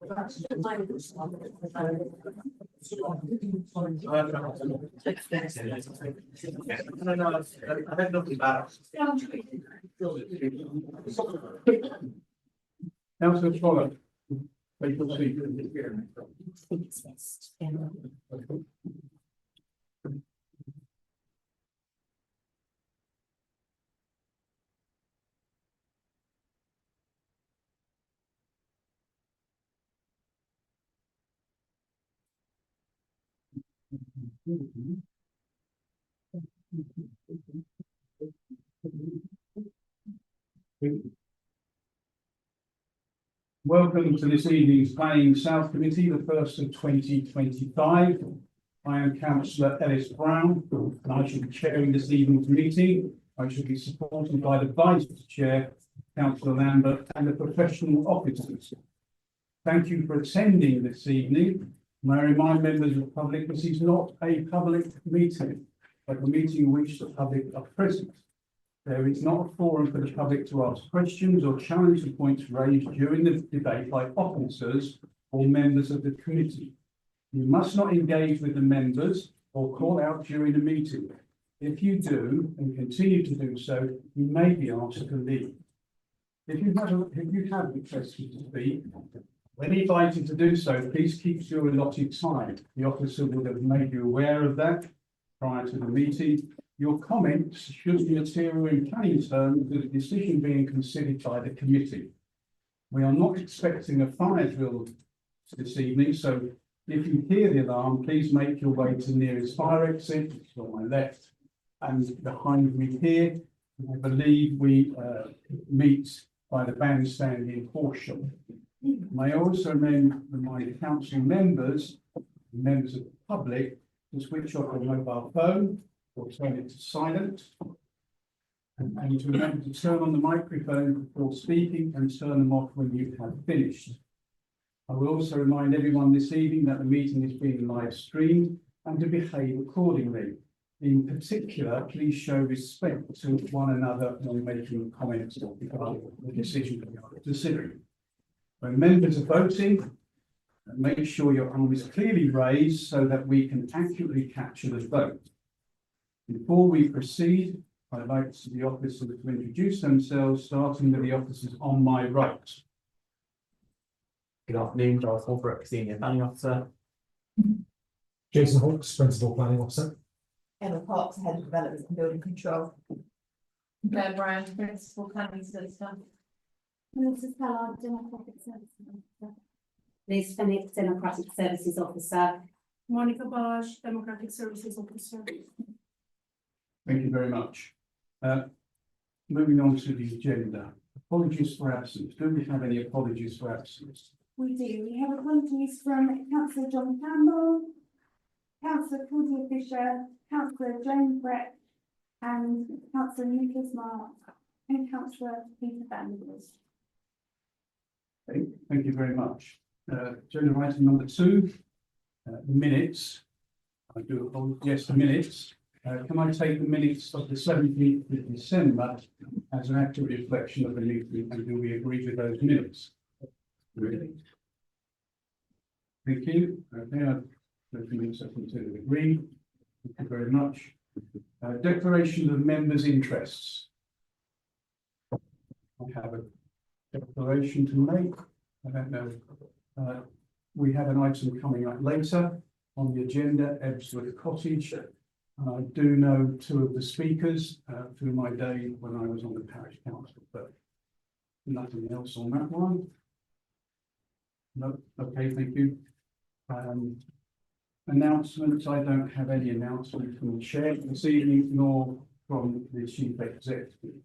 Councillor Scholar, take your seat. Welcome to this evening's Planning South Committee, the first of 2025. I am Councillor Ellis Brown, and I shall be chairing this evening's meeting. I shall be supported by the Vice Chair, Councillor Lambert, and the professional officers. Thank you for attending this evening. May I remind members of the public, this is not a public meeting, but a meeting in which the public are present. There is not a forum for the public to ask questions or challenge the points raised during the debate by officers or members of the committee. You must not engage with the members or call out during the meeting. If you do and continue to do so, you may be asked to leave. If you have requested to speak, when invited to do so, please keep to your allotted time. The officer will have made you aware of that prior to the meeting. Your comments should be material in planning terms with the decision being considered by the committee. We are not expecting a fire drill this evening, so if you hear the alarm, please make your way to the nearest fire exit, which is on my left, and behind me here. I believe we meet by the bandstand in Horsham. May I also remind council members of the public to switch off their mobile phone or turn it to silent, and to remember to turn on the microphone before speaking and turn them off when you have finished. I will also remind everyone this evening that the meeting is being live streamed and to behave accordingly. In particular, please show respect to one another when making comments or the decision we are considering. When members are voting, make sure your arm is clearly raised so that we can accurately capture the vote. Before we proceed, I'd like the officers to introduce themselves, starting with the officers on my right. Good afternoon, Giles Holbrook, Senior Planning Officer. Jason Hawkes, Principal Planning Officer. Emma Parks, Head of Development and Building Control. Claire Brown, Principal Planning Solicitor. Mrs. Pallard, Democratic Services Officer. Liz Fennick, Democratic Services Officer. Monica Barge, Democratic Services Officer. Thank you very much. Moving on to the agenda. Apologies for absence. Do we have any apologies for absence? We do. We have apologies from Councillor John Campbell, Councillor Claudia Fisher, Councillor Jane Brett, and Councillor Nicholas Mark, and Councillor Peter Vanderbilt. Okay, thank you very much. Agenda item number 2, the minutes. I do apologize. Yes, the minutes. Can I take the minutes of the 17th of December as an accurate reflection of the meeting, and do we agree with those minutes? Really? Thank you. Okay, I've minutes I consider agree. Thank you very much. Declaration of members' interests. I have a declaration to make. I don't know. We have an item coming up later on the agenda, Ebbsworth Cottage. I do know 2 of the speakers through my day when I was on the parish council, but nothing else on that one. No, okay, thank you. Announcements. I don't have any announcement from the chair this evening, nor from the chief executive.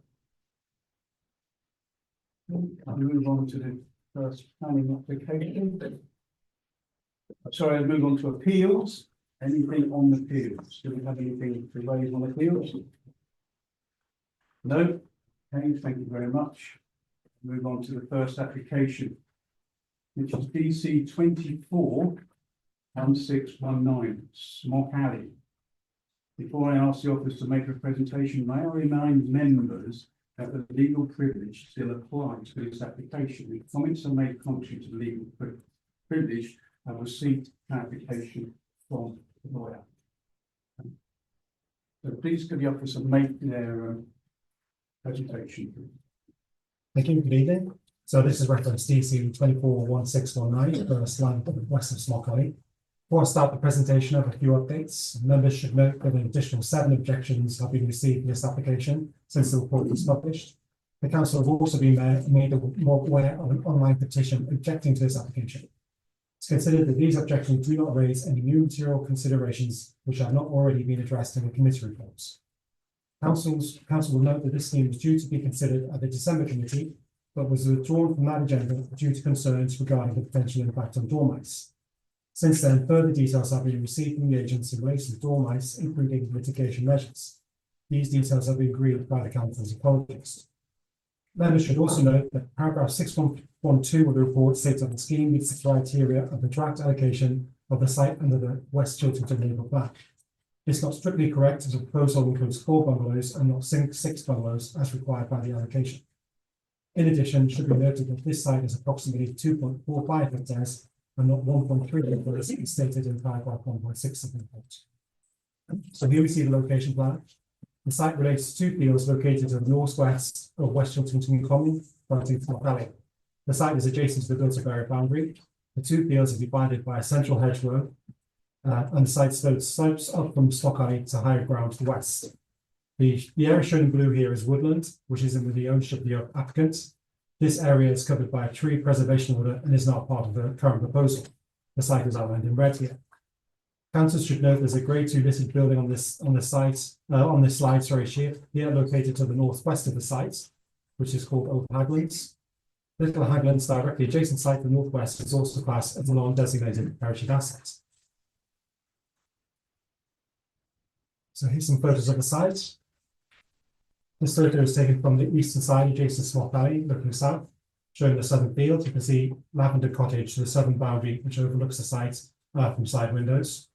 I'll move on to the first planning application. Sorry, I'll move on to appeals. Anything on the appeals? Do we have anything to raise on appeals? No? Okay, thank you very much. Move on to the first application, which is DC 24-1619, Smock Alley. Before I ask the office to make a presentation, may I remind members that the legal privilege still applies to this application. If comments are made contrary to the legal privilege and will seek clarification from the lawyer. So please could the officer make their presentation. Thank you, good evening. So this is reference DC 241619, first line west of Smock Alley. Before I start the presentation, I have a few updates. Members should note that an additional 7 objections have been received in this application since the report was published. The council have also been made more aware of an online petition objecting to this application. It's considered that these objections do not raise any new material considerations which have not already been addressed in the committee reports. Council will note that this scheme was due to be considered at the December committee, but was withdrawn from that agenda due to concerns regarding the potential impact on dormice. Since then, further details have been received from the agency related to dormice, including mitigation measures. These details have been agreed by the council's apologist. Members should also note that paragraph 6.12 of the report states that the scheme meets the criteria of the draft allocation of the site under the West Chiltern Labour Plan. It's not strictly correct as the proposal includes 4 bungalows and not 6 bungalows as required by the allocation. In addition, it should be noted that this site is approximately 2.45 hectares and not 1.3 hectares as stated in paragraph 1.6 of the report. So here we see the location plan. The site relates to 2 fields located to the northwest of West Chiltern Common, fronting Smock Valley. The site is adjacent to the built-up area boundary. The 2 fields are divided by a central hedgerow, and the site slopes up from Smock Alley to higher ground to the west. The area shown in blue here is woodland, which is in the ownership of the applicant. This area is covered by a tree preservation order and is not part of the current proposal. The site is outlined in red here. Council should note there's a grade 2 listed building on this slide, here located to the northwest of the site, which is called Old Haglands. Little Haglands, directly adjacent site to the northwest, is also classed as a non-designated heritage asset. So here's some photos of the site. This photo is taken from the eastern side adjacent to Smock Valley, looking south, showing the southern field. You can see Lavender Cottage to the southern boundary, which overlooks the site from side windows.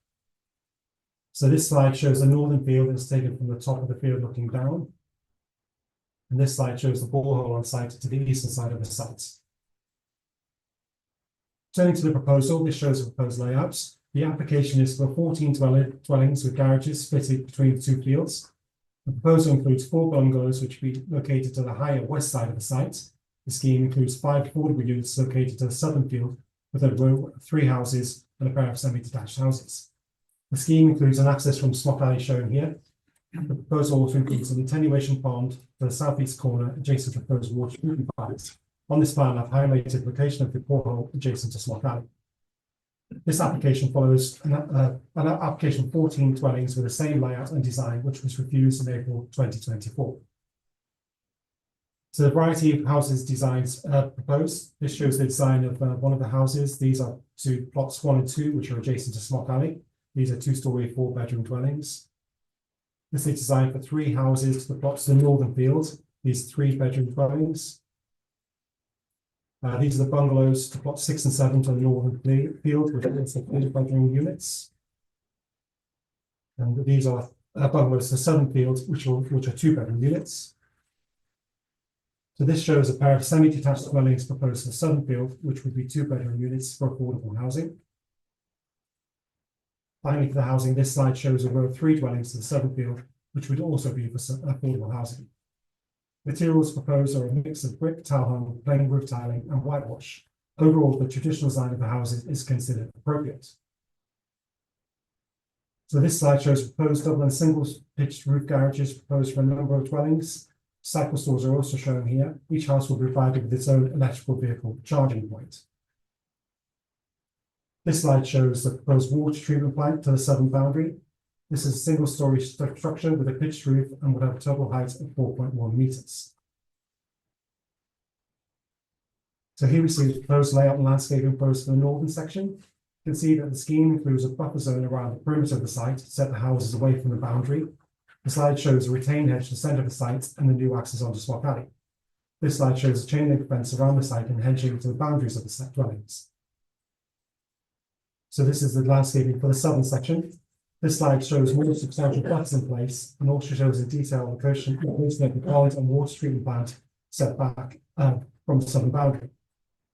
So this slide shows the northern field is taken from the top of the field looking down. And this slide shows the borehole on site to the eastern side of the site. Turning to the proposal, this shows the proposed layouts. The application is for 14 dwellings with garages fitted between the 2 fields. The proposal includes 4 bungalows which will be located to the higher west side of the site. The scheme includes 5 affordable units located to the southern field with a row of 3 houses and a pair of semi-detached houses. The scheme includes an access from Smock Alley shown here. The proposal also includes an attenuation pond to the southeast corner adjacent to the proposed water treatment plant. On this plan, I've highlighted the location of the borehole adjacent to Smock Alley. This application follows an application of 14 dwellings with the same layout and design, which was refused in April 2024. So the variety of houses designs proposed. This shows the design of one of the houses. These are 2 plots 1 and 2, which are adjacent to Smock Alley. These are 2-story, 4-bedroom dwellings. This is designed for 3 houses to the plots to the northern field. These 3-bedroom dwellings. These are the bungalows to plot 6 and 7 to the northern field, which are also 3-bedroom units. And these are bungalows to the southern field, which are 2-bedroom units. So this shows a pair of semi-detached dwellings proposed to the southern field, which would be 2-bedroom units for affordable housing. Finally, for the housing, this slide shows a row of 3 dwellings to the southern field, which would also be for affordable housing. Materials proposed are a mix of brick, tile hung, plain roof tiling, and whitewash. Overall, the traditional design of the houses is considered appropriate. So this slide shows proposed double and single pitched roof garages proposed for a number of dwellings. Cycle stores are also shown here. Each house will be provided with its own electrical vehicle charging point. This slide shows the proposed water treatment plant to the southern boundary. This is a single-story structure with a pitched roof and would have a total height of 4.1 meters. So here we see the proposed layout and landscaping proposed for the northern section. You can see that the scheme includes a buffer zone around the perimeter of the site to set the houses away from the boundary. The slide shows a retained hedge to the centre of the site and the new access onto Smock Alley. This slide shows a chain link fence around the site and hedging to the boundaries of the set dwellings. So this is the landscaping for the southern section. This slide shows more substantial buffers in place and also shows in detail the location of the current and water treatment plant set back from the southern boundary.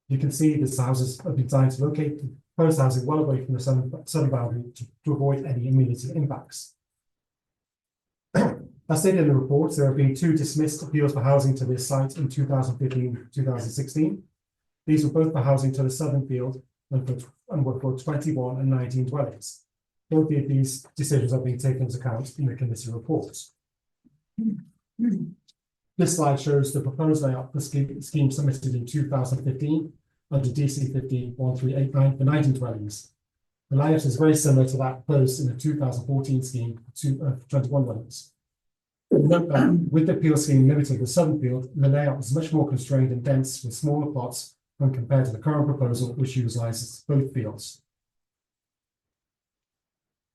You can see these houses have been designed to locate proposed housing well away from the southern boundary to avoid any immediate impacts. As stated in the report, there have been 2 dismissed appeals for housing to this site in 2015-2016. These were both for housing to the southern field and were for 21 and 19 dwellings. Both of these decisions are being taken into account in the committee reports. This slide shows the proposed layout for scheme submitted in 2015 under DC 15-1389 for 19 dwellings. The layout is very similar to that proposed in the 2014 scheme for 21 dwellings. Note that with the appeal scheme limited to the southern field, the layout is much more constrained and dense with smaller plots when compared to the current proposal, which utilises both fields.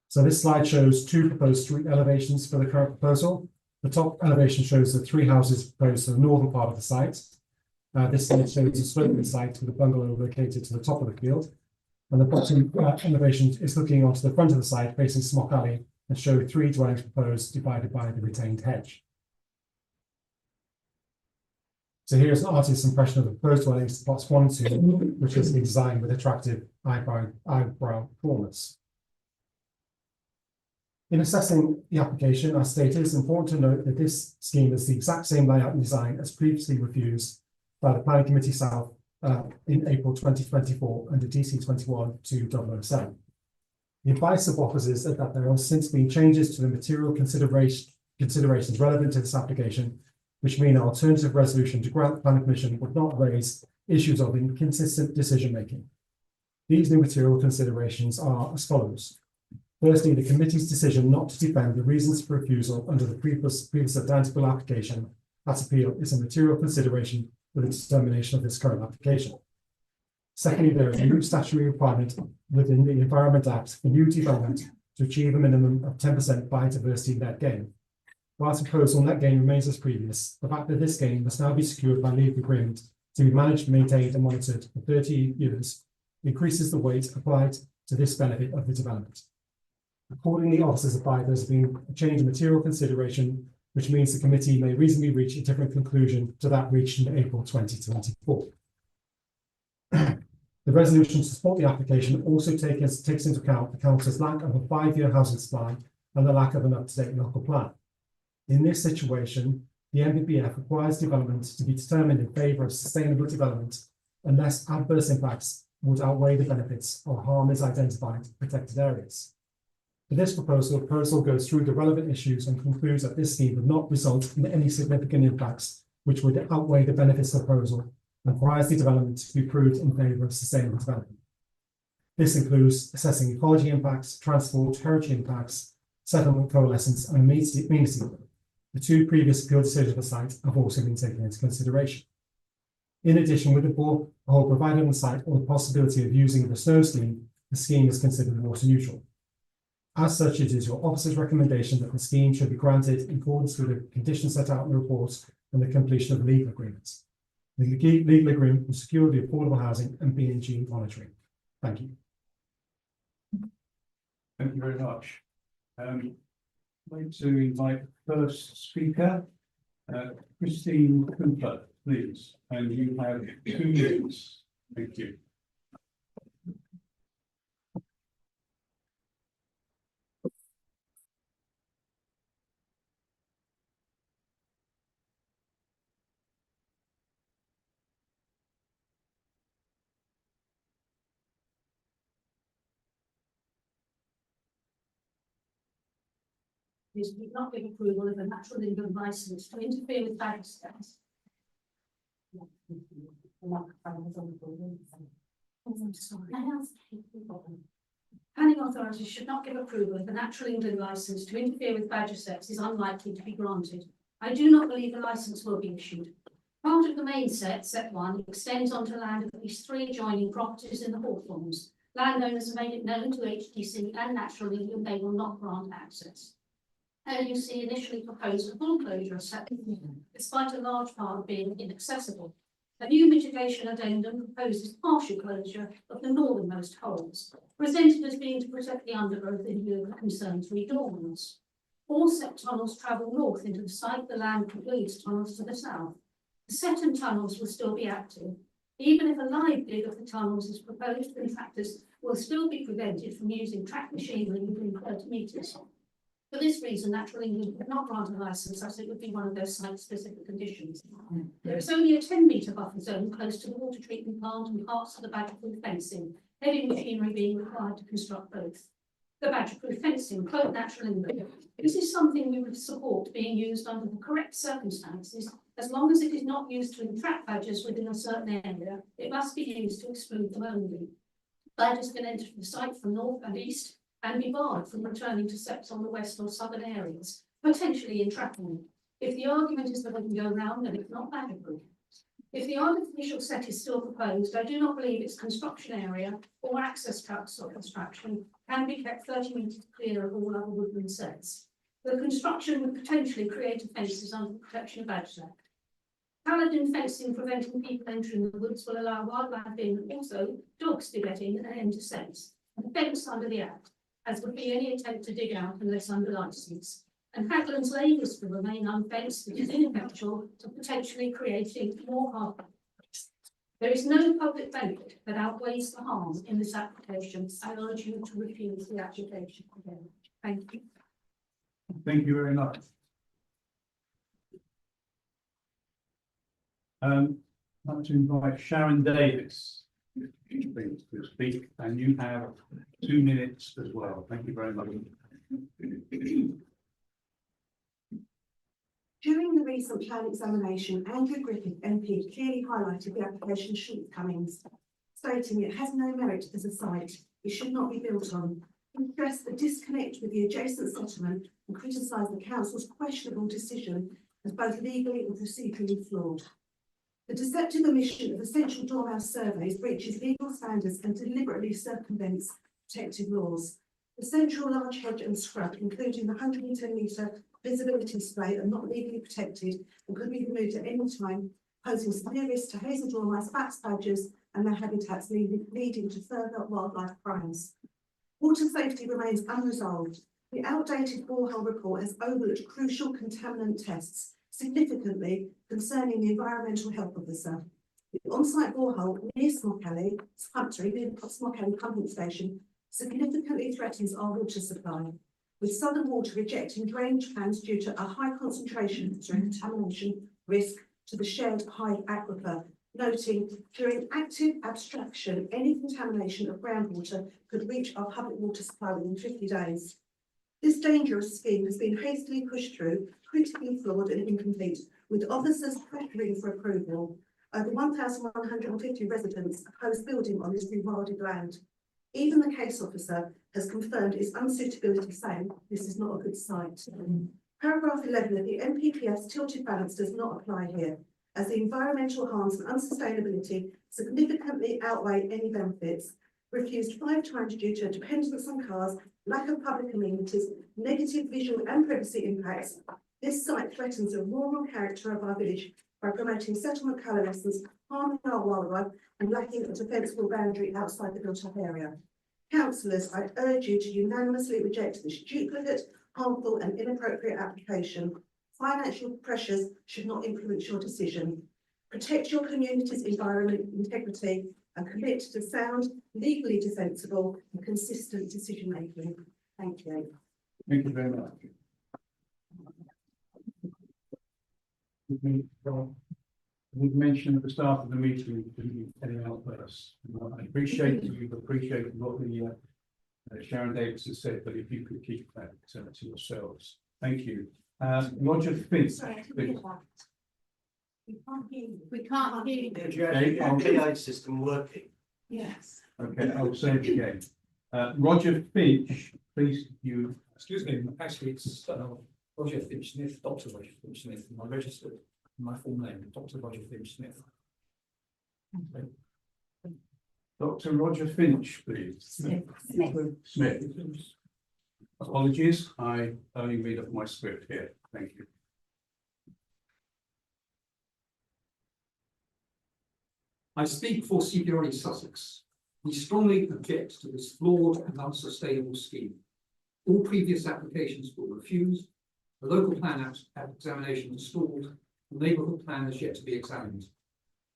So this slide shows 2 proposed street elevations for the current proposal. The top elevation shows the 3 houses proposed to the northern part of the site. This slide shows a sloping site with a bungalow located to the top of the field. And the bottom elevation is looking onto the front of the site facing Smock Alley and show 3 dwellings proposed divided by the retained hedge. So here's an artist's impression of the proposed dwellings, plots 1 and 2, which is designed with attractive eyebrow performance. In assessing the application, as stated, it's important to note that this scheme is the exact same layout and design as previously refused by the Planning Committee South in April 2024 under DC 21-2007. The advice of officers is that there have since been changes to the material considerations relevant to this application, which mean an alternative resolution to grant the planning permission would not raise issues of inconsistent decision making. These new material considerations are as follows. Firstly, the committee's decision not to defend the reasons for refusal under the previous identical application at appeal is a material consideration for the determination of this current application. Secondly, there is a new statutory requirement within the Environment Act for new development to achieve a minimum of 10% biodiversity net gain. Whilst proposal net gain remains as previous, the fact that this gain must now be secured by legal agreement to be managed, maintained and monitored for 30 years increases the weight applied to this benefit of the development. Accordingly, officers advise there has been a change in material consideration, which means the committee may reasonably reach a different conclusion to that reached in April 2024. The resolution to support the application also takes into account the council's lack of a 5-year housing supply and the lack of an up-to-date local plan. In this situation, the NPPF requires development to be determined in favour of sustainable development unless adverse impacts would outweigh the benefits or harm is identified in protected areas. For this proposal, the proposal goes through the relevant issues and concludes that this scheme would not result in any significant impacts which would outweigh the benefits of the proposal and requires the development to be approved in favour of sustainable development. This includes assessing ecology impacts, transport, heritage impacts, settlement coalescence and amenity. The 2 previous appeal decisions for the site have also been taken into consideration. In addition, with the borehole provided on the site or the possibility of using the snow scheme, the scheme is considered water neutral. As such, it is your officer's recommendation that the scheme should be granted in accordance with the conditions set out in the report and the completion of legal agreements. The legal agreement will secure the affordable housing and B&G monitoring. Thank you. Thank you very much. I'd like to invite the first speaker, Christine Cooper, please, and you have 2 minutes. Thank you. Is did not give approval of a natural inland licence to interfere with bag steps. Planning authorities should not give approval if a natural England licence to interfere with badger steps is unlikely to be granted. I do not believe a licence will be issued. Part of the main set 1, extends onto land of at least 3 adjoining properties in the Hawthorns. Landowners have made it known to HDC and Natural England they will not grant access. LUC initially proposed a full closure of set 1, despite a large part being inaccessible. A new mitigation addendum proposes partial closure of the northernmost holes, presented as being to protect the undergrowth in view of the concerns re dormants. All set tunnels travel north into the site, the land concludes tunnels to the south. The set and tunnels will still be active. Even if a live dig of the tunnels is proposed, contractors will still be prevented from using track machinery within 30 metres. For this reason, Natural England would not grant a licence as it would be one of those site-specific conditions. There is only a 10-metre buffer zone close to the water treatment plant and parts of the badger-proof fencing, heavy machinery being required to construct both. The badger-proof fencing, quote Natural England, this is something we would support being used under the correct circumstances. As long as it is not used to entrap badgers within a certain area, it must be used to exclude them only. Badgers can enter the site from north and east and be barred from returning to seps on the west or southern areas, potentially entrapping them. If the argument is that they can go round, then it's not badger-proof. If the artificial set is still proposed, I do not believe its construction area or access tracks or construction can be kept 30 metres clear of all other woodland sets. The construction would potentially create offences under the Protection of Badgers Act. Paladin fencing preventing people entering the woods will allow wildlife in and also dogs to get in and enter sets. A fence under the Act, as would be any attempt to dig out unless under licence. And Hagland's labours will remain unfenced, which is ineffectual to potentially creating more harm. There is no public benefit that outweighs the harm in this application. I urge you to refuse the application again. Thank you. Thank you very much. I'd like to invite Sharon Davis please, to speak, and you have 2 minutes as well. Thank you very much. During the recent plan examination, Andrew Griffith MP clearly highlighted the application's shortcomings, stating it has no merit as a site, it should not be built on. He stressed the disconnect with the adjacent settlement and criticised the council's questionable decision as both legally and procedurally flawed. The deceptive omission of essential dormouse surveys breaches legal standards and deliberately circumvents protective laws. The central large hedge and scrub, including the 110-metre visibility display, are not legally protected and could be removed at any time, posing severe risk to hazel dormouse, bats, badgers and their habitats, leading to further wildlife crimes. Water safety remains unresolved. The outdated borehole report has overlooked crucial contaminant tests, significantly concerning the environmental health officer. The on-site borehole near Smock Alley pumping station significantly threatens our water supply, with Southern Water rejecting drainage plans due to a high concentration of contamination risk to the shared Hyde aquifer, noting during active abstraction, any contamination of groundwater could reach our public water supply within 50 days. This dangerous scheme has been hastily pushed through, critically flawed and incomplete, with officers pressuring for approval. Over 1,150 residents oppose building on this rewilded land. Even the case officer has confirmed its unsuitability, saying this is not a good site. Paragraph 11 of the NPPF's tilted balance does not apply here, as the environmental harms and unsustainability significantly outweigh any benefits. Refused 5 times due to dependence on cars, lack of public amenities, negative visual and privacy impacts. This site threatens the rural character of our village by promoting settlement coalescence, harming our wildlife and lacking a defensible boundary outside the built-up area. Councillors, I urge you to unanimously reject this duplicate, harmful and inappropriate application. Financial pressures should not influence your decision. Protect your community's environment integrity and commit to sound, legally defensible and consistent decision making. Thank you. Thank you very much. We mentioned at the start of the meeting, anyone else first. I appreciate you've appreciated what the Sharon Davis has said, but if you could keep that to yourselves. Thank you. Roger Finch. Sorry, I didn't hear that. We can't hear you. We can't hear you. Did you actually have the PA system working? Yes. Okay, I'll say it again. Roger Finch, please, you. Excuse me, actually, it's Roger Finch Smith, Dr. Roger Finch Smith, my registered, my full name, Dr. Roger Finch Smith. Okay. Dr. Roger Finch, please. Smith. Smith. Apologies, I only read off my script here. Thank you. I speak for CPRE Sussex. We strongly object to this flawed and unsustainable scheme. All previous applications were refused. The local plan examination was stalled. The neighbourhood plan is yet to be examined.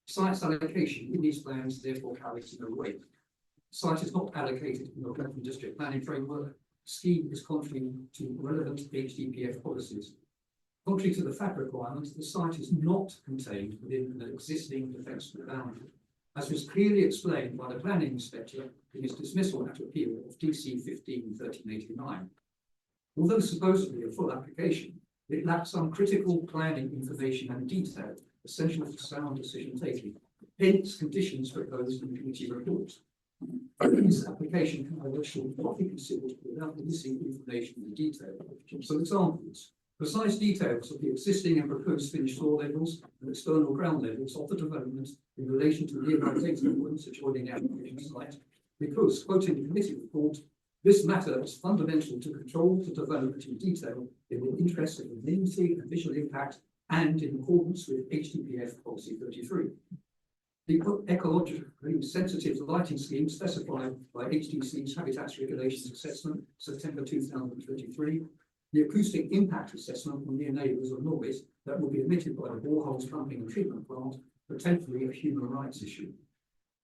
Site's allocation in these plans therefore carries no weight. Site is not allocated in the Horsham district planning framework. Scheme is contrary to relevant HDPF policies. Contrary to the FAC requirements, the site is not contained within an existing defensible boundary, as was clearly explained by the planning inspector in his dismissal at appeal of DC 15/1389. Although supposedly a full application, it lacks some critical planning information and detail essential for sound decision taking, hence conditions proposed in the committee report. This application can however should not be considered without the missing information and detail. So examples, precise details of the existing and proposed finished floor levels and external ground levels of the development in relation to nearby data points adjoining the application site, because, quoting the committee report, this matter is fundamental to control the development in detail in the interest of the amenity and visual impact and in accordance with HDPF policy 33. The ecologically sensitive lighting scheme specified by HDC's Habitats Regulations Assessment, September 2023, the acoustic impact assessment on near neighbours of noise that will be emitted by the boreholes pumping and treatment plant, potentially a human rights issue.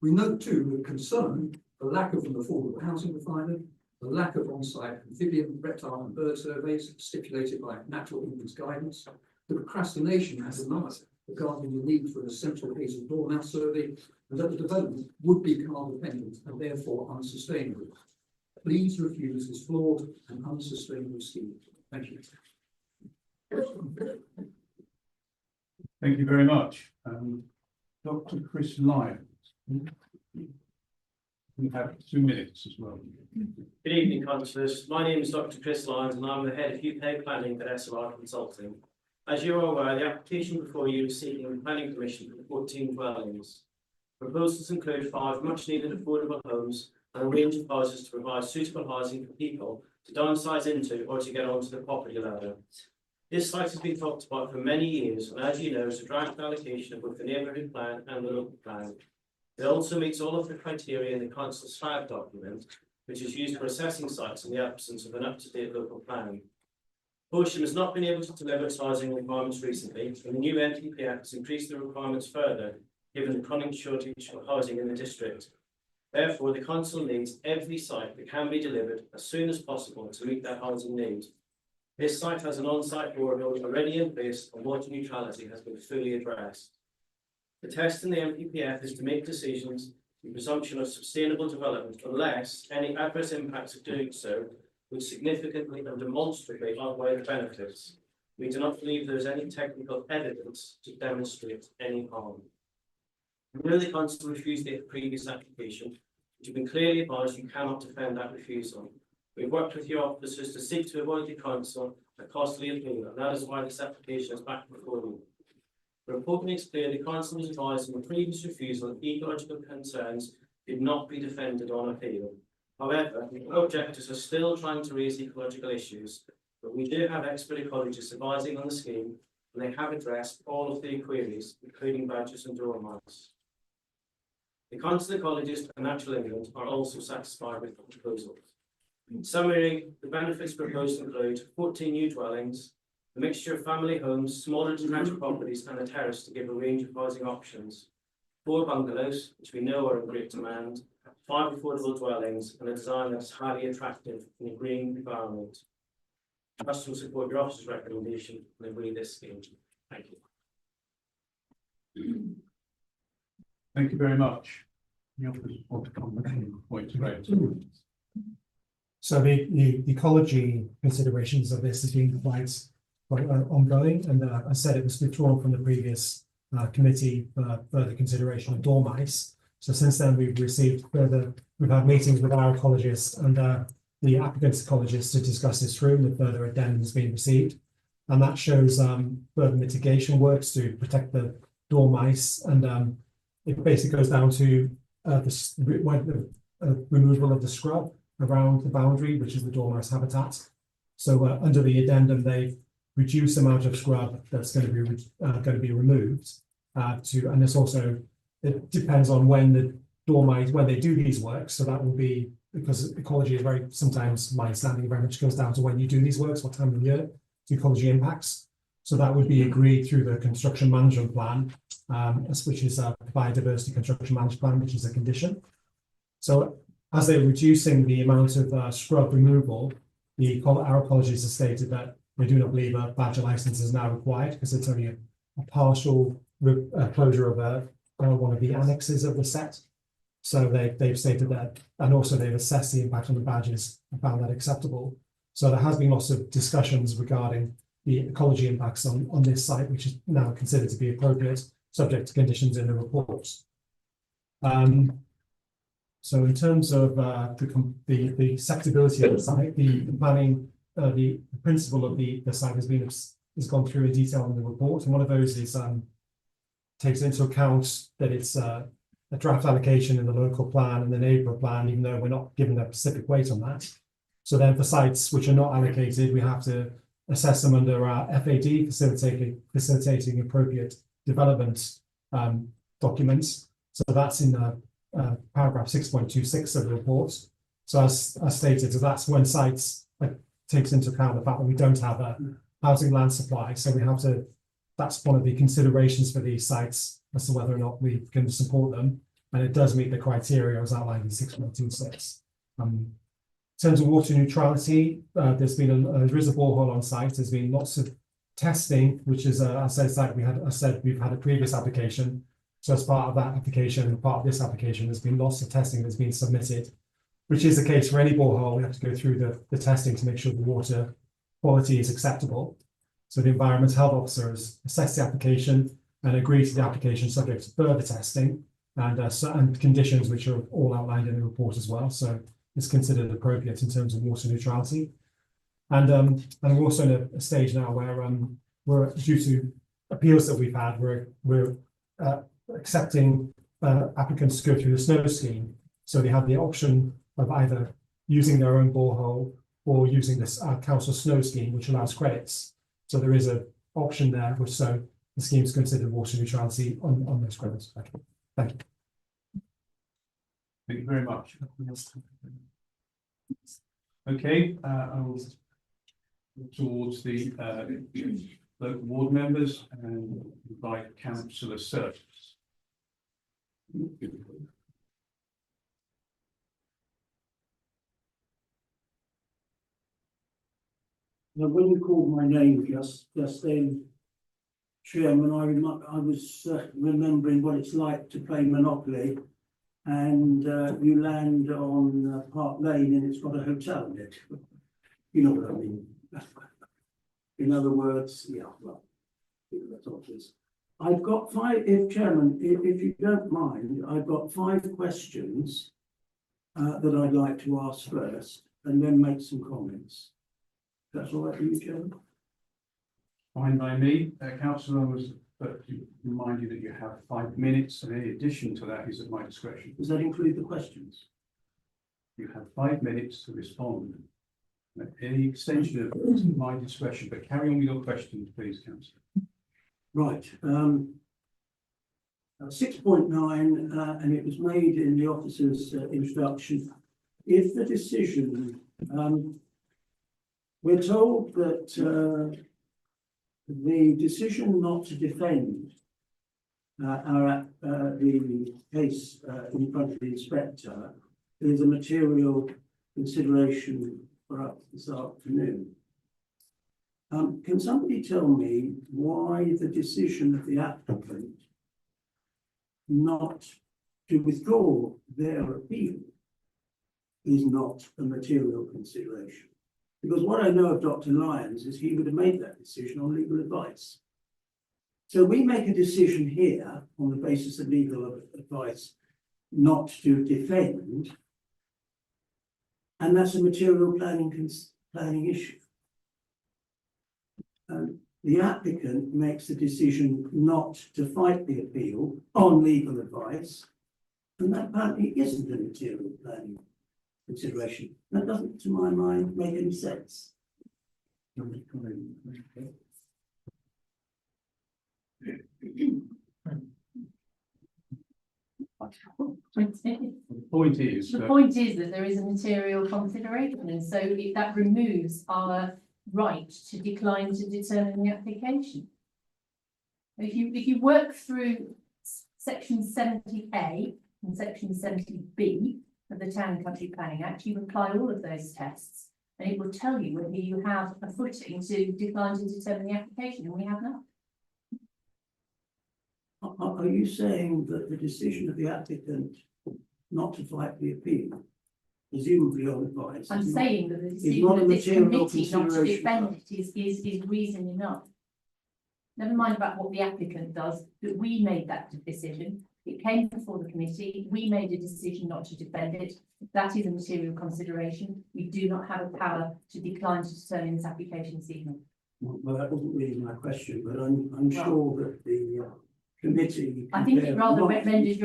We note too with concern the lack of an affordable housing requirement, the lack of on-site amphibian, reptile and bird surveys stipulated by Natural England's guidance, the procrastination as a matter regarding the need for a central hazel dormouse survey, and that the development would be car dependent and therefore unsustainable. Please refuse this flawed and unsustainable scheme. Thank you. Thank you very much. Dr. Chris Lyons. We have 2 minutes as well. Good evening, councillors. My name is Dr. Chris Lyons and I'm the head of UK Planning at SLR Consulting. As you are aware, the application before you is seeking planning permission for 14 dwellings. Proposals include 5 much-needed affordable homes and a range of houses to provide suitable housing for people to downsize into or to get onto the property ladder. This site has been talked about for many years, and as you know, is a draft allocation of both the neighbourhood plan and the local plan. It also meets all of the criteria in the council's FAG document, which is used for assessing sites in the absence of an up-to-date local plan. Horsham has not been able to deliver its housing requirements recently, and the new NPPF has increased the requirements further, given the chronic shortage of housing in the district. Therefore, the council needs every site that can be delivered as soon as possible to meet that housing need. This site has an on-site borehole already in place, and water neutrality has been fully addressed. The test in the NPPF is to make decisions with presumption of sustainable development unless any adverse impacts of doing so would significantly and demonstrably outweigh the benefits. We do not believe there is any technical evidence to demonstrate any harm. We know the council refused the previous application, but you've been clearly advised you cannot defend that refusal. We've worked with your officers to seek to avoid the council a costly appeal, and that is why this application is back before you. The report makes clear the council was advised in the previous refusal that ecological concerns did not be defended on appeal. However, the objectors are still trying to raise ecological issues, but we do have expert ecologists advising on the scheme, and they have addressed all of the queries, including badgers and dormice. The council ecologists and Natural England are also satisfied with the proposal. In summary, the benefits proposed include 14 new dwellings, a mixture of family homes, smaller detached properties, and a terrace to give a range of housing options, 4 bungalows, which we know are in great demand, 5 affordable dwellings, and a design that is highly attractive in a green environment. Trust will support your officer's recommendation and agree this scheme. Thank you. Thank you very much. The officers want to comment on the points raised. So the ecology considerations of this has been quite ongoing, and I said it was withdrawn from the previous committee for further consideration of dormice. So since then we've had meetings with our ecologists and the applicant's ecologists to discuss this through, and the further addendums being received, and that shows further mitigation works to protect the dormice, and it basically goes down to the removal of the scrub around the boundary, which is the dormice habitat. So under the addendum, they've reduced the amount of scrub that's going to be removed. And this also, it depends on when the dormice, when they do these works. So that will be, because ecology is very, sometimes my understanding very much goes down to when you do these works, what time of year, the ecology impacts. So that would be agreed through the construction management plan, which is a biodiversity construction management plan, which is a condition. So as they're reducing the amount of scrub removal, our apologies have stated that they do not believe a badger license is now required because it's only a partial closure of one of the annexes of the set. So they've stated that, and also they've assessed the impact on the badgers and found that acceptable. So there has been lots of discussions regarding the ecology impacts on this site, which is now considered to be appropriate, subject to conditions in the report. So in terms of the acceptability of the site, the planning, the principle of the site has gone through in detail in the report, and one of those is takes into account that it's a draft allocation in the local plan and the neighbourhood plan, even though we're not given a specific weight on that. So then for sites which are not allocated, we have to assess them under our FAD, facilitating appropriate development documents. So that's in paragraph 6.26 of the report. So as stated, so that's when sites takes into account the fact that we don't have a housing land supply. So we have to, that's one of the considerations for these sites as to whether or not we can support them. And it does meet the criteria as outlined in 6.26. In terms of water neutrality, there is a borehole on site. There's been lots of testing, which is, as I said, we've had a previous application. So as part of that application and part of this application, there's been lots of testing that's been submitted, which is the case for any borehole. We have to go through the testing to make sure the water quality is acceptable. So the environmental health officer has assessed the application and agreed to the application subject to further testing and conditions which are all outlined in the report as well. So it's considered appropriate in terms of water neutrality. And we're also in a stage now where we're, due to appeals that we've had, we're accepting applicants to go through the snow scheme. So they have the option of either using their own borehole or using this council snow scheme, which allows credits. So there is an option there, which so the scheme is considered water neutrality on those credits. Thank you. Thank you. Thank you very much. Okay, I will look towards the local ward members and invite councillor Surf. Now, when you called my name just then, Chairman, I was remembering what it's like to play Monopoly, and you land on Park Lane and it's got a hotel in it. You know what I mean? In other words, yeah, well, that's obvious. I've got five, Chairman, if you don't mind, I've got 5 questions that I'd like to ask first and then make some comments. That's all right for you, Chairman? Fine by me. Councillor, was to remind you that you have 5 minutes, and any addition to that is at my discretion. Does that include the questions? You have 5 minutes to respond. Any extension of it is at my discretion, but carry on with your questions, please, councillor. Right. 6.9, and it was made in the officer's introduction. If the decision, we're told that the decision not to defend the case in front of the inspector is a material consideration for us this afternoon. Can somebody tell me why the decision of the applicant not to withdraw their appeal is not a material consideration? Because what I know of Dr. Lyons is he would have made that decision on legal advice. So we make a decision here on the basis of legal advice not to defend, and that's a material planning issue. The applicant makes the decision not to fight the appeal on legal advice, and that apparently isn't a material planning consideration. That doesn't, to my mind, make any sense. The point is The point is that there is a material consideration, and so if that removes our right to decline to determine the application. If you work through section 70A and section 70B of the Town and Country Planning Act, you apply all of those tests, and it will tell you whether you have a footing to decline to determine the application, and we have none. Are you saying that the decision of the applicant not to fight the appeal, presumably on advice? I'm saying that the is decision not a of this material committee not to consideration defend it is reason enough. Never mind about what the applicant does, that we made that decision. It came before the committee, we made a decision not to defend it. That is a material consideration. We do not have a power to decline to determine this application this evening. Well, that wasn't really my question, but I'm sure that the committee. I think it can rather bear in mind- renders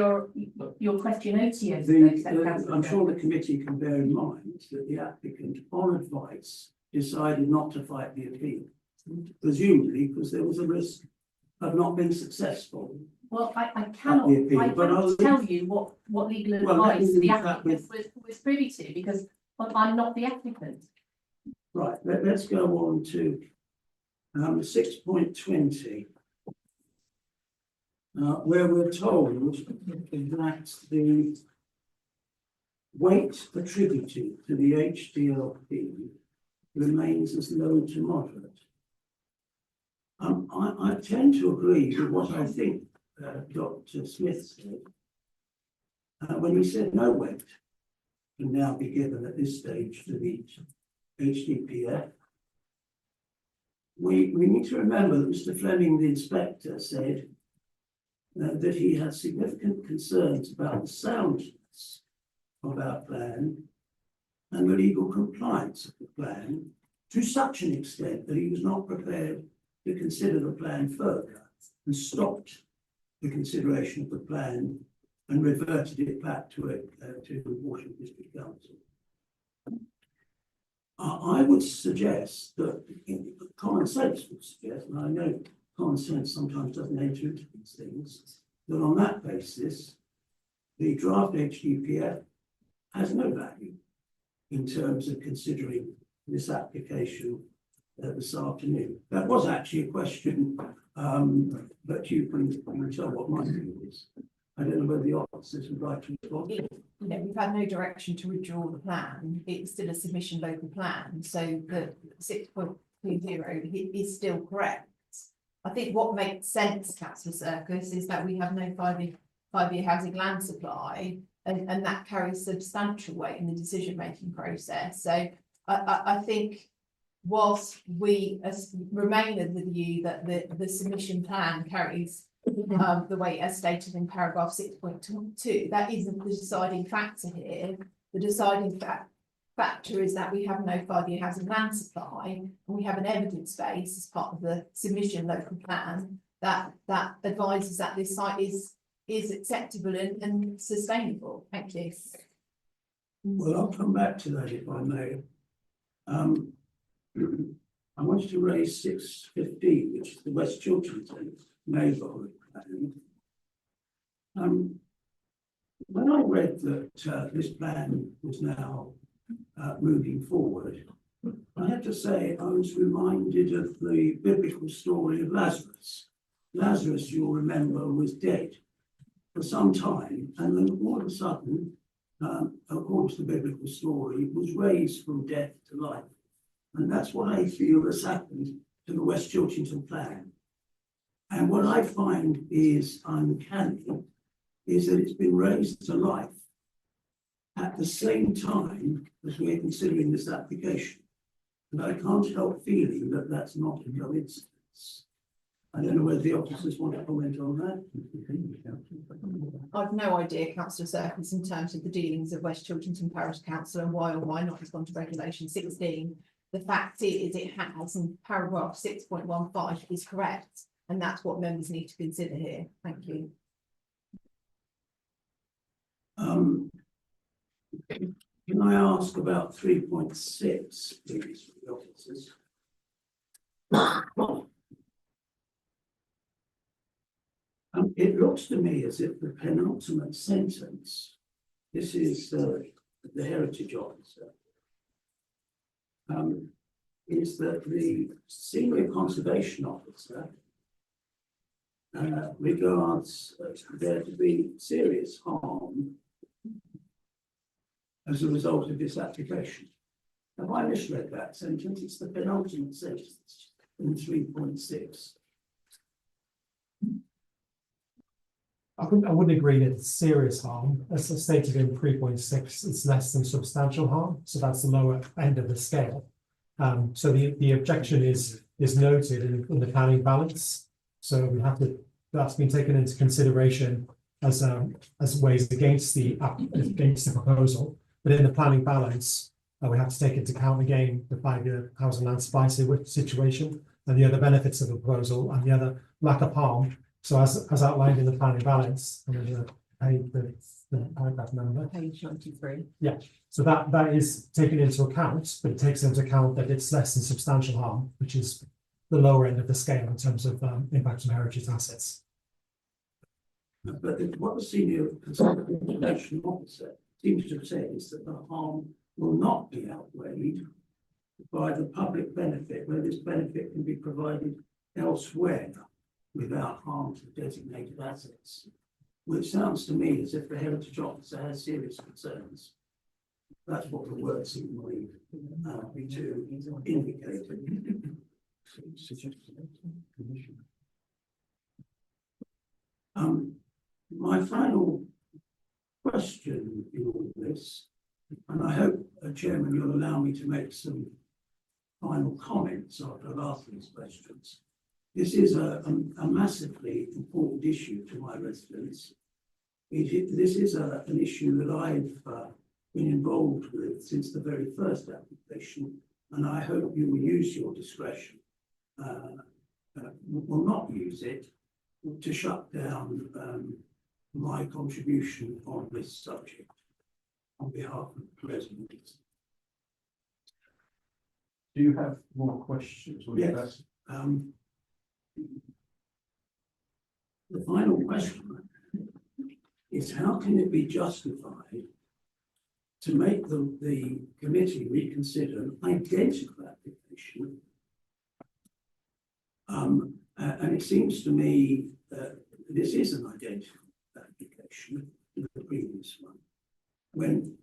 your question odious. I'm sure the committee can bear in mind that the applicant, on advice, decided not to fight the appeal. Presumably because there was a risk of not being successful. Well, I cannot tell you what legal Well, let me advice the leave that applicant was privy to, because I'm not the applicant. Right, let's go on to 6.20. Where we're told that the weight attributed to the HDLP remains as low to moderate. I tend to agree with what I think Dr. Smith said when he said no weight can now be given at this stage to the HDPF. We need to remember that Mr. Fleming, the inspector, said that he had significant concerns about the soundness of our plan and the legal compliance of the plan, to such an extent that he was not prepared to consider the plan further and stopped the consideration of the plan and reverted it back to the Horsham District Council. I would suggest that common sense would suggest, and I know common sense sometimes doesn't enter into these things, that on that basis, the draft HDPF has no value in terms of considering this application this afternoon. That was actually a question, but you can tell what my view is. I don't know whether the officers would like to respond. You know, we've had no direction to withdraw the plan. It's still a submission local plan, so the 6.20 is still correct. I think what makes sense, Councillor Circus, is that we have no five-year housing land supply, and that carries substantial weight in the decision-making process. So I think whilst we remain of the view that the submission plan carries the weight as stated in paragraph 6.2, that isn't the deciding factor here. The deciding factor is that we have no five-year housing land supply, and we have an evidence base as part of the submission local plan that advises that this site is acceptable and sustainable. Thank you. Well, I'll come back to that if I may. I wanted to raise 6.15, which is the West Chiltern neighbourhood plan. When I read that this plan was now moving forward, I have to say I was reminded of the biblical story of Lazarus. Lazarus, you'll remember, was dead for some time, and then all of a sudden, according to the biblical story, was raised from death to life. And that's what I feel has happened to the West Chiltern plan. And what I find is uncanny is that it's been raised to life at the same time as we're considering this application. And I can't help feeling that that's not a coincidence. I don't know whether the officers want to comment on that. I've no idea, Councillor Circus, in terms of the dealings of West Chiltern Parish Council and why or why not has gone to regulation 16. The fact is it has, and paragraph 6.15 is correct, and that's what members need to consider here. Thank you. Can I ask about 3.6, please, for the officers? It looks to me as if the penultimate sentence, this is the heritage officer, is that the senior conservation officer regards there to be serious harm as a result of this application. Have I misread that sentence? It's the penultimate sentence in 3.6. I wouldn't agree that it's serious harm. As stated in 3.6, it's less than substantial harm, so that's the lower end of the scale. So the objection is noted in the planning balance. So we have to, that's been taken into consideration as ways against the proposal. But in the planning balance, we have to take into account again the 5-year housing land supply situation and the other benefits of the proposal and the other lack of harm. So as outlined in the planning balance, I'm going to pay the paragraph number. Page 93. Yeah, so that is taken into account, but it takes into account that it's less than substantial harm, which is the lower end of the scale in terms of impact on heritage assets. But what the senior conservation officer seems to have said is that the harm will not be outweighed by the public benefit, where this benefit can be provided elsewhere without harm to designated assets, which sounds to me as if the heritage officer has serious concerns. That's what the word seems to indicate. My final question in all this, and I hope, Chairman, you'll allow me to make some final comments after I've asked these questions. This is a massively important issue to my residents. This is an issue that I've been involved with since the very first application, and I hope you will use your discretion, will not use it to shut down my contribution on this subject on behalf of the residents. Do you have more questions? Yes. The final question is, how can it be justified to make the committee reconsider an identical application? And it seems to me that this is an identical application to the previous one, when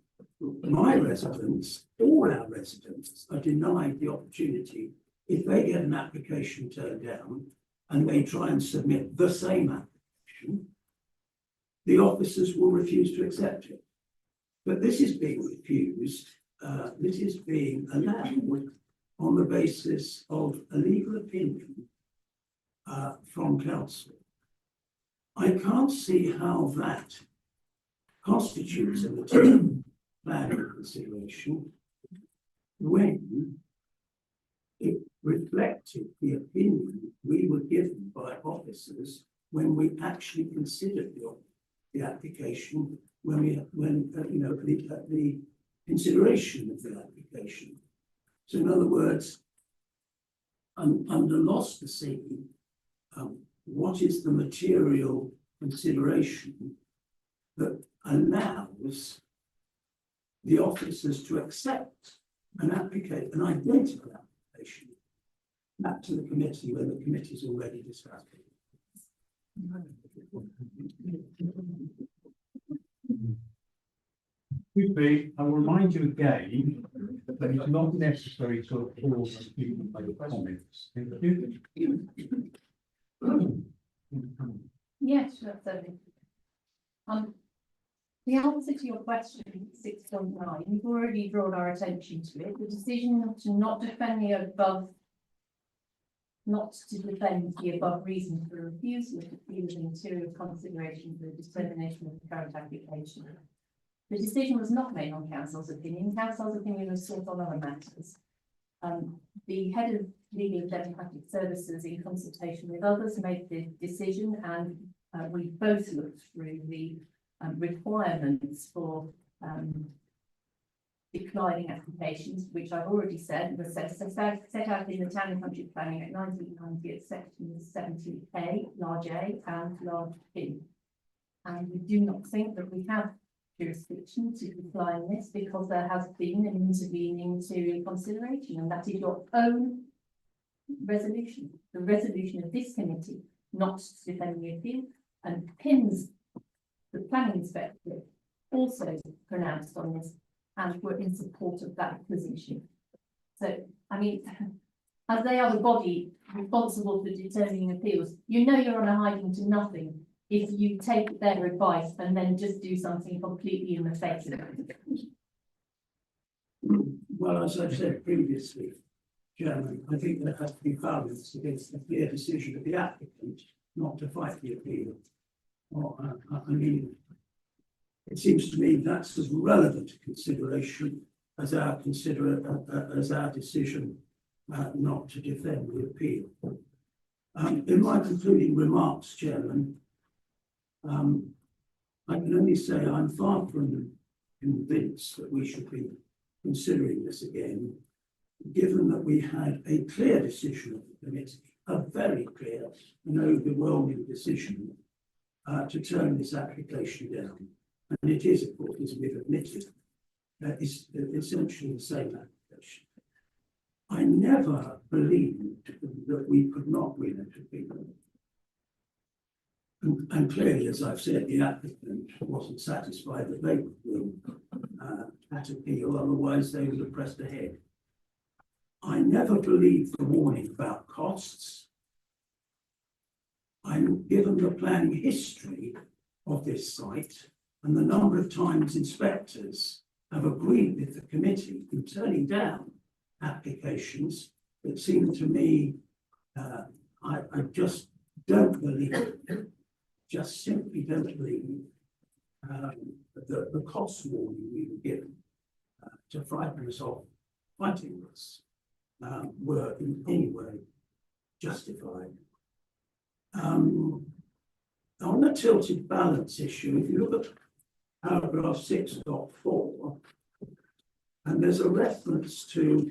my residents, all our residents, are denied the opportunity, if they get an application turned down and they try and submit the same application, the officers will refuse to accept it. But this is being refused, this is being allowed on the basis of a legal opinion from council. I can't see how that constitutes a material planning consideration when it reflected the opinion we were given by officers when we actually considered the application, the consideration of the application. So in other words, under loss to see, what is the material consideration that allows the officers to accept an identical application back to the committee when the committee's already discussed it? I will remind you again that it's not necessary to applause people make comments. Thank you. Yes, absolutely. The answer to your question, 6.9, you've already drawn our attention to it. The decision to not defend the above reason for refusal to feel the material consideration for the determination of the current application. The decision was not made on council's opinion. Council's opinion was sought on other matters. The head of Legal and Democratic Services, in consultation with others, made the decision, and we both looked through the requirements for declining applications, which I've already said was set out in the Town and Country Planning Act 1990 at section 70A, large A and large B. And we do not think that we have jurisdiction to decline this because there has been an intervening serial consideration, and that is your own resolution, the resolution of this committee not to defend the appeal, and PIMS, the planning inspector, also pronounced on this and were in support of that position. So, I mean, as they are the body responsible for determining appeals, you know you're on a hiding to nothing if you take their advice and then just do something completely in the face of it. Well, as I've said previously, Chairman, I think there has to be balance against the clear decision of the applicant not to fight the appeal. Or, I mean, it seems to me that's as relevant a consideration as our decision not to defend the appeal. In my concluding remarks, Chairman, I can only say I'm far from convinced that we should be considering this again, given that we had a clear decision of the committee, a very clear and overwhelming decision to turn this application down. And it is, of course, as we've admitted, is essentially the same application. I never believed that we could not win an appeal. And clearly, as I've said, the applicant wasn't satisfied that they could win that appeal, otherwise they would have pressed ahead. I never believed the warning about costs. I'm given the planning history of this site and the number of times inspectors have agreed with the committee in turning down applications that seem to me, I just don't believe, just simply don't believe that the cost warning we were given to frighten us off fighting this were in any way justified. On the tilted balance issue, if you look at paragraph 6.4, and there's a reference to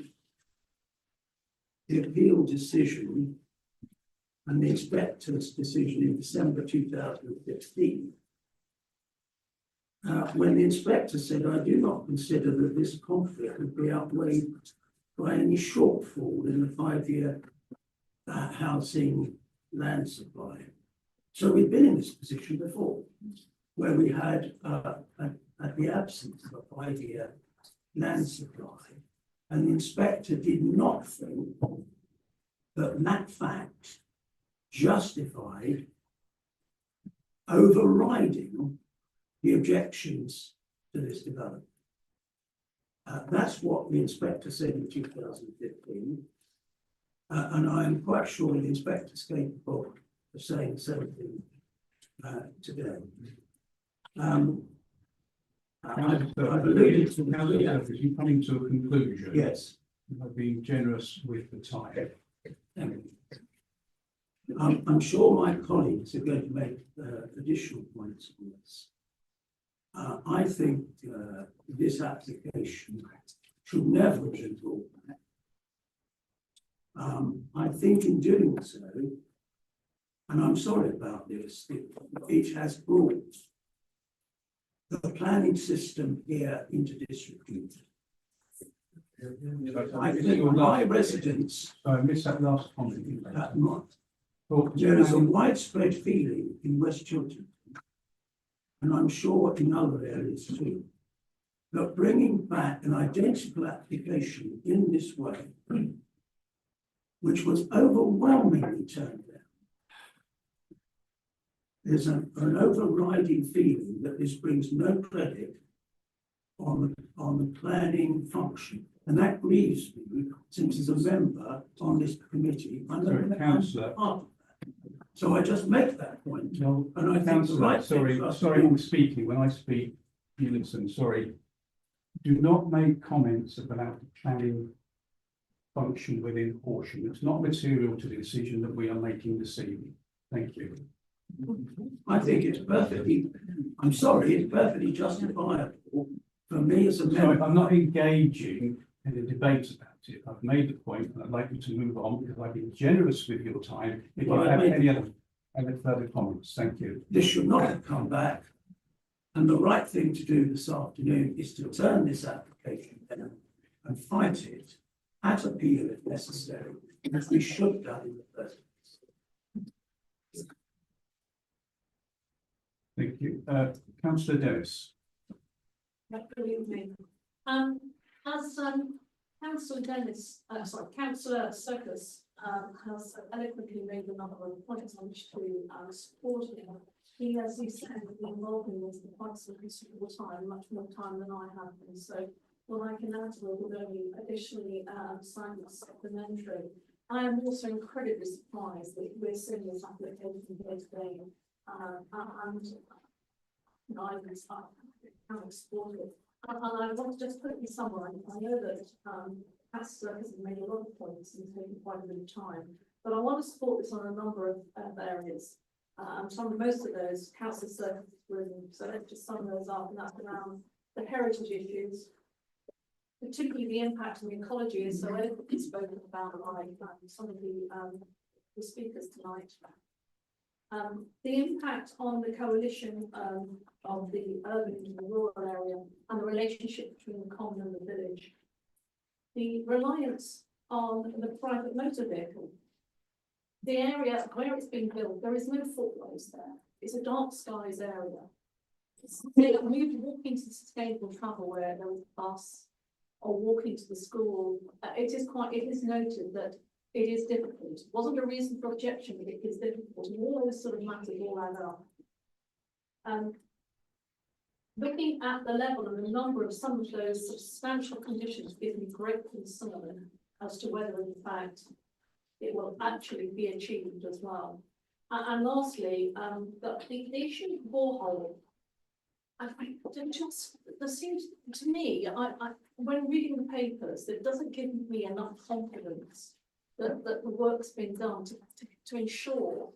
the appeal decision and the inspector's decision in December 2015, when the inspector said, I do not consider that this conflict would be outweighed by any shortfall in the 5-year housing land supply. So we've been in this position before, where we had at the absence of a 5-year land supply, and the inspector did not think that that fact justified overriding the objections to this development. That's what the inspector said in 2015, and I am quite sure the inspector is capable of saying something today. I've alluded to the you coming to a conclusion. yes. I've been generous with the time. I'm sure my colleagues are going to make additional points on this. I think this application should never have been brought back. I think in doing so, and I'm sorry about this, it has brought the planning system here into disrepute. I think my residents, I missed that last comment. there is a widespread feeling in West Chiltern, and I'm sure in other areas too, that bringing back an identical application in this way, which was overwhelmingly turned down, there's an overriding feeling that this brings no credit on the planning function. And that grieves me, since as a member on this committee, Councillor. So I just make that point. No, And I think the Councillor, right sorry, thing for us to sorry, do- I'm speaking. When I speak, you listen, sorry. Do not make comments about the planning function within Horsham. It's not material to the decision that we are making this evening. Thank you. I think it's perfectly, I'm sorry, it's perfectly justifiable for me as a Sorry, member. I'm not engaging in a debate about it. I've made the point and I'd like you to move on because I've been generous with your time. If you Well, have I made- any further comments, thank you. This should not have come back. And the right thing to do this afternoon is to turn this application down and fight it at appeal if necessary, as we should have done in the first place. Thank you. Councillor Dennis. Good evening. As Councillor Dennis, Councillor Circus has eloquently made a number of points on which to support him. He, as you said, been involved in this for quite some considerable time, much more time than I have been. So what I can add to it would only additionally sign as supplementary. I am also incredibly surprised that we're seeing this application here today. And I can explore it. And I want to just quickly summarise. I know that Councillor has made a lot of points and taken quite a bit of time, but I want to support this on a number of areas. Most of those Councillor Circus was, so let's just sum those up, and that's around the heritage issues, particularly the impact on the ecology is so eloquently spoken about by some of the speakers tonight. The impact on the coalition of the urban and the rural area and the relationship between the common and the village. The reliance on the private motor vehicle. The area where it's being built, there is no footways there. It's a dark skies area. Moved walking to sustainable travel where there was a bus or walking to the school. It is noted that it is difficult. It wasn't a reason for objection, but it is difficult. And all those sort of matters all add up. Looking at the level and the number of some of those substantial conditions gives me great concern as to whether in fact it will actually be achieved as well. And lastly, the issue of borehole. There seems to me, when reading the papers, it doesn't give me enough confidence that the work's been done to ensure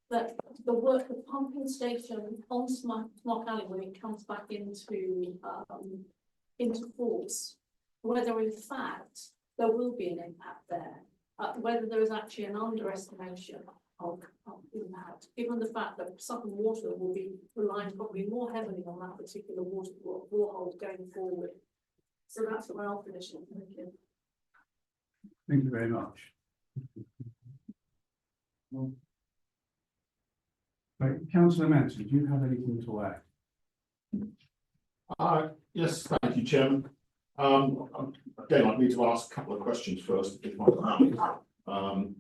that the work, the pumping station on Smock Alley, when it comes back into force, whether in fact there will be an impact there, whether there is actually an underestimation of impact, given the fact that Sutton Water will be relying probably more heavily on that particular water borehole going forward. So that's what I'll finish on. Thank you. Thank you very much. Right, Councillor Manson, do you have anything to add? Yes, thank you, Chairman. Again, I need to ask a couple of questions first, if I can.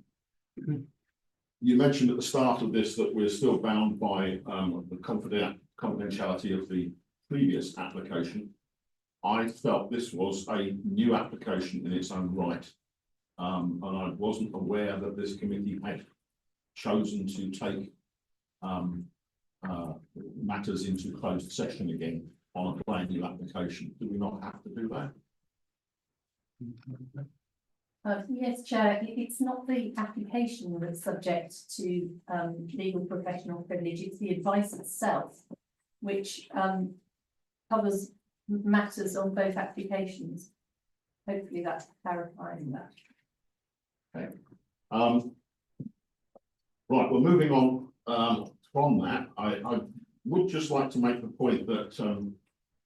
You mentioned at the start of this that we're still bound by the confidentiality of the previous application. I felt this was a new application in its own right, and I wasn't aware that this committee had chosen to take matters into closed session again on a brand new application. Do we not have to do that? Yes, Chair, it's not the application that's subject to legal professional privilege, it's the advice itself, which covers matters on both applications. Hopefully that's clarifying that. Okay. Right, well, moving on from that, I would just like to make the point that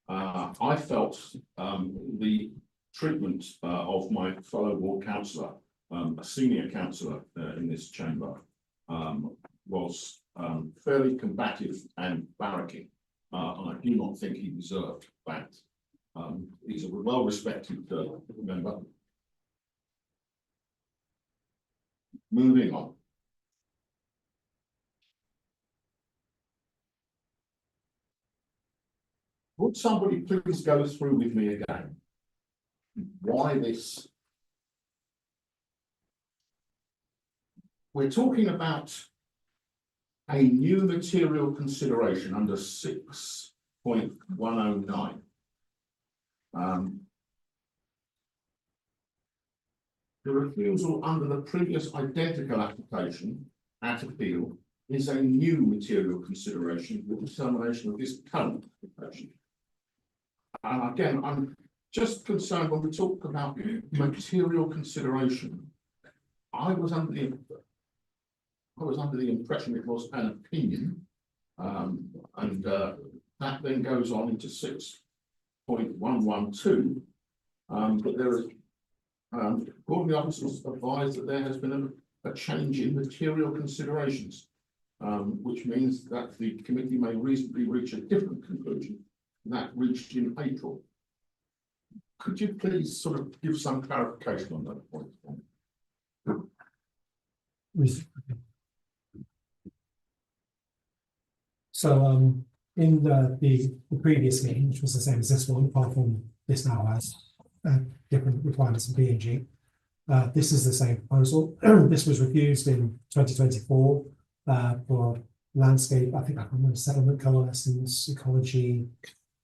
I felt the treatment of my fellow ward councillor, a senior councillor in this chamber, was fairly combative and barracking, and I do not think he deserved that. He's a well-respected member. Moving on. Would somebody please go through with me again why this? We're talking about a new material consideration under 6.109. The refusal under the previous identical application at appeal is a new material consideration for determination of this current application. And again, I'm just concerned when we talk about material consideration. I was under the impression it was an opinion, and that then goes on into 6.112. But there is, all the officers advise that there has been a change in material considerations, which means that the committee may reasonably reach a different conclusion than that reached in April. Could you please sort of give some clarification on that point? So, in the previous meeting, which was the same as this one, apart from this now has different requirements of B&G. This is the same proposal. This was refused in 2024 for landscape, I think I remember settlement coalescence, ecology,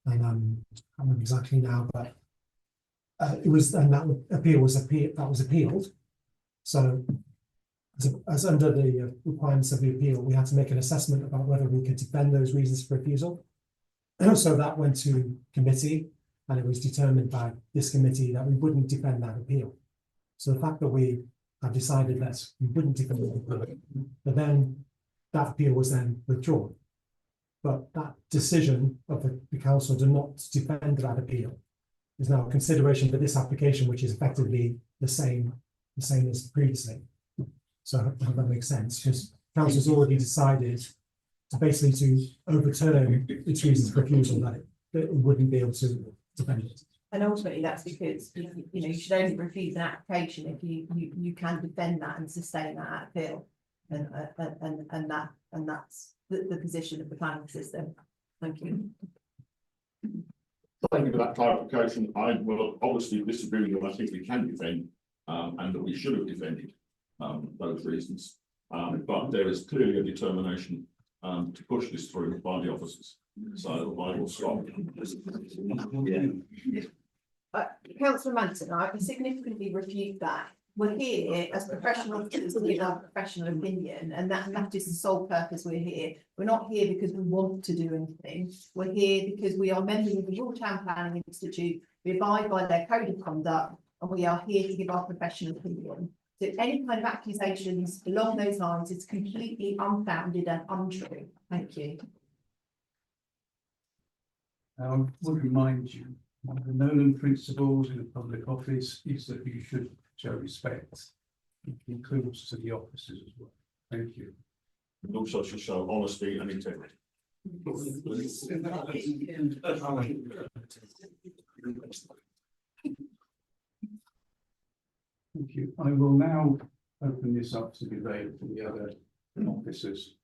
and I can't remember exactly now, but it was, and that was appealed. So as under the requirements of the appeal, we had to make an assessment about whether we could defend those reasons for refusal. So that went to committee, and it was determined by this committee that we wouldn't defend that appeal. So the fact that we have decided that we wouldn't defend the appeal, but then that appeal was then withdrawn. But that decision of the council to not defend that appeal is now a consideration for this application, which is effectively the same as previously. So I hope that makes sense, because council's already decided to basically to overturn its reasons for refusal that it wouldn't be able to defend it. And ultimately, that's because you should only refuse an application if you can defend that and sustain that appeal, and that's the position of the planning system. Thank you. Thank you for that clarification. I will obviously disagree with you. I think we can defend, and that we should have defended those reasons. But there is clearly a determination to push this through by the officers. So I will stop. Councillor Manton, I significantly refute that. We're here as professionals to give our professional opinion, and that is the sole purpose we're here. We're not here because we want to do anything. We're here because we are members of the Royal Town Planning Institute. We abide by their code of conduct, and we are here to give our professional opinion. So any kind of accusations along those lines is completely unfounded and untrue. Thank you. I would remind you, one of the Nolan principles in a public office is that you should show respect. It includes to the officers as well. Thank you. And also should show honesty and integrity. Thank you. I will now open this up to debate for the other officers.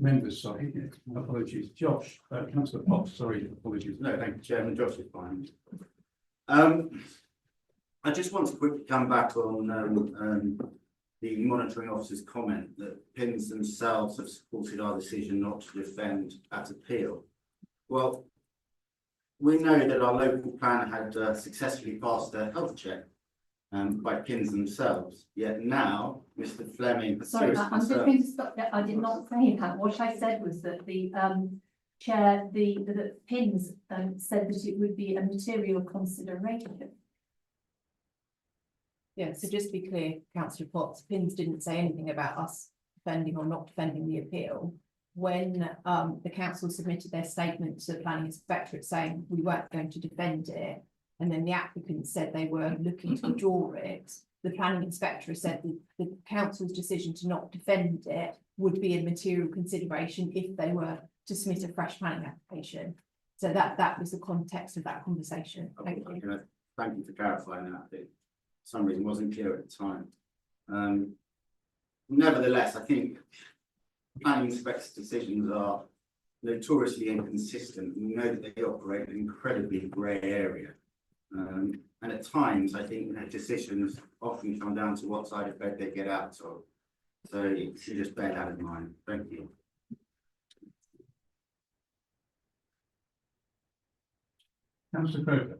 Members, sorry, apologies. Josh, Councillor Potts, sorry, apologies. No, thank you, Chairman. Josh is fine. I just want to quickly come back on the monitoring officer's comment that PINs themselves have supported our decision not to defend that appeal. Well, we know that our local plan had successfully passed their health check by PINs themselves, yet now Mr. Fleming. Sorry, I'm just going to stop there. I did not say that. What I said was that the chair, the PINs said that it would be a material consideration. Yeah, so just to be clear, Councillor Potts, PINs didn't say anything about us defending or not defending the appeal. When the council submitted their statement to the planning inspectorate saying we weren't going to defend it, and then the applicant said they were looking to withdraw it, the planning inspector said the council's decision to not defend it would be a material consideration if they were to submit a fresh planning application. So that was the context of that conversation. Thank you. Thank you for clarifying that. For some reason wasn't clear at the time. Nevertheless, I think planning inspector's decisions are notoriously inconsistent. We know that they operate in an incredibly grey area. And at times, I think their decisions often come down to what side of bed they get out of. So you should just bear that in mind. Thank you. Councillor Croker.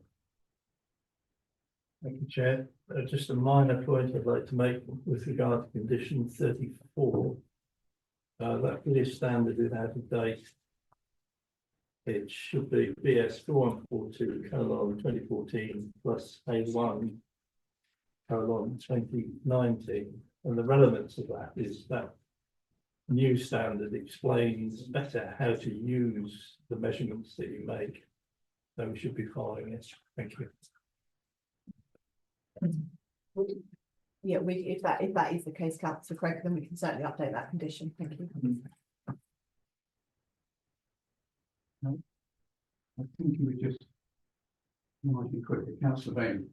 Thank you, Chair. Just a minor point I'd like to make with regard to condition 34. That is standard without a date. It should be BS 4142:2014 plus A1:2019. And the relevance of that is that new standard explains better how to use the measurements that you make. So we should be following it. Thank you. Yeah, if that is the case, Councillor Craig, then we can certainly update that condition. Thank you. I think you were just. Might be quick, Councillor Bain.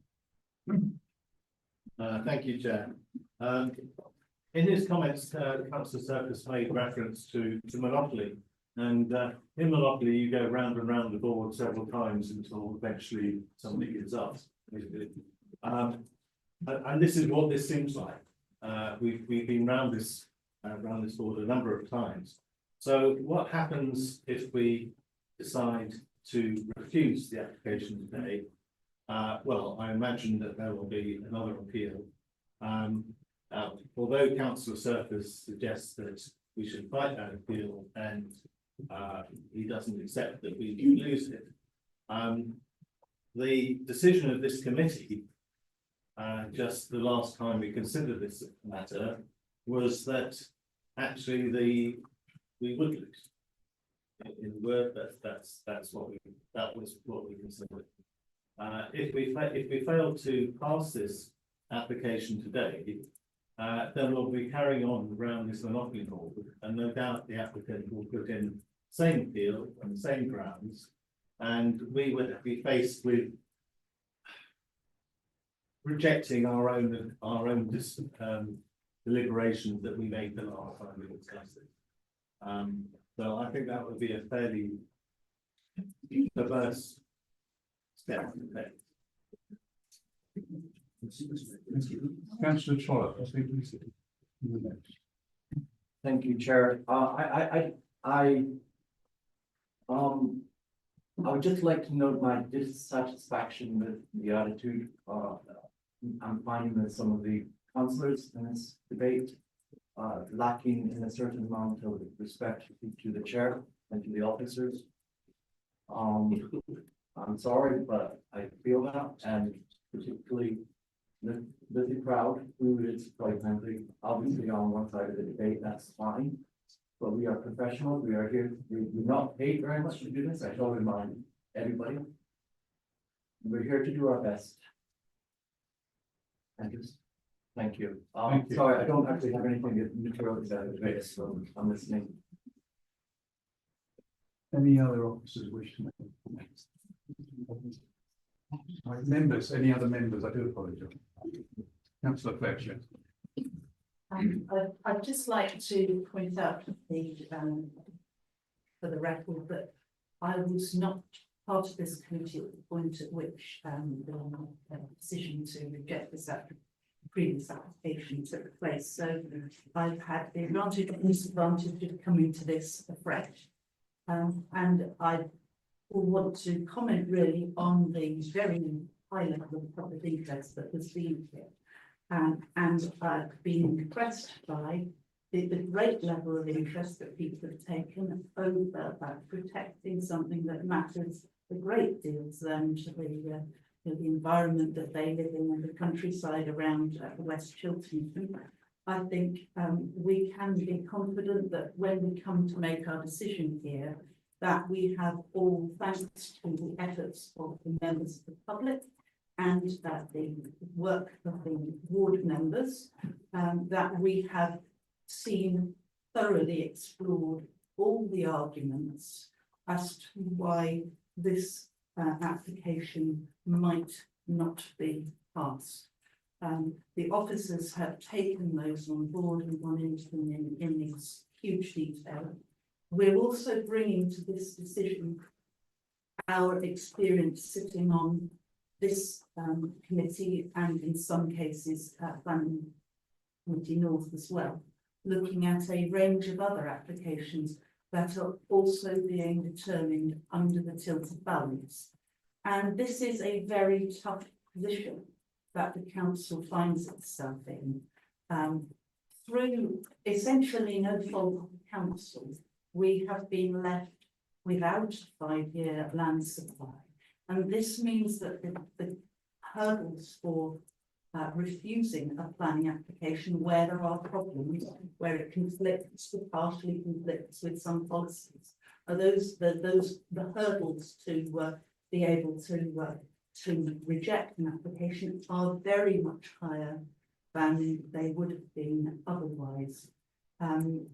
Thank you, Chair. In his comments, Councillor Circus made reference to monopoly. And in monopoly, you go round and round the board several times until eventually somebody gives up. And this is what this seems like. We've been round this board a number of times. So what happens if we decide to refuse the application today? Well, I imagine that there will be another appeal. Although Councillor Circus suggests that we should fight that appeal and he doesn't accept that we can lose it. The decision of this committee, just the last time we considered this matter, was that actually we would lose. In the word, that was what we considered. If we fail to pass this application today, then we'll be carrying on around this monopoly board, and no doubt the applicant will put in same appeal on the same grounds, and we would be faced with rejecting our own deliberations that we made the last time we discussed it. So I think that would be a fairly perverse step to take. Councillor Trollope, I think you said. Thank you, Chair. I would just like to note my dissatisfaction with the attitude I'm finding that some of the councillors in this debate lacking in a certain amount of respect to the chair and to the officers. I'm sorry, but I feel that, and particularly the crowd, who is quite frankly obviously on one side of the debate, that's fine. But we are professionals, we are here, we do not pay very much to do this, I shall remind everybody. We're here to do our best. Thank you. Thank you. Thank you. Sorry, I don't actually have anything material to say, so I'm listening. Any other officers wish to make comments? Right, members, any other members? I do apologise. Councillor Fletcher. I'd just like to point out for the record that I was not part of this committee at the point at which the decision to reject this previous application took place. So I've had the advantage and disadvantage of coming to this afresh. And I want to comment really on the very high level of public interest that has been here. And I've been impressed by the great level of interest that people have taken over protecting something that matters a great deal to them, to the environment that they live in and the countryside around West Chiltern. I think we can be confident that when we come to make our decision here, that we have all thanks to the efforts of the members of the public and the work of the ward members, that we have seen thoroughly explored all the arguments as to why this application might not be passed. The officers have taken those on board and gone into them in this huge detail. We're also bringing to this decision our experience sitting on this committee and in some cases planning committee north as well, looking at a range of other applications that are also being determined under the tilted balance. And this is a very tough position that the council finds itself in. Through essentially no fault of the council, we have been left without 5-year land supply. And this means that the hurdles for refusing a planning application where there are problems, where it conflicts or partially conflicts with some policies. Are those the hurdles to be able to reject an application are very much higher than they would have been otherwise.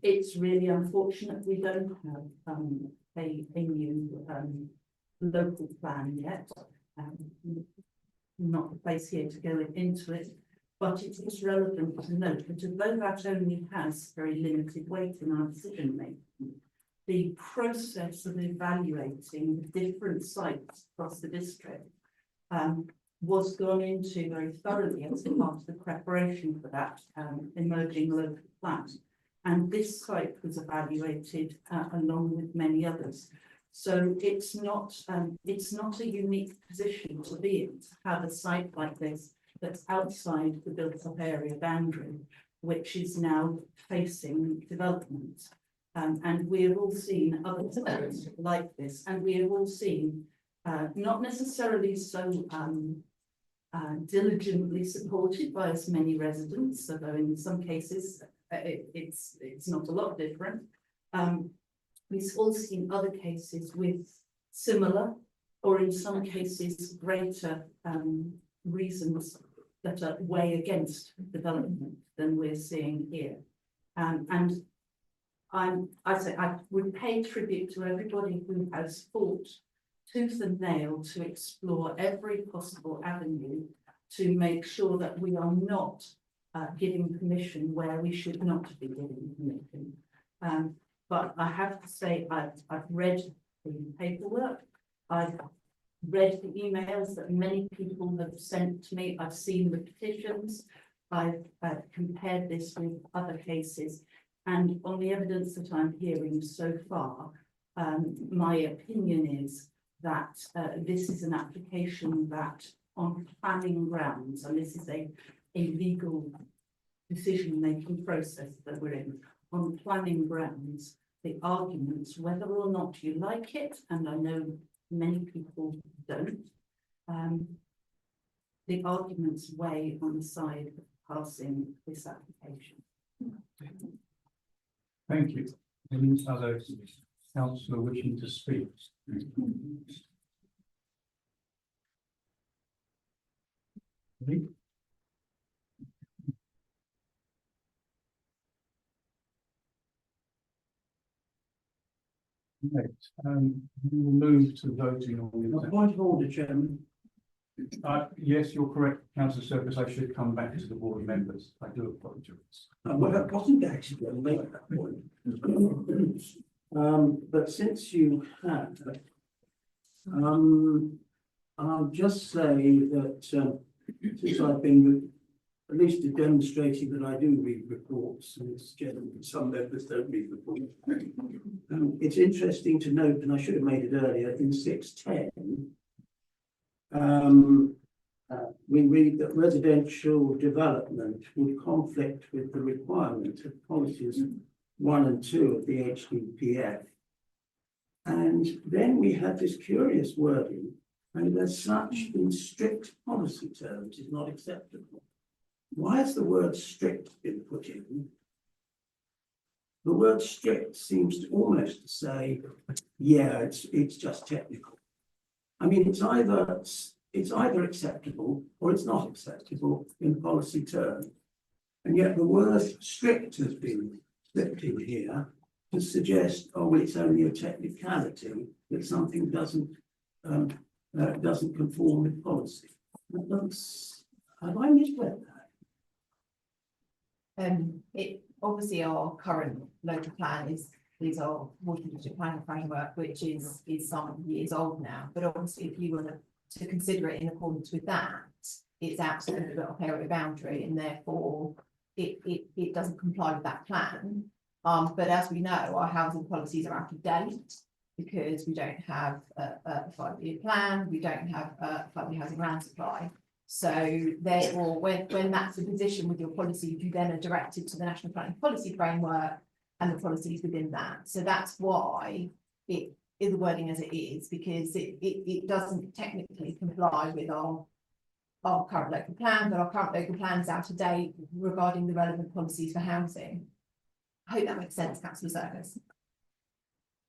It's really unfortunate we don't have a new local plan yet. Not the place here to go into it, but it is relevant to note that although that only has very limited weight in our decision making, the process of evaluating the different sites across the district was gone into very thoroughly as part of the preparation for that emerging local plan. And this site was evaluated along with many others. So it's not a unique position to be in, to have a site like this that's outside the built-up area boundary, which is now facing development. And we have all seen other sites like this, and we have all seen not necessarily so diligently supported by as many residents, although in some cases it's not a lot different. We've all seen other cases with similar, or in some cases greater reasons that are way against development than we're seeing here. And I would pay tribute to everybody who has fought tooth and nail to explore every possible avenue to make sure that we are not giving permission where we should not be giving permission. But I have to say, I've read the paperwork, I've read the emails that many people have sent to me, I've seen the petitions, I've compared this with other cases, and on the evidence that I'm hearing so far, my opinion is that this is an application that on planning grounds, and this is a legal decision-making process that we're in, on planning grounds, the arguments, whether or not you like it, and I know many people don't, the arguments weigh on the side of passing this application. Thank you. Any other councillor wishing to speak? Lee? Right, we will move to voting on this. Point of order, Chairman. Yes, you're correct, Councillor Circus. I should come back to the board members. I do apologise. Well, I wasn't actually going to make that point. But since you have, I'll just say that since I've been at least demonstrating that I do read reports, and it's generally some members don't read reports. It's interesting to note, and I should have made it earlier, in 610, we read that residential development would conflict with the requirement of policies 1 and 2 of the HDPF. And then we have this curious wording, and as such, in strict policy terms, is not acceptable. Why has the word strict been put in? The word strict seems to almost to say, yeah, it's just technical. I mean, it's either acceptable or it's not acceptable in policy terms. And yet the word strict has been slipped in here to suggest, oh, well, it's only a technicality that something doesn't conform with policy. Have I misread that? It obviously our current local plan is our water district planning framework, which is some years old now. But obviously, if you were to consider it in accordance with that, it's outside the built-up area boundary, and therefore it doesn't comply with that plan. But as we know, our housing policies are out of date because we don't have a 5-year plan, we don't have a 5-year housing land supply. So therefore, when that's the position with your policy, you then are directed to the National Planning Policy Framework and the policies within that. So that's why it is the wording as it is, because it doesn't technically comply with our our current local plan, but our current local plan is out of date regarding the relevant policies for housing. I hope that makes sense, councillor Circus.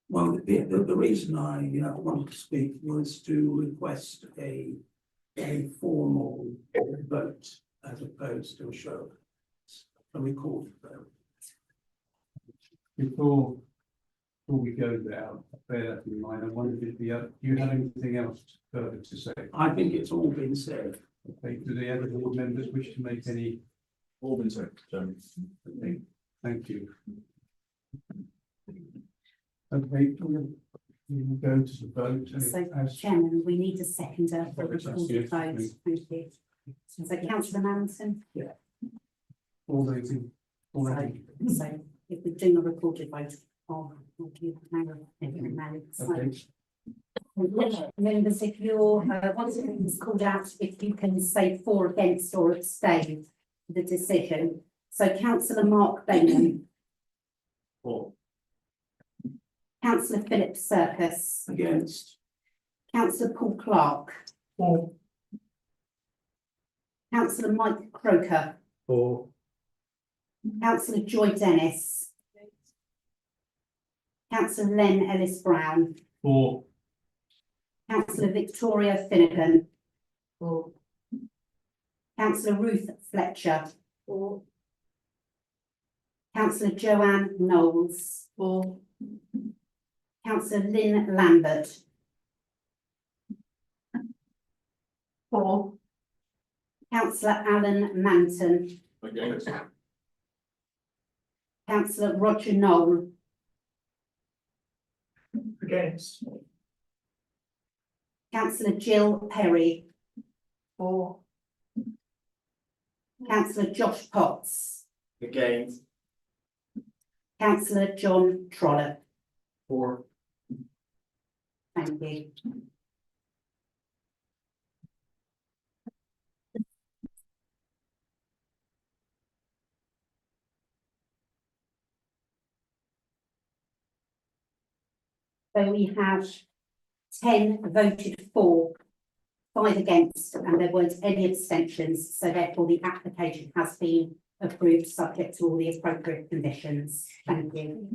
Well, the reason I wanted to speak was to request a formal vote as opposed to a show. A recorded vote. Before we go there, I'll bear that in mind. I wondered if do you have anything else further to say? I think it's all been said. Okay, do the other board members wish to make any? All been said, Okay, thank you. Okay, we'll go to the vote. So, As- Chairman, we need a seconder for the Yes, recorded vote. please. Thank you. So councillor Manson, all those in, all so, those- so if we're doing a recorded vote, I'll give Mayor, Okay. Members, if you're, once it's called out, if you can say for, against or abstain for the decision. So councillor Mark Bainham. For. Councillor Philip Circus. Against. Councillor Paul Clark. For. Councillor Mike Croker. For. Councillor Joy Dennis. Councillor Len Ellis Brown. For. Councillor Victoria Finnegan. For. Councillor Ruth Fletcher. For. Councillor Joanne Knowles. For. Councillor Lynn Lambert. For. Councillor Alan Manton. Against. Councillor Roger Knoll. Against. Councillor Jill Perry. For. Councillor Josh Potts. Against. Councillor John Trollope. For. Thank you. So we have 10 voted for, 5 against, and there weren't any abstentions, so therefore the application has been approved subject to all the appropriate conditions. Thank you.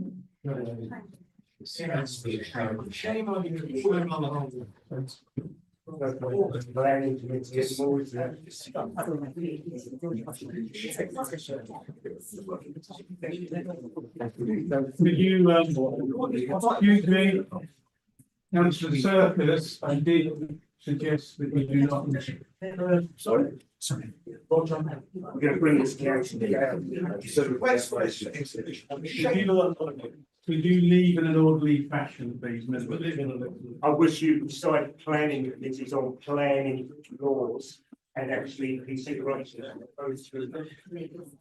Shame on you. Would you, excuse me, Councillor Circus, I did suggest that we do not. Sorry. Roger. We're going to bring this council. Could you leave in an orderly fashion, please, members? I wish you started planning committees on planning laws and actually consideration as opposed to.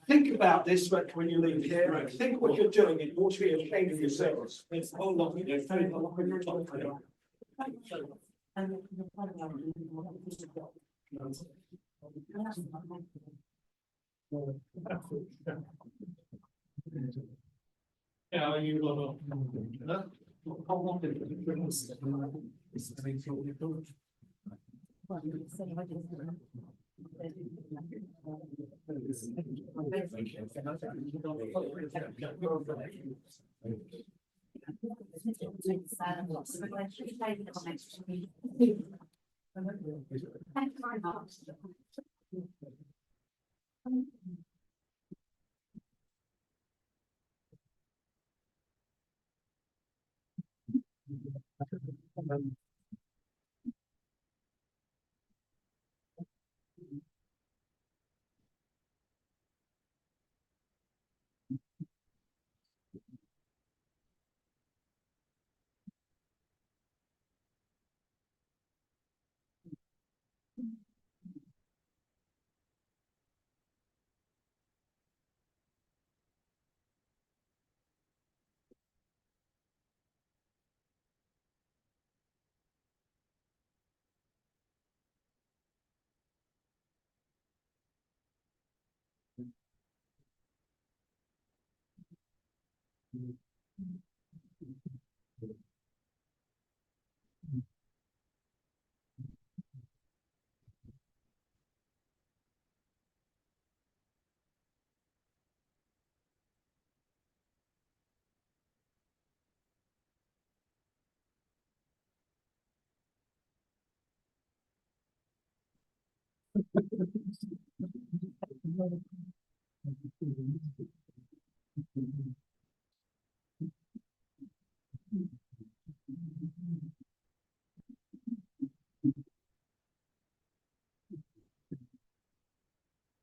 Think about this when you leave here. Think what you're doing. It ought to be ashamed of yourselves. It's a whole lot. Yeah, you Thank you very much.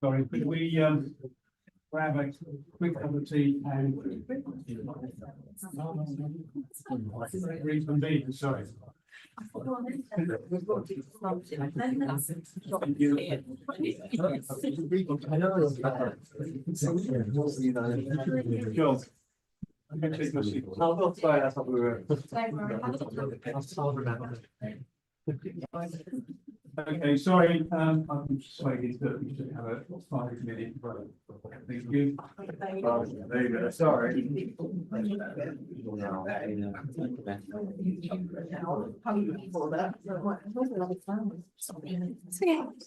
Sorry, could we grab a quick cup of tea and reconvene, sorry. John. I'm going to take your seat. Sorry, I thought we were. Okay, sorry, I'm persuaded that we should have a 5 minute break. Thank you. There you go, sorry.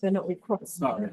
They're not recording. Sorry.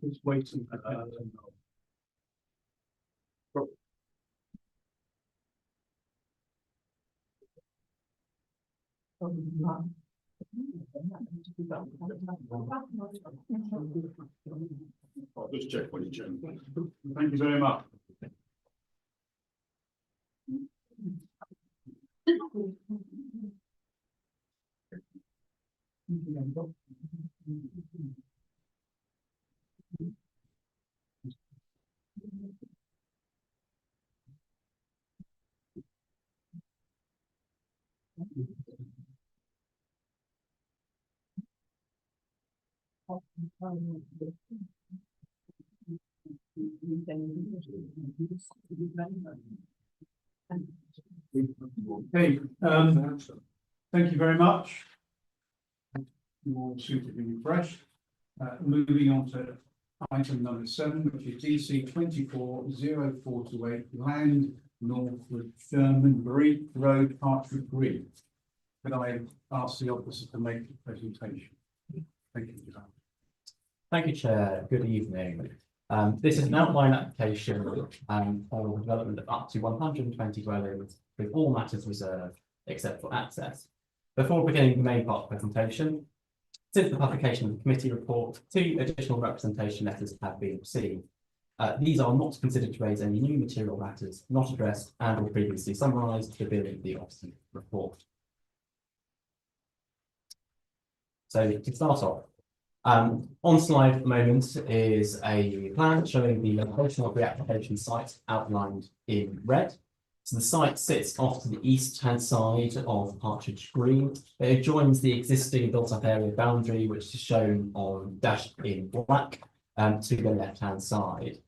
Just waiting for that. I'll just check what you check. Thank you very much. Okay, thank you very much. You're all suitably refreshed. Moving on to item number 7, which is DC 240428, land north of Sherman Bree Road, Hartford Green. Could I ask the officer to make the presentation? Thank you. Thank you, Chair. Good evening. This is an outline application for the development of up to 120 dwellings with all matters reserved except for access. Before beginning the main part of the presentation, since the publication of the committee report, 2 additional representation letters have been received. These are not considered to raise any new material matters not addressed and or previously summarised within the officer report. So to start off, on slide at the moment is a plan showing the location of the application site outlined in red. So the site sits off to the east-hand side of Partridge Green. It adjoins the existing built-up area boundary, which is shown on dashed in black, to the left-hand side.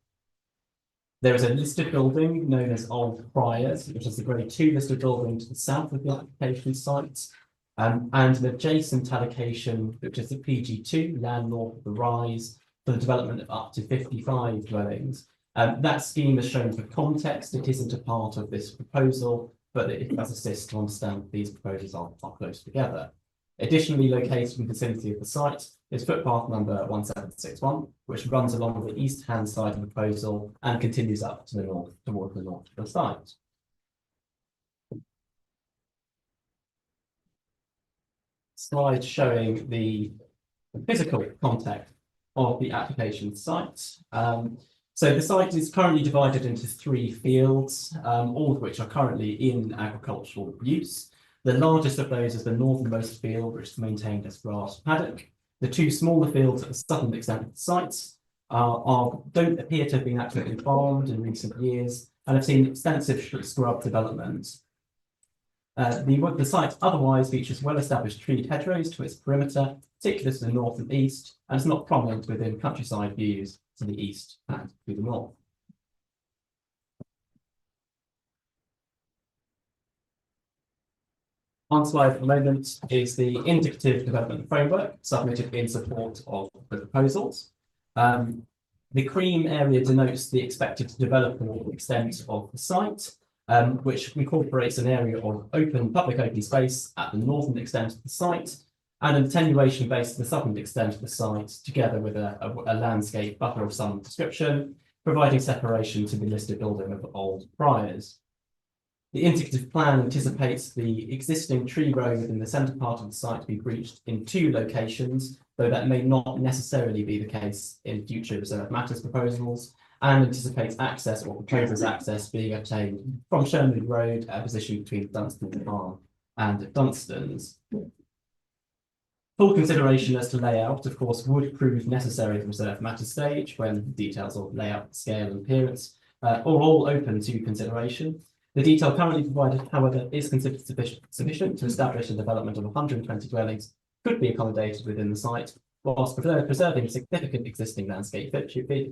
There is a listed building known as Old Priors, which is the Grade 2 listed building to the south of the application site. And an adjacent allocation, which is the PG2, land north of the rise, for the development of up to 55 dwellings. That scheme is shown for context. It isn't a part of this proposal, but it does assist to understand that these proposals are close together. Additionally, located in the vicinity of the site is footpath number 1761, which runs along the east-hand side of the proposal and continues up to the north, towards the north of the site. Slide showing the physical context of the application site. So the site is currently divided into 3 fields, all of which are currently in agricultural use. The largest of those is the northernmost field, which is maintained as grass paddock. The 2 smaller fields at the southern extent of the site don't appear to have been actively farmed in recent years and have seen extensive scrub development. The site otherwise features well-established treed hedgerows to its perimeter, particularly to the north and east, and is not prominent within countryside views to the east and to the north. On slide at the moment is the indicative development framework submitted in support of the proposals. The cream area denotes the expected developable extent of the site, which incorporates an area of public open space at the northern extent of the site and an attenuation base to the southern extent of the site, together with a landscape buffer of some description, providing separation to the listed building of Old Priors. The indicative plan anticipates the existing tree row within the centre part of the site to be breached in 2 locations, though that may not necessarily be the case in future reserved matters proposals, and anticipates access or proposes access being obtained from Sherman Road, a position between Dunstan Farm and Dunstans. Full consideration as to layout, of course, would prove necessary at the reserved matters stage when details of layout, scale and appearance are all open to consideration. The detail currently provided, however, is considered sufficient to establish a development of 120 dwellings could be accommodated within the site, whilst preserving significant existing landscape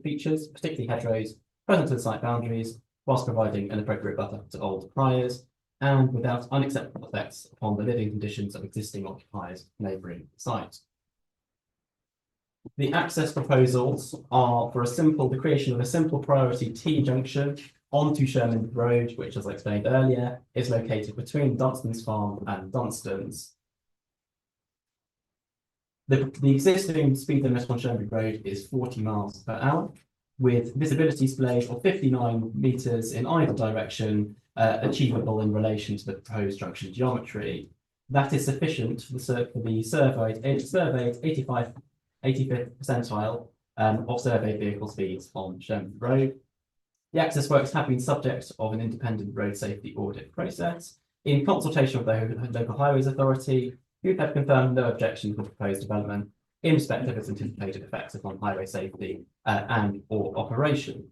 features, particularly hedgerows present to the site boundaries, whilst providing an appropriate buffer to old priors and without unacceptable effects upon the living conditions of existing occupiers neighbouring the site. The access proposals are for the creation of a simple priority T junction onto Sherman Road, which, as I explained earlier, is located between Dunstan's Farm and Dunstan's. The existing speed limit on Sherman Road is 40 miles per hour, with visibility displays of 59 metres in either direction, achievable in relation to the proposed junction geometry. That is sufficient for the surveyed 85th percentile of surveyed vehicle speeds on Sherman Road. The access works have been subject of an independent road safety audit process in consultation with the local highways authority, who have confirmed no objection to the proposed development in respect of its anticipated effects upon highway safety and or operation.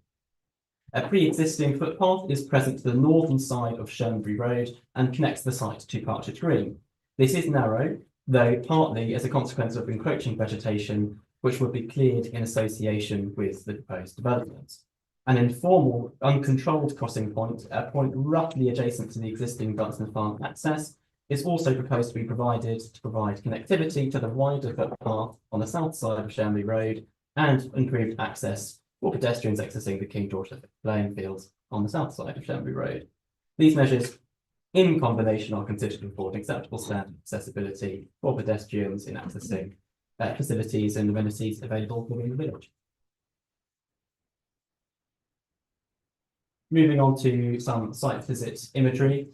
A pre-existing footpath is present to the northern side of Shermanbury Road and connects the site to Partridge Green. This is narrow, though partly as a consequence of encroaching vegetation, which would be cleared in association with the proposed development. An informal, uncontrolled crossing point, a point roughly adjacent to the existing Dunstan Farm access, is also proposed to be provided to provide connectivity to the wider footpath on the south side of Shermanbury Road and improved access for pedestrians accessing the King George playing fields on the south side of Shermanbury Road. These measures, in combination, are considered to afford acceptable standard accessibility for pedestrians in accessing facilities and amenities available within the village. Moving on to some site visit imagery.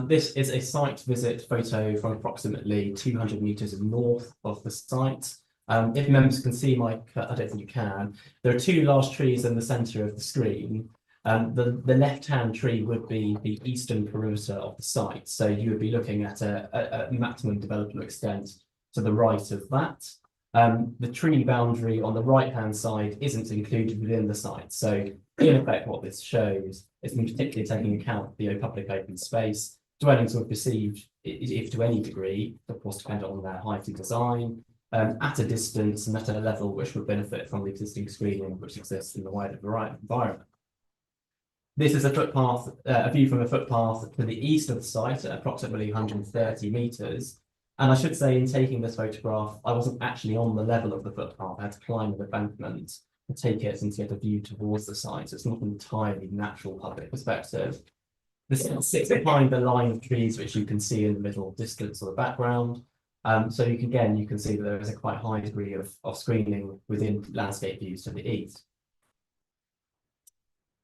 This is a site visit photo from approximately 200 metres north of the site. If members can see I don't think you can, there are two large trees in the centre of the screen. The left-hand tree would be the eastern perimeter of the site, so you would be looking at a maximum developable extent to the right of that. The tree boundary on the right-hand side isn't included within the site, so in effect what this shows is particularly taking account the public open space. Dwellings were perceived, if to any degree, of course dependent on their height and design, at a distance and at a level which would benefit from the existing screening which exists in the wider environment. This is a footpath, a view from a footpath to the east of the site at approximately 130 metres. And I should say, in taking this photograph, I wasn't actually on the level of the footpath. I had to climb the embankment to take it and to get a view towards the site. So it's not an entirely natural public perspective. This sits behind the line of trees, which you can see in the middle distance of the background. So you can see that there is a quite high degree of screening within landscape views to the east.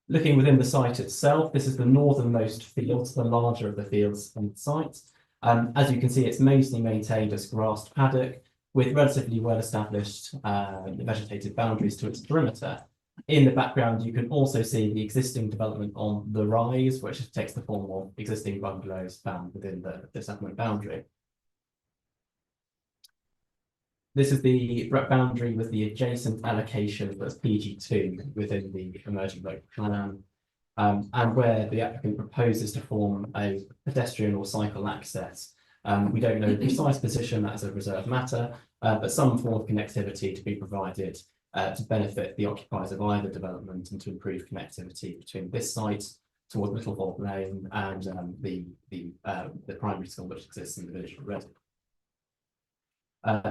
Looking within the site itself, this is the northernmost field, the larger of the fields on the site. As you can see, it's mostly maintained as grassed paddock with relatively well-established vegetated boundaries to its perimeter. In the background, you can also see the existing development on the rise, which takes the form of existing bungalows found within the settlement boundary. This is the boundary with the adjacent allocation that's PG2 within the emerging local plan, and where the applicant proposes to form a pedestrian or cycle access. We don't know the precise position as a reserved matter, but some form of connectivity to be provided to benefit the occupiers of either development and to improve connectivity between this site towards Littlethorpe Lane and the primary school which exists in the village already.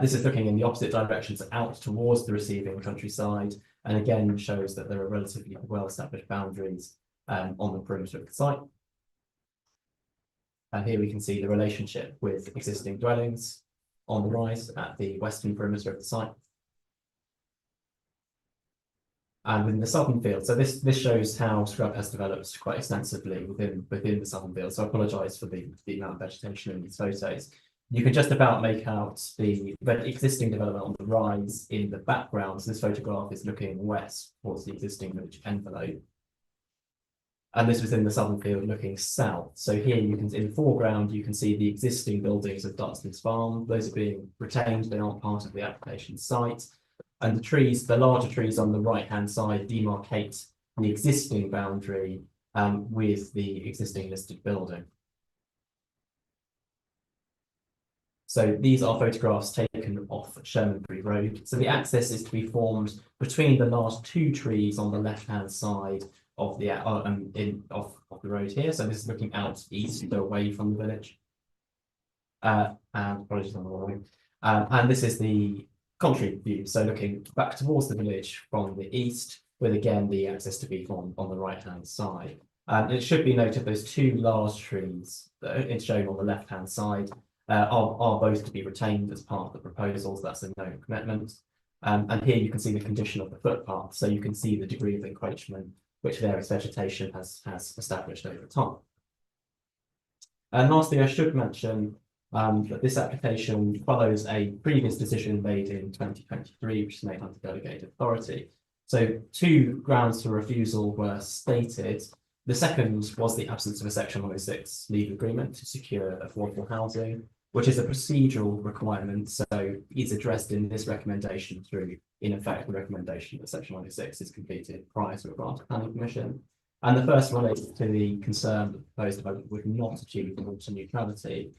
This is looking in the opposite directions out towards the receiving countryside, and again shows that there are relatively well-established boundaries on the perimeter of the site. And here we can see the relationship with existing dwellings on the rise at the western perimeter of the site. And within the southern field, so this shows how scrub has developed quite extensively within the southern field. So I apologise for the amount of vegetation in these photos. You can just about make out the existing development on the rise in the background. So this photograph is looking west towards the existing village envelope. And this was in the southern field looking south. So here you can, in the foreground, you can see the existing buildings of Dunstan's Farm. Those are being retained, they aren't part of the application site. And the trees, the larger trees on the right-hand side demarcate the existing boundary with the existing listed building. So these are photographs taken off Shermanbury Road. So the access is to be formed between the last two trees on the left-hand side of the of the road here. So this is looking out east, so away from the village. And apologies on the wrong. And this is the contrary view, so looking back towards the village from the east, with again the access to be on the right hand side. And it should be noted those two large trees that it's shown on the left hand side are both to be retained as part of the proposals. That's a known commitment. And here you can see the condition of the footpath, so you can see the degree of encroachment which various vegetation has established over time. And lastly, I should mention that this application follows a previous decision made in 2023, which is made under delegated authority. So two grounds for refusal were stated. The second was the absence of a Section 106 legal agreement to secure affordable housing, which is a procedural requirement. So it's addressed in this recommendation through, in effect, the recommendation that Section 106 is completed prior to a grant of planning permission. And the first relates to the concern that the proposed development would not achieve water neutrality.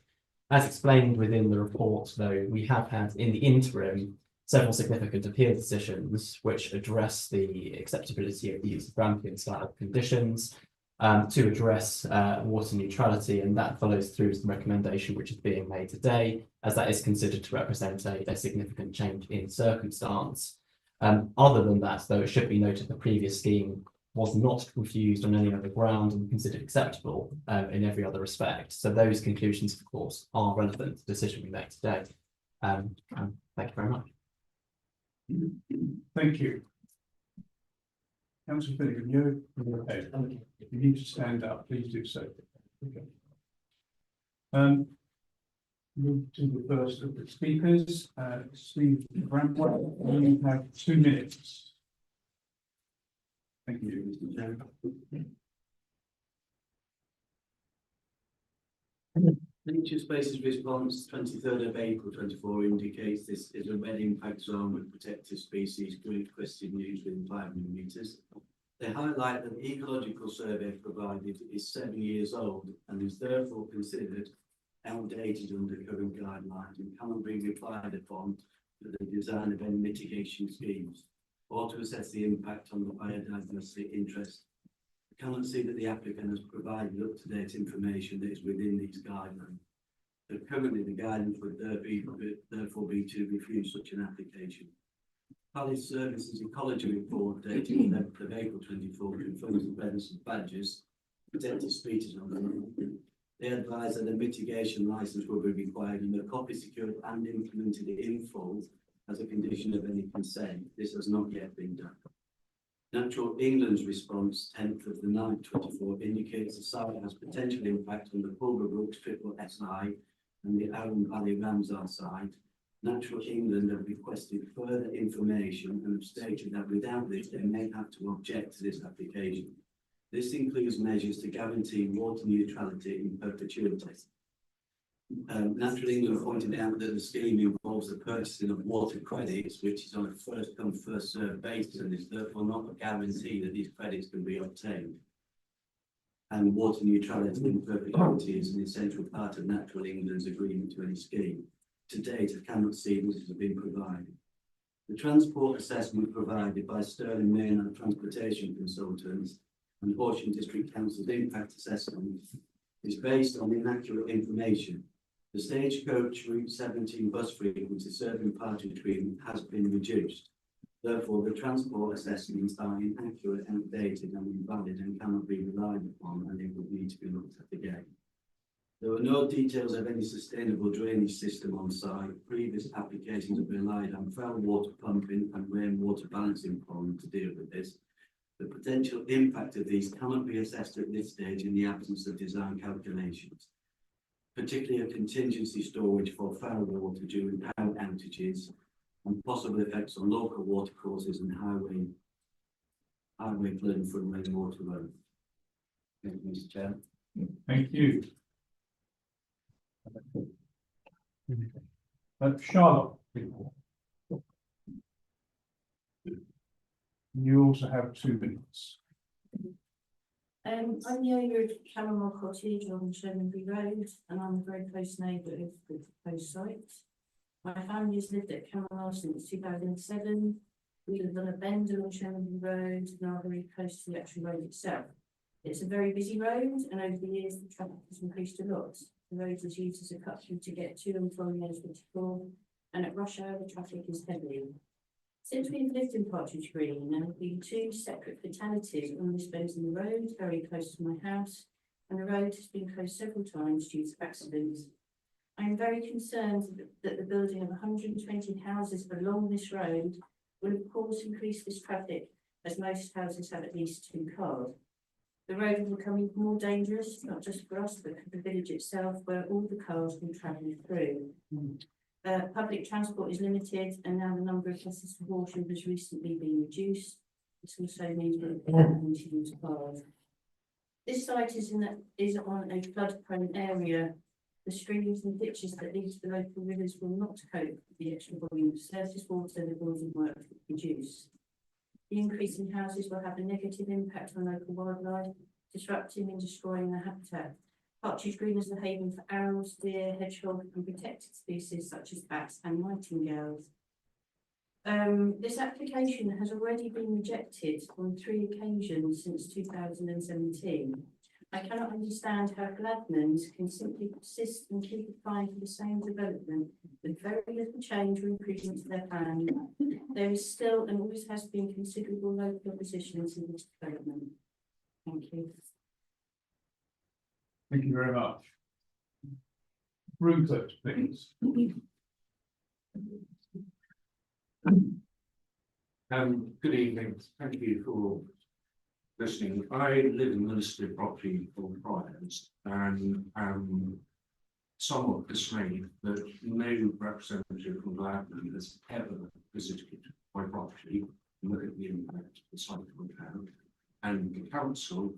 As explained within the report, though, we have had in the interim several significant appeal decisions which address the acceptability of the use of Grampian style conditions to address water neutrality, and that follows through to the recommendation which is being made today, as that is considered to represent a significant change in circumstance. Other than that, though, it should be noted the previous scheme was not refused on any other ground and considered acceptable in every other respect. So those conclusions, of course, are relevant to the decision we make today. Thank you very much. Thank you. Councillor Finnegan, you if you need to stand up, please do so. Okay. Move to the first of the speakers, Steve Bramwell. You have 2 minutes. Thank you, Mr. Chairman. Nature Space's response, 23rd of April 24, indicates this is a red impact zone with protected species requested use within 500 metres. They highlight that the ecological survey provided is 7 years old and is therefore considered outdated under current guidelines and cannot be relied upon for the design of any mitigation schemes or to assess the impact on the biodiversity interest. I cannot see that the applicant has provided up-to-date information that is within these guidelines. So currently, the guidance would therefore be to refuse such an application. Palace Services Ecology Report dated 11th of April 24 confirms the presence of badgers, protected species on the land. They advise that a mitigation licence will be required and a copy secured and implemented in full as a condition of any consent. This has not yet been done. Natural England's response, 10th of the 9th, 24, indicates the site has potential impact on the Pulver Brooks Triple SI and the Arun Valley Ramsar site. Natural England have requested further information and have stated that without this, they may have to object to this application. This includes measures to guarantee water neutrality in perpetuity. Natural England pointed out that the scheme involves the purchasing of water credits, which is on a first come first served basis and is therefore not a guarantee that these credits can be obtained. And water neutrality in perpetuity is an essential part of Natural England's agreement to any scheme. To date, I cannot see this has been provided. The transport assessment provided by Sterling Mainland Transportation Consultants and Horsham District Council's impact assessment is based on inaccurate information. The stagecoach route 17 bus frequency serving Partridge has been reduced. Therefore, the transport assessments are inaccurate, outdated and invalid and cannot be relied upon, and it would need to be looked at again. There were no details of any sustainable drainage system on site. Previous applications have relied on foul water pumping and rainwater balancing ponds to deal with this. The potential impact of these cannot be assessed at this stage in the absence of design calculations, particularly a contingency storage for foul water during power outages and possible effects on local water courses and highway flooding from rainwater road. Thank you, Mr. Chairman. Thank you. Charlotte, you also have 2 minutes. I'm the owner of Camberwell Cottage on Shermanby Road, and I'm a very close neighbour of the proposed site. My family has lived at Camberwell since 2007. We live on a bend along Shenley Road and are very close to the actual road itself. It's a very busy road, and over the years the traffic has increased a lot. The road is used as a cut through to get to and from the M24, and at rush hour the traffic is heavy. Since we've lived in Partridge Green, there have been 2 separate fatalities on this bend in the road, very close to my house, and the road has been closed several times due to accidents. I am very concerned that the building of 120 houses along this road will of course increase this traffic, as most houses have at least 2 cars. The road will become even more dangerous, not just for us, but for the village itself, where all the cars will travel through. Public transport is limited, and now the number of buses to Horsham has recently been reduced. This also means that we can continue to cars. This site is on a flood-prone area. The streams and ditches that lead to the local rivers will not cope with the extra volume of surface water the building work will produce. The increase in houses will have a negative impact on local wildlife, disrupting and destroying their habitat. Partridge Green is the haven for owls, deer, hedgehog and protected species such as bats and nightingales. This application has already been rejected on 3 occasions since 2017. I cannot understand how Gladmans can simply persist and keep applying for the same development with very little change or improvement to their plan. There is still and always has been considerable local opposition to this development. Thank you. Thank you very much. Rupert, please. Good evening. Thank you for listening. I live in the listed property called Friars and am somewhat dismayed that no representative from Gladman has ever visited my property and looked at the impact the site would have. And the council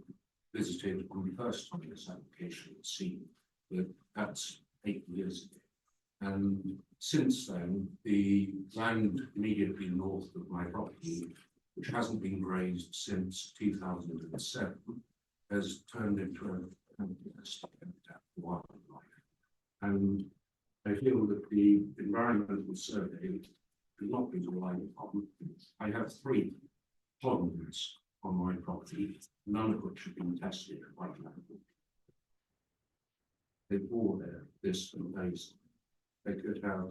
visited on the first time this application was seen, but that's 8 years ago. And since then, the land immediately north of my property, which hasn't been grazed since 2007, has turned into a fantastic habitat for wildlife. And I feel that the environmental survey has not been relied upon. I have 3 ponds on my property, none of which have been tested by land. They bore their distant days. They could have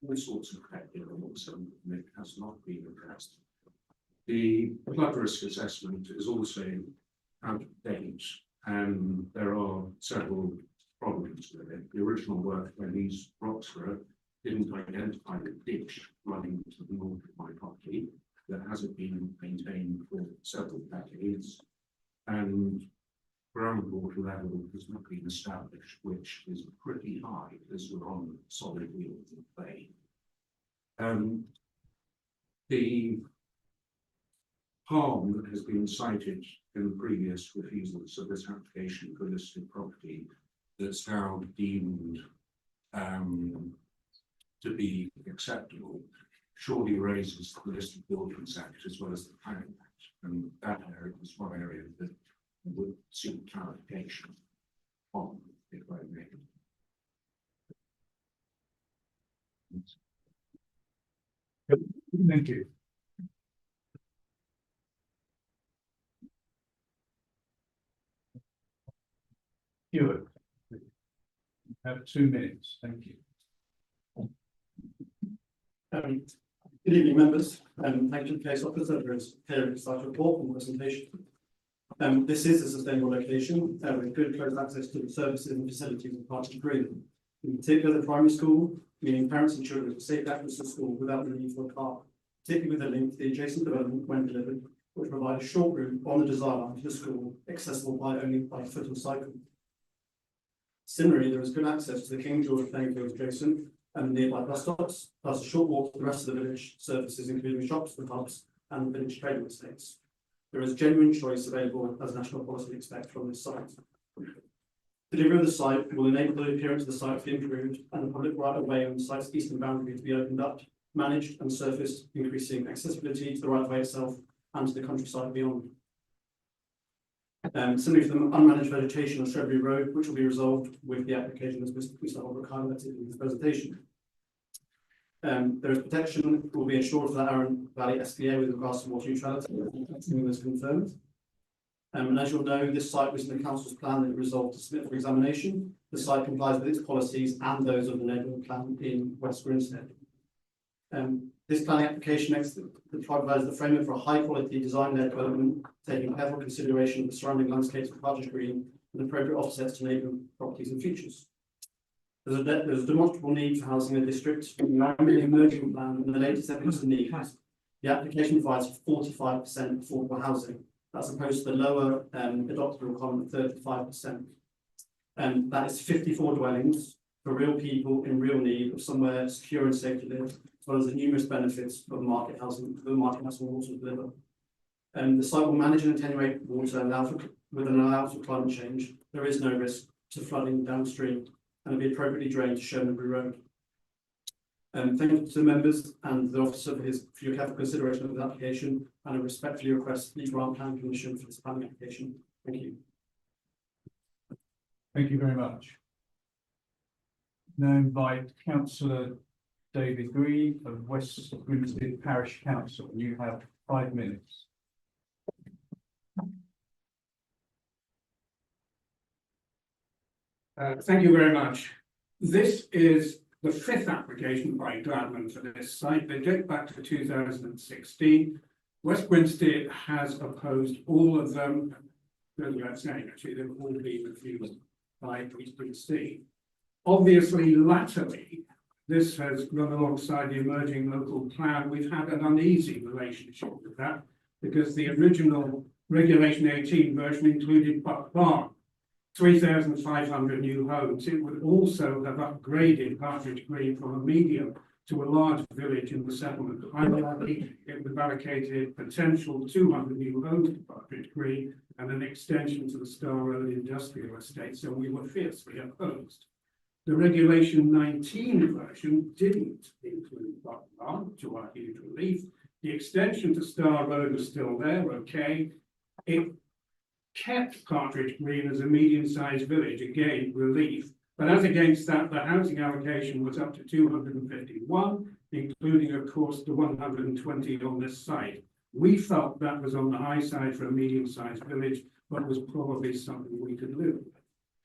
all sorts of effective elements, and it has not been addressed. The flood risk assessment is also out of date, and there are several problems with it. The original work by these Roxburgh didn't identify the ditch running to the north of my property that hasn't been maintained for several decades, and groundwater level has not been established, which is pretty high as we're on solid wheels of clay. The harm that has been cited in the previous refusals of this application for listed property that's now deemed to be acceptable surely raises the Listed Buildings Act as well as the Planning Act, and that area is one area that would seek clarification on, if I may. Thank you. Stuart, you have 2 minutes. Thank you. Good evening, members. Thank you, case officer, for his site report and presentation. This is a sustainable location with good close access to the services and facilities of Partridge Green. In particular, the primary school, meaning parents and children have safe access to school without the need for a car, particularly with a link to the adjacent development when delivered, which provide a short route on the desire line to the school, accessible only by foot and cycle. Similarly, there is good access to the King George playing field adjacent and nearby bus stops, plus a short walk to the rest of the village services, including shops, the pubs, and the village trading estates. There is genuine choice available as national policy expects from this site. Delivery of the site will enable the appearance of the site to be improved and the public right of way on the site's eastern boundary to be opened up, managed and surfaced, increasing accessibility to the right of way itself and to the countryside beyond. Similarly for the unmanaged vegetation on Shrewsbury Road, which will be resolved with the application as Mr. Holbrook highlighted in his presentation. There is protection will be ensured for the Arun Valley SPA with regards to water neutrality, something that's confirmed. And as you'll know, this site was in the council's plan that it resolved to submit for examination. The site complies with its policies and those of the neighbourhood plan in West Grinstead. This planning application provides the framework for a high-quality design-led development, taking careful consideration of the surrounding landscapes of Partridge Green and appropriate offsets to neighbouring properties and features. There's a demonstrable need for housing in the district. In the emerging plan and the latest evidence of need, the application provides 45% affordable housing. That's opposed to the lower adopted requirement of 35%. That is 54 dwellings for real people in real need of somewhere secure and safe to live, as well as the numerous benefits of market housing, the market housing will also deliver. The site will manage and attenuate water with an allowance for climate change. There is no risk to flooding downstream and will be appropriately drained to Shermanbury Road. Thank you to the members and the officer for your careful consideration of the application, and I respectfully request the grant plan permission for this planning application. Thank you. Thank you very much. Now invite Councillor David Green of West Grinstead Parish Council. You have 5 minutes. Thank you very much. This is the 5th application by Gladman for this site. They date back to 2016. West Grinstead has opposed all of them. Really without saying, actually, they've all been refused by East Grinstead. Obviously, latterly, this has run alongside the emerging local plan. We've had an uneasy relationship with that because the original Regulation 18 version included but Barn, 3,500 new homes. It would also have upgraded Partridge Green from a medium to a large village in the settlement. Finally, it would have allocated potential 200 new homes to Partridge Green and an extension to the Star Road industrial estate. So we were fiercely opposed. The Regulation 19 version didn't include Buckland, to our huge relief. The extension to Star Road was still there, okay. It kept Partridge Green as a medium-sized village, again, relief. But as against that, the housing allocation was up to 251, including, of course, the 120 on this site. We felt that was on the high side for a medium-sized village, but was probably something we could live with.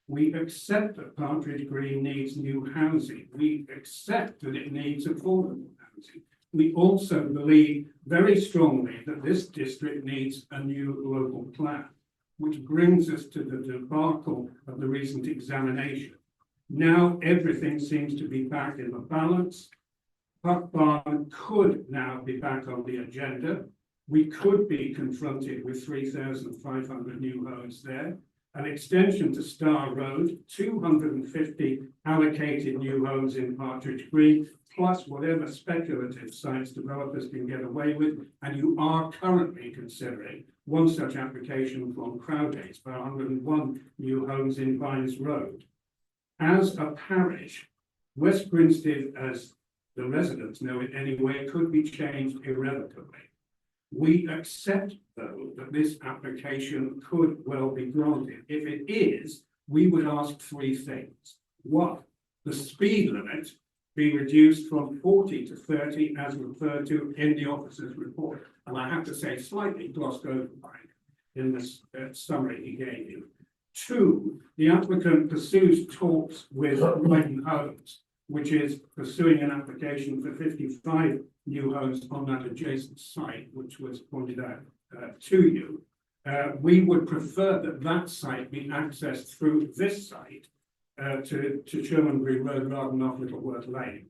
We accept that Partridge Green needs new housing. We accept that it needs affordable housing. We also believe very strongly that this district needs a new local plan, which brings us to the debacle of the recent examination. Now everything seems to be back in the balance. Buck Barn could now be back on the agenda. We could be confronted with 3,500 new homes there. An extension to Star Road, 250 allocated new homes in Partridge Green, plus whatever speculative sites developers can get away with. And you are currently considering one such application from Crowgate for 101 new homes in Vines Road. As a parish, West Grinstead, as the residents know it anyway, could be changed irrevocably. We accept, though, that this application could well be granted. If it is, we would ask 3 things. 1, the speed limit be reduced from 40 to 30 as referred to in the officer's report. And I have to say, slightly glossed over by it in this summary he gave you. 2, the applicant pursues talks with Brighton Homes, which is pursuing an application for 55 new homes on that adjacent site, which was pointed out to you. We would prefer that that site be accessed through this site to Shermanbury Road rather than off Littleworth Lane,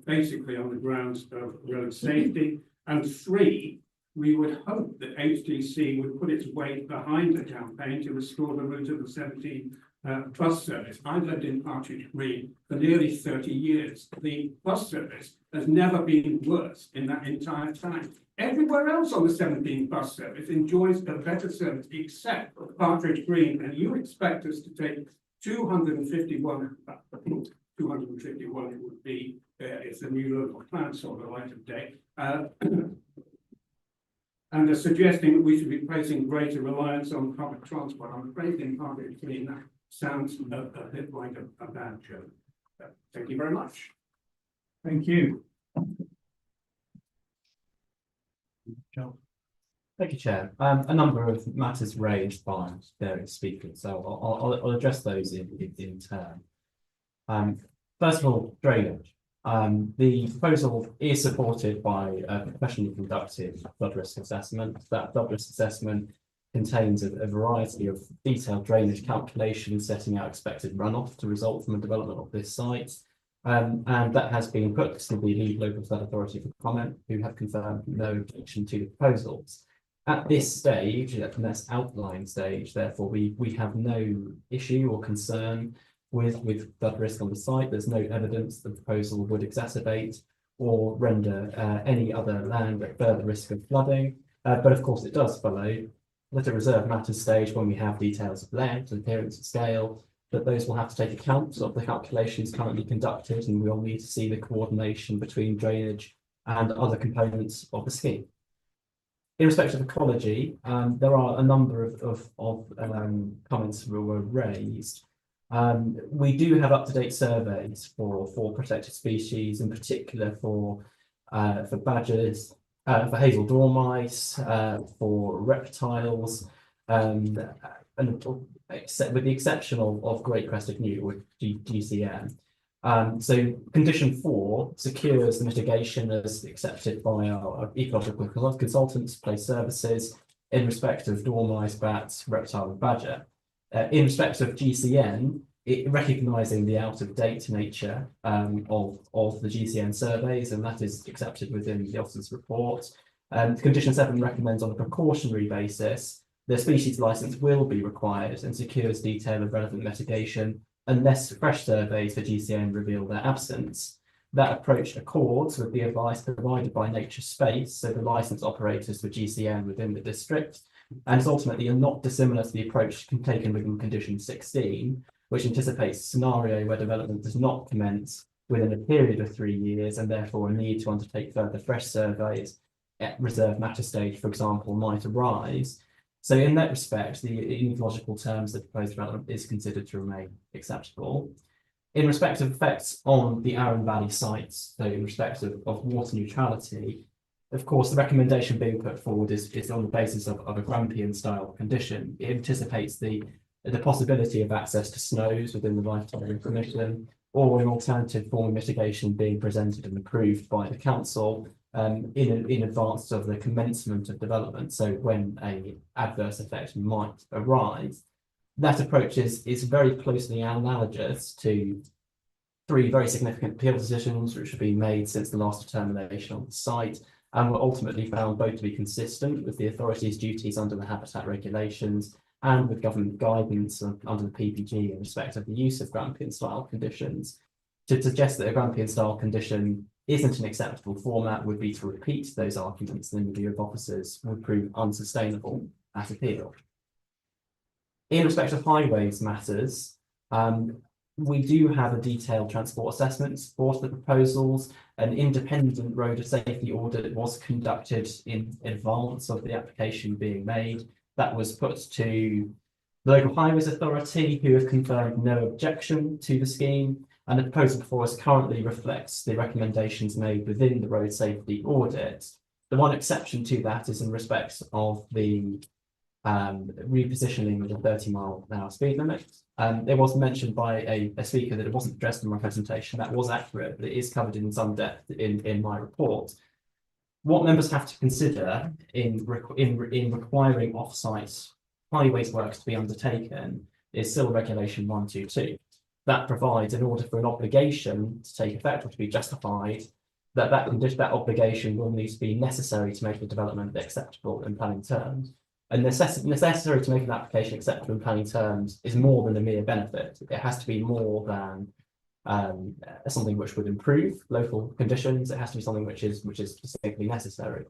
basically on the grounds of road safety. And 3, we would hope that HDC would put its weight behind the campaign to restore the route of the 17 bus service. I've lived in Partridge Green for nearly 30 years. The bus service has never been worse in that entire time. Everywhere else on the 17 bus service enjoys a better service except Partridge Green, and you expect us to take 251 it would be if the new local plan saw the light of day. And they're suggesting that we should be placing greater reliance on public transport. I'm afraid in Partridge Green that sounds a bit like a bad joke. Thank you very much. Thank you. Thank you, Chair. A number of matters raised by various speakers, so I'll address those in turn. First of all, drainage. The proposal is supported by a professionally conducted flood risk assessment. That flood risk assessment contains a variety of detailed drainage calculations setting out expected runoff to result from the development of this site. And that has been put to the lead local flood authority for comment, who have confirmed no objection to the proposals. At this stage, at the next outline stage, therefore, we have no issue or concern with flood risk on the site. There's no evidence the proposal would exacerbate or render any other land at further risk of flooding. But of course, it does follow that a reserve matters stage, when we have details of layout and appearance and scale, that those will have to take account of the calculations currently conducted, and we'll need to see the coordination between drainage and other components of the scheme. In respect of ecology, there are a number of comments that were raised. We do have up-to-date surveys for protected species, in particular for badgers, for hazel dormice, for reptiles, and with the exception of great crested newt or GCM. So condition 4 secures the mitigation as accepted by our ecological consultants, place services in respect of dormice, bats, reptile and badger. In respect of GCN, recognising the out-of-date nature of the GCN surveys, and that is accepted within the officer's report. Condition 7 recommends on a precautionary basis the species licence will be required and secures detail of relevant mitigation unless fresh surveys for GCN reveal their absence. That approach accords with the advice provided by Nature Space, so the licence operators for GCN within the district, and is ultimately not dissimilar to the approach taken within condition 16, which anticipates a scenario where development does not commence within a period of 3 years, and therefore a need to undertake further fresh surveys at reserve matter stage, for example, might arise. So in that respect, the ecological terms of the proposed development is considered to remain acceptable. In respect of effects on the Arun Valley sites, so in respect of water neutrality, of course, the recommendation being put forward is on the basis of a Grampian style condition. It anticipates the possibility of access to snows within the lifetime of permission, or an alternative form of mitigation being presented and approved by the council in advance of the commencement of development. So when an adverse effect might arise, that approach is very closely analogous to 3 very significant appeal decisions which have been made since the last determination on the site, and were ultimately found both to be consistent with the authority's duties under the habitat regulations and with government guidance under the PPG in respect of the use of Grampian style conditions. To suggest that a Grampian style condition isn't an acceptable format would be to repeat those arguments, and in the view of officers would prove unsustainable at appeal. In respect of highways matters, we do have a detailed transport assessment in support of the proposals. An independent road safety audit was conducted in advance of the application being made. That was put to the local highways authority, who have confirmed no objection to the scheme, and the proposal before us currently reflects the recommendations made within the road safety audit. The one exception to that is in respect of the repositioning of the 30-mile-an-hour speed limit. It was mentioned by a speaker that it wasn't addressed in my presentation. That was accurate, but it is covered in some depth in my report. What members have to consider in requiring off-site highways works to be undertaken is Civil Regulation 122. That provides, in order for an obligation to take effect or to be justified, that obligation will need to be necessary to make the development acceptable in planning terms. And necessary to make an application acceptable in planning terms is more than a mere benefit. It has to be more than something which would improve local conditions. It has to be something which is distinctly necessary.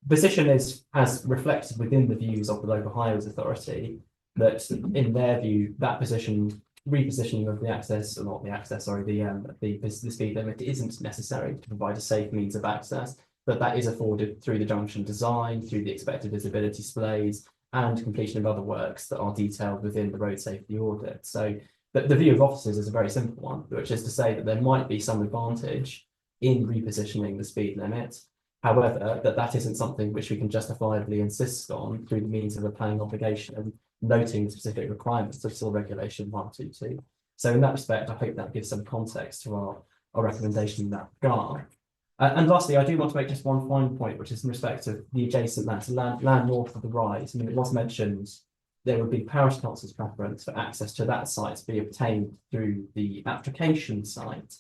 Position is, as reflected within the views of the local highways authority, that in their view, that repositioning of the access, or not the access, sorry, the speed limit isn't necessary to provide a safe means of access, but that is afforded through the junction design, through the expected visibility displays, and completion of other works that are detailed within the road safety audit. So the view of officers is a very simple one, which is to say that there might be some advantage in repositioning the speed limit. However, that isn't something which we can justifiably insist on through the means of a planning obligation, noting specific requirements of Soil Regulation 122. So in that respect, I hope that gives some context to our recommendation in that regard. And lastly, I do want to make just one final point, which is in respect of the adjacent land north of the rise. I mean, it was mentioned there would be parish council's preference for access to that site to be obtained through the application site.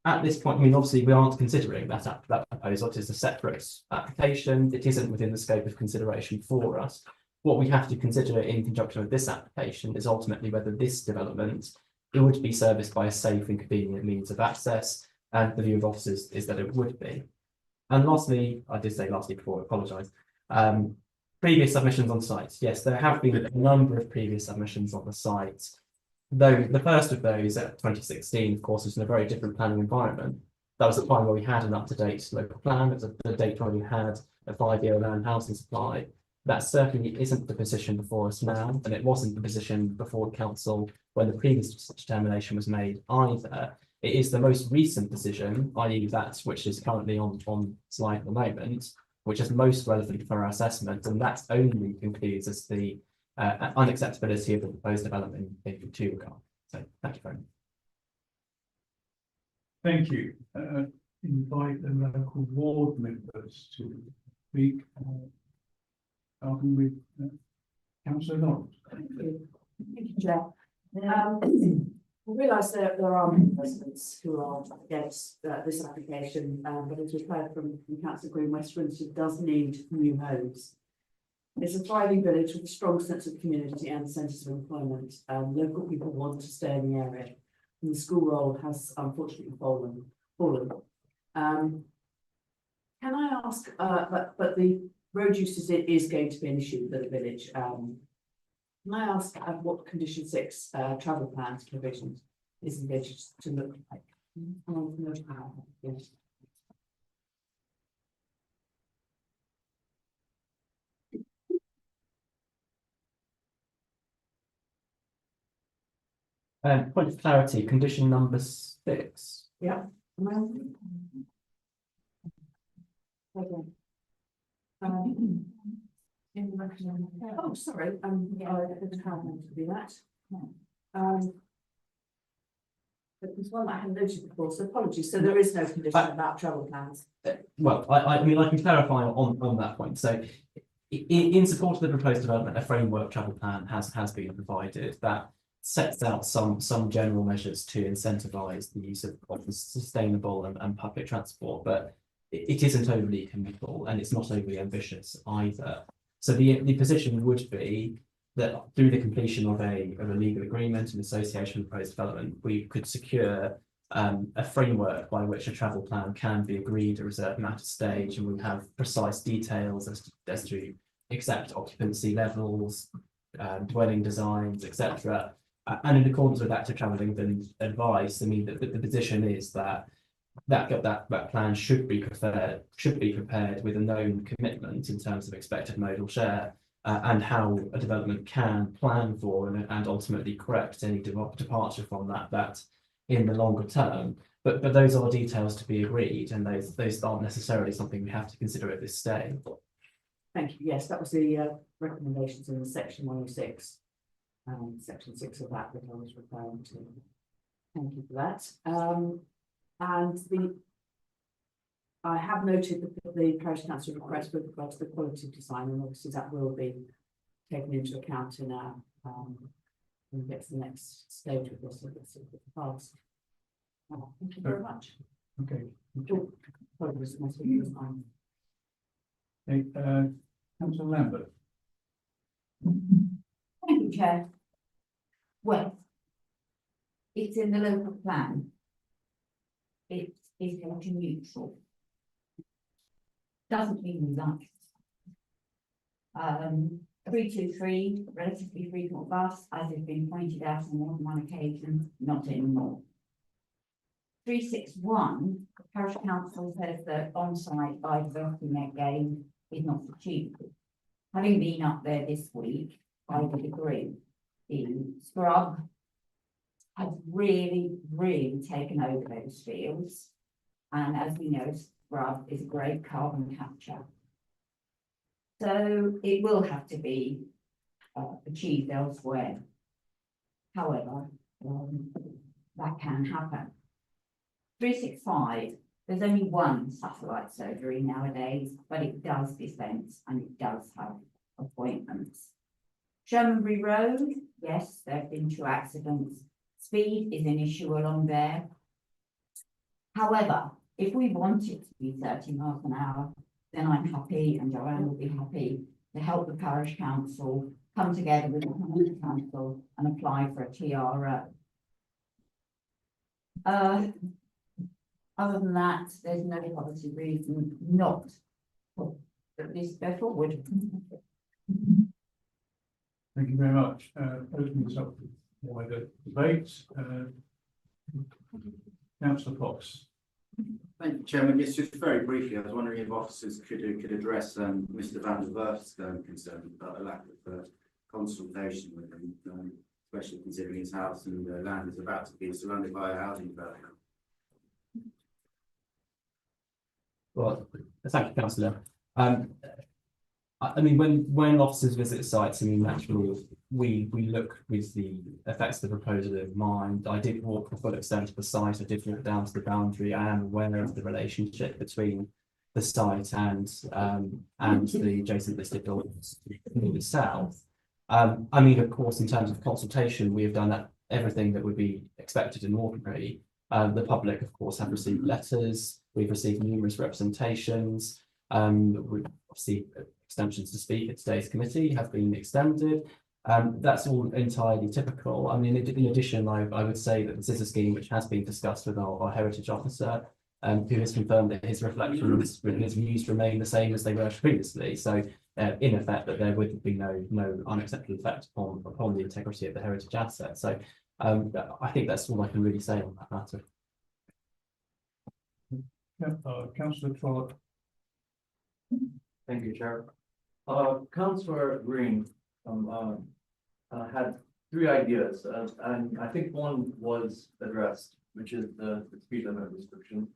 At this point, I mean, obviously, we aren't considering that proposal. It is a separate application. It isn't within the scope of consideration for us. What we have to consider in conjunction with this application is ultimately whether this development would be serviced by a safe and convenient means of access, and the view of officers is that it would be. And lastly, I did say lastly before, I apologise. Previous submissions on site. Yes, there have been a number of previous submissions on the site. Though the first of those at 2016, of course, was in a very different planning environment. That was the time where we had an up-to-date local plan. It was the date when we had a 5-year land housing supply. That certainly isn't the position before us now, and it wasn't the position before the council when the previous determination was made either. It is the most recent decision, i.e. that which is currently on slide at the moment, which is most relevant for our assessment, and that only concludes as the unacceptability of the proposed development in 2 regards. So thank you very much. Thank you. Invite the local ward members to speak. Starting with Councillor Knowles. Thank you, Chair. We realise there are many residents who are against this application, but as we've heard from Councillor Green, Westminster does need new homes. It's a thriving village with a strong sense of community and centres of employment. Local people want to stay in the area, and the school roll has unfortunately fallen. Can I ask, but the road use is going to be an issue for the village. Can I ask what condition 6 travel plans provisions is engaged to look like? Yes. Point of clarity, condition number 6. Yeah. Okay. Oh, sorry, yeah, I didn't have meant to do that. But there's one that I hadn't noted before, so apologies. So there is no condition about travel plans. Well, I mean, I can clarify on that point. So in support of the proposed development, a framework travel plan has been provided that sets out some general measures to incentivise the use of sustainable and public transport, but it isn't overly committal and it's not overly ambitious either. So the position would be that through the completion of a legal agreement in association with proposed development, we could secure a framework by which a travel plan can be agreed at a reserved matter stage, and we have precise details as to exact occupancy levels, dwelling designs, etc. And in accordance with active travel England advice, I mean, the position is that plan should be prepared with a known commitment in terms of expected modal share, and how a development can plan for and ultimately correct any departure from that in the longer term. But those are details to be agreed, and those aren't necessarily something we have to consider at this stage. Thank you. Yes, that was the recommendations in section 106. Section 6 of that I was referring to. Thank you for that. And I have noted the parish council request with regards to the quality of design, and obviously that will be taken into account in our when we get to the next stage of this pass. Thank you very much. Okay. Apologies, my speaking was fine. Okay, Councillor Lambert. Thank you, Chair. Well, it's in the local plan. It is energy neutral. Doesn't mean we like it. 323, relatively frequent bus, as has been pointed out on more than one occasion, not anymore. 361, Parish Council says that on-site by developing that game is not achievable. Having been up there this week, I would agree. The scrub has really taken over those fields. And as we know, scrub is a great carbon capture. So it will have to be achieved elsewhere. However, that can happen. 365, there's only one satellite surgery nowadays, but it does dispense and it does have appointments. Shermanbury Road, yes, there have been 2 accidents. Speed is an issue along there. However, if we want it to be 30 miles an hour, then I'm happy and Joanne will be happy to help the parish council come together with the parish council and apply for a TRO. Other than that, there's no policy reason not for this go forward. Thank you very much. Opening this up for wider debate. Councillor Fox. Thank you, Chairman. Yes, just very briefly, I was wondering if officers could address Mr. Van der Werf's concern about a lack of consultation with him, especially considering his house and land is about to be surrounded by a housing development. Well, thank you, Councillor. I mean, when officers visit sites, I mean, naturally, we look with the effects of the proposal in mind. I did walk the full extent of the site. I did walk down to the boundary. I am aware of the relationship between the site and the adjacent listed buildings in the south. I mean, of course, in terms of consultation, we have done everything that would be expected in ordinary. The public, of course, have received letters. We've received numerous representations. We've obviously extensions to speak at today's committee have been extended. That's all entirely typical. I mean, in addition, I would say that this is a scheme which has been discussed with our heritage officer, who has confirmed that his reflections and his views remain the same as they were previously. So, in effect, that there would be no unacceptable effect upon the integrity of the heritage asset. So, I think that's all I can really say on that matter. Councillor Trott. Thank you, Chair. Councillor Green had 3 ideas, and I think one was addressed, which is the speed limit restriction.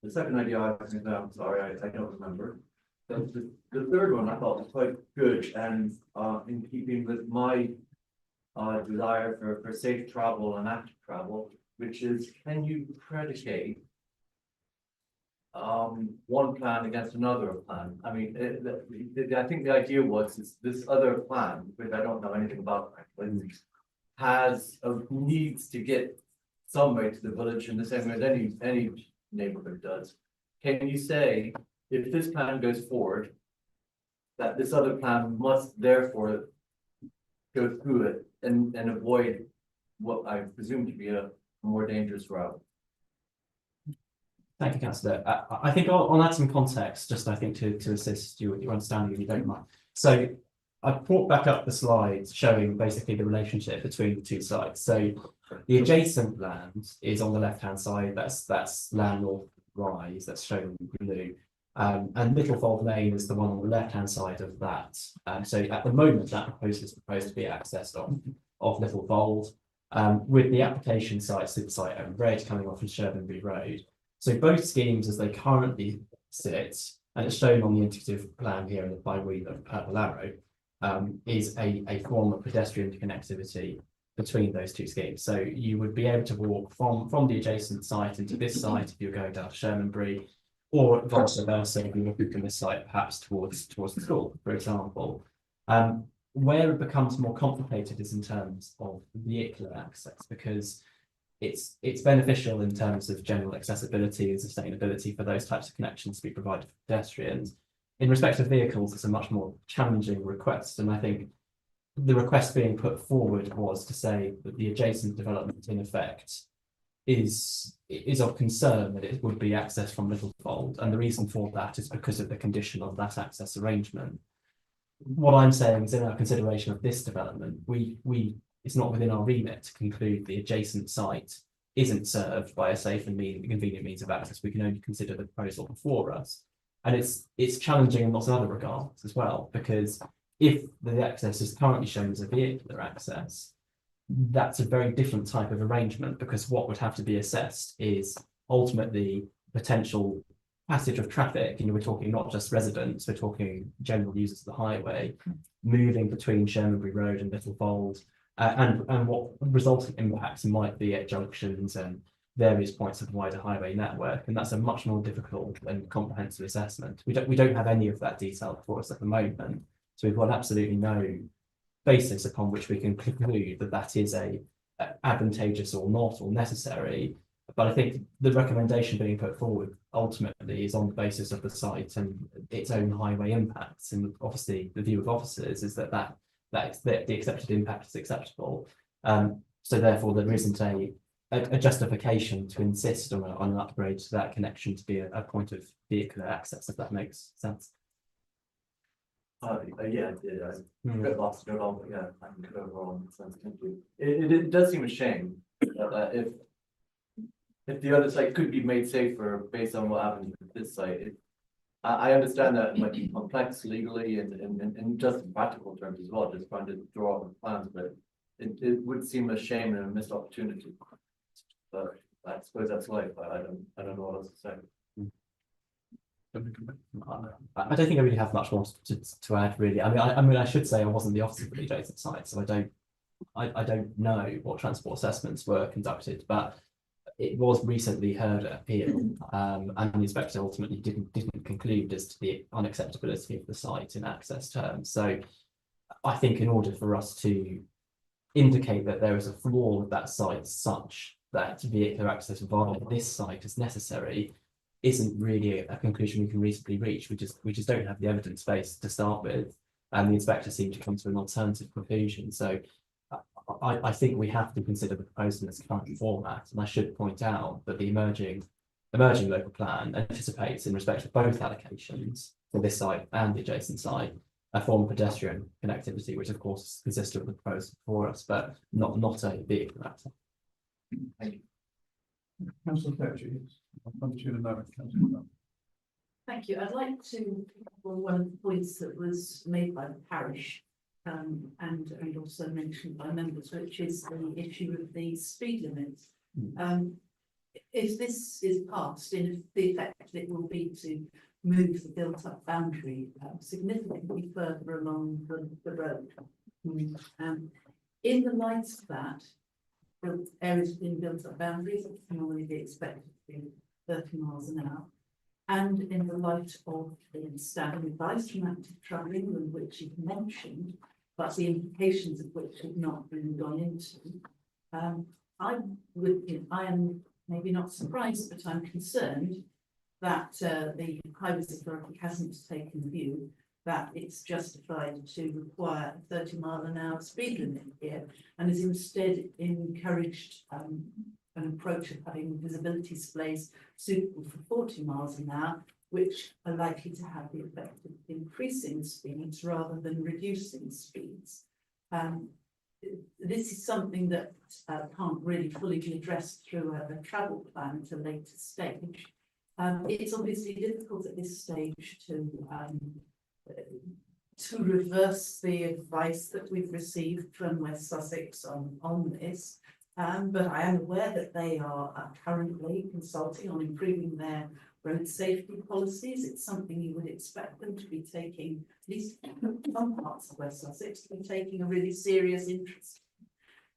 The second idea, I'm sorry, I don't remember. The third one I thought was quite good and in keeping with my desire for safe travel and active travel, which is, can you predicate one plan against another plan? I mean, I think the idea was this other plan, which I don't know anything about, actually, needs to get some way to the village in the same way as any neighborhood does. Can you say, if this plan goes forward, that this other plan must therefore go through it and avoid what I presume to be a more dangerous route? Thank you, Councillor. I think I'll add some context, just I think to assist you with your understanding, if you don't mind. So I brought back up the slides showing basically the relationship between the 2 sites. So the adjacent land is on the left-hand side. That's Land North Rise, that's shown in blue. And Littlefold Lane is the one on the left-hand side of that. So at the moment, that proposal is proposed to be accessed off Littlefold, with the application sites in site in red coming off of Shermanbury Road. So both schemes, as they currently sit, and it's shown on the indicative plan here in the by-way of purple arrow, is a form of pedestrian connectivity between those 2 schemes. So you would be able to walk from the adjacent site into this site if you're going down to Shermanbury, or vice versa if you're looking from this site perhaps towards the school, for example. Where it becomes more complicated is in terms of vehicular access, because it's beneficial in terms of general accessibility and sustainability for those types of connections to be provided for pedestrians. In respect of vehicles, it's a much more challenging request, and I think the request being put forward was to say that the adjacent development in effect is of concern that it would be accessed from Littlefold, and the reason for that is because of the condition of that access arrangement. What I'm saying is, in our consideration of this development, it's not within our remit to conclude the adjacent site isn't served by a safe and convenient means of access. We can only consider the proposal before us, and it's challenging in lots of other regards as well, because if the access is currently shown as a vehicular access, that's a very different type of arrangement, because what would have to be assessed is ultimately potential passage of traffic, and we're talking not just residents, we're talking general users of the highway, moving between Shermanbury Road and Littlefold, and what resulting impacts might be at junctions and various points of the wider highway network. And that's a much more difficult and comprehensive assessment. We don't have any of that detail before us at the moment, so we've got absolutely no basis upon which we can conclude that that is a advantageous or not or necessary. But I think the recommendation being put forward ultimately is on the basis of the site and its own highway impacts. And obviously the view of officers is that the accepted impact is acceptable. So therefore there isn't a justification to insist on an upgrade to that connection to be a point of vehicular access, if that makes sense. Yeah, got lots to go on, but yeah, I can go over on sense. It does seem a shame that if the other site could be made safer based on what happened with this site. I understand that it might be complex legally and just in practical terms as well, just trying to draw up plans, but it would seem a shame and a missed opportunity. But I suppose that's life. I don't know what else to say. I don't think I really have much more to add, really. I mean, I should say I wasn't the officer for the adjacent site, so I don't know what transport assessments were conducted, but it was recently heard at appeal, and the inspector ultimately didn't conclude as to the unacceptability of the site in access terms. So I think in order for us to indicate that there is a flaw with that site such that vehicular access via this site is necessary isn't really a conclusion we can reasonably reach. We just don't have the evidence base to start with, and the inspector seemed to come to an alternative conclusion. So I think we have to consider the proposal in its current format, and I should point out that the emerging local plan anticipates, in respect of both allocations for this site and the adjacent site, a form of pedestrian connectivity, which of course is consistent with the proposal for us, but not a vehicular access. Thank you. Councillor Fletcher, yes. I'll come to you in a moment, Councillor Brown. Thank you. I'd like to, well, one of the points that was made by the parish and also mentioned by members, which is the issue of the speed limits. If this is passed, in the effect it will be to move the built-up boundary significantly further along the road. In the light of that, the areas within built-up boundaries can normally be expected to be 30 miles an hour. And in the light of the standing advice from active travelling, which you've mentioned, but the implications of which have not been gone into, I am maybe not surprised, but I'm concerned that the Highways Authority hasn't taken the view that it's justified to require a 30-mile-an-hour speed limit here, and has instead encouraged an approach of having visibility displays suitable for 40 miles an hour, which are likely to have the effect of increasing speeds rather than reducing speeds. This is something that can't really fully be addressed through a travel plan at a later stage. It's obviously difficult at this stage to reverse the advice that we've received from West Sussex on this. But I am aware that they are currently consulting on improving their road safety policies. It's something you would expect them to be taking, at least some parts of West Sussex, to be taking a really serious interest.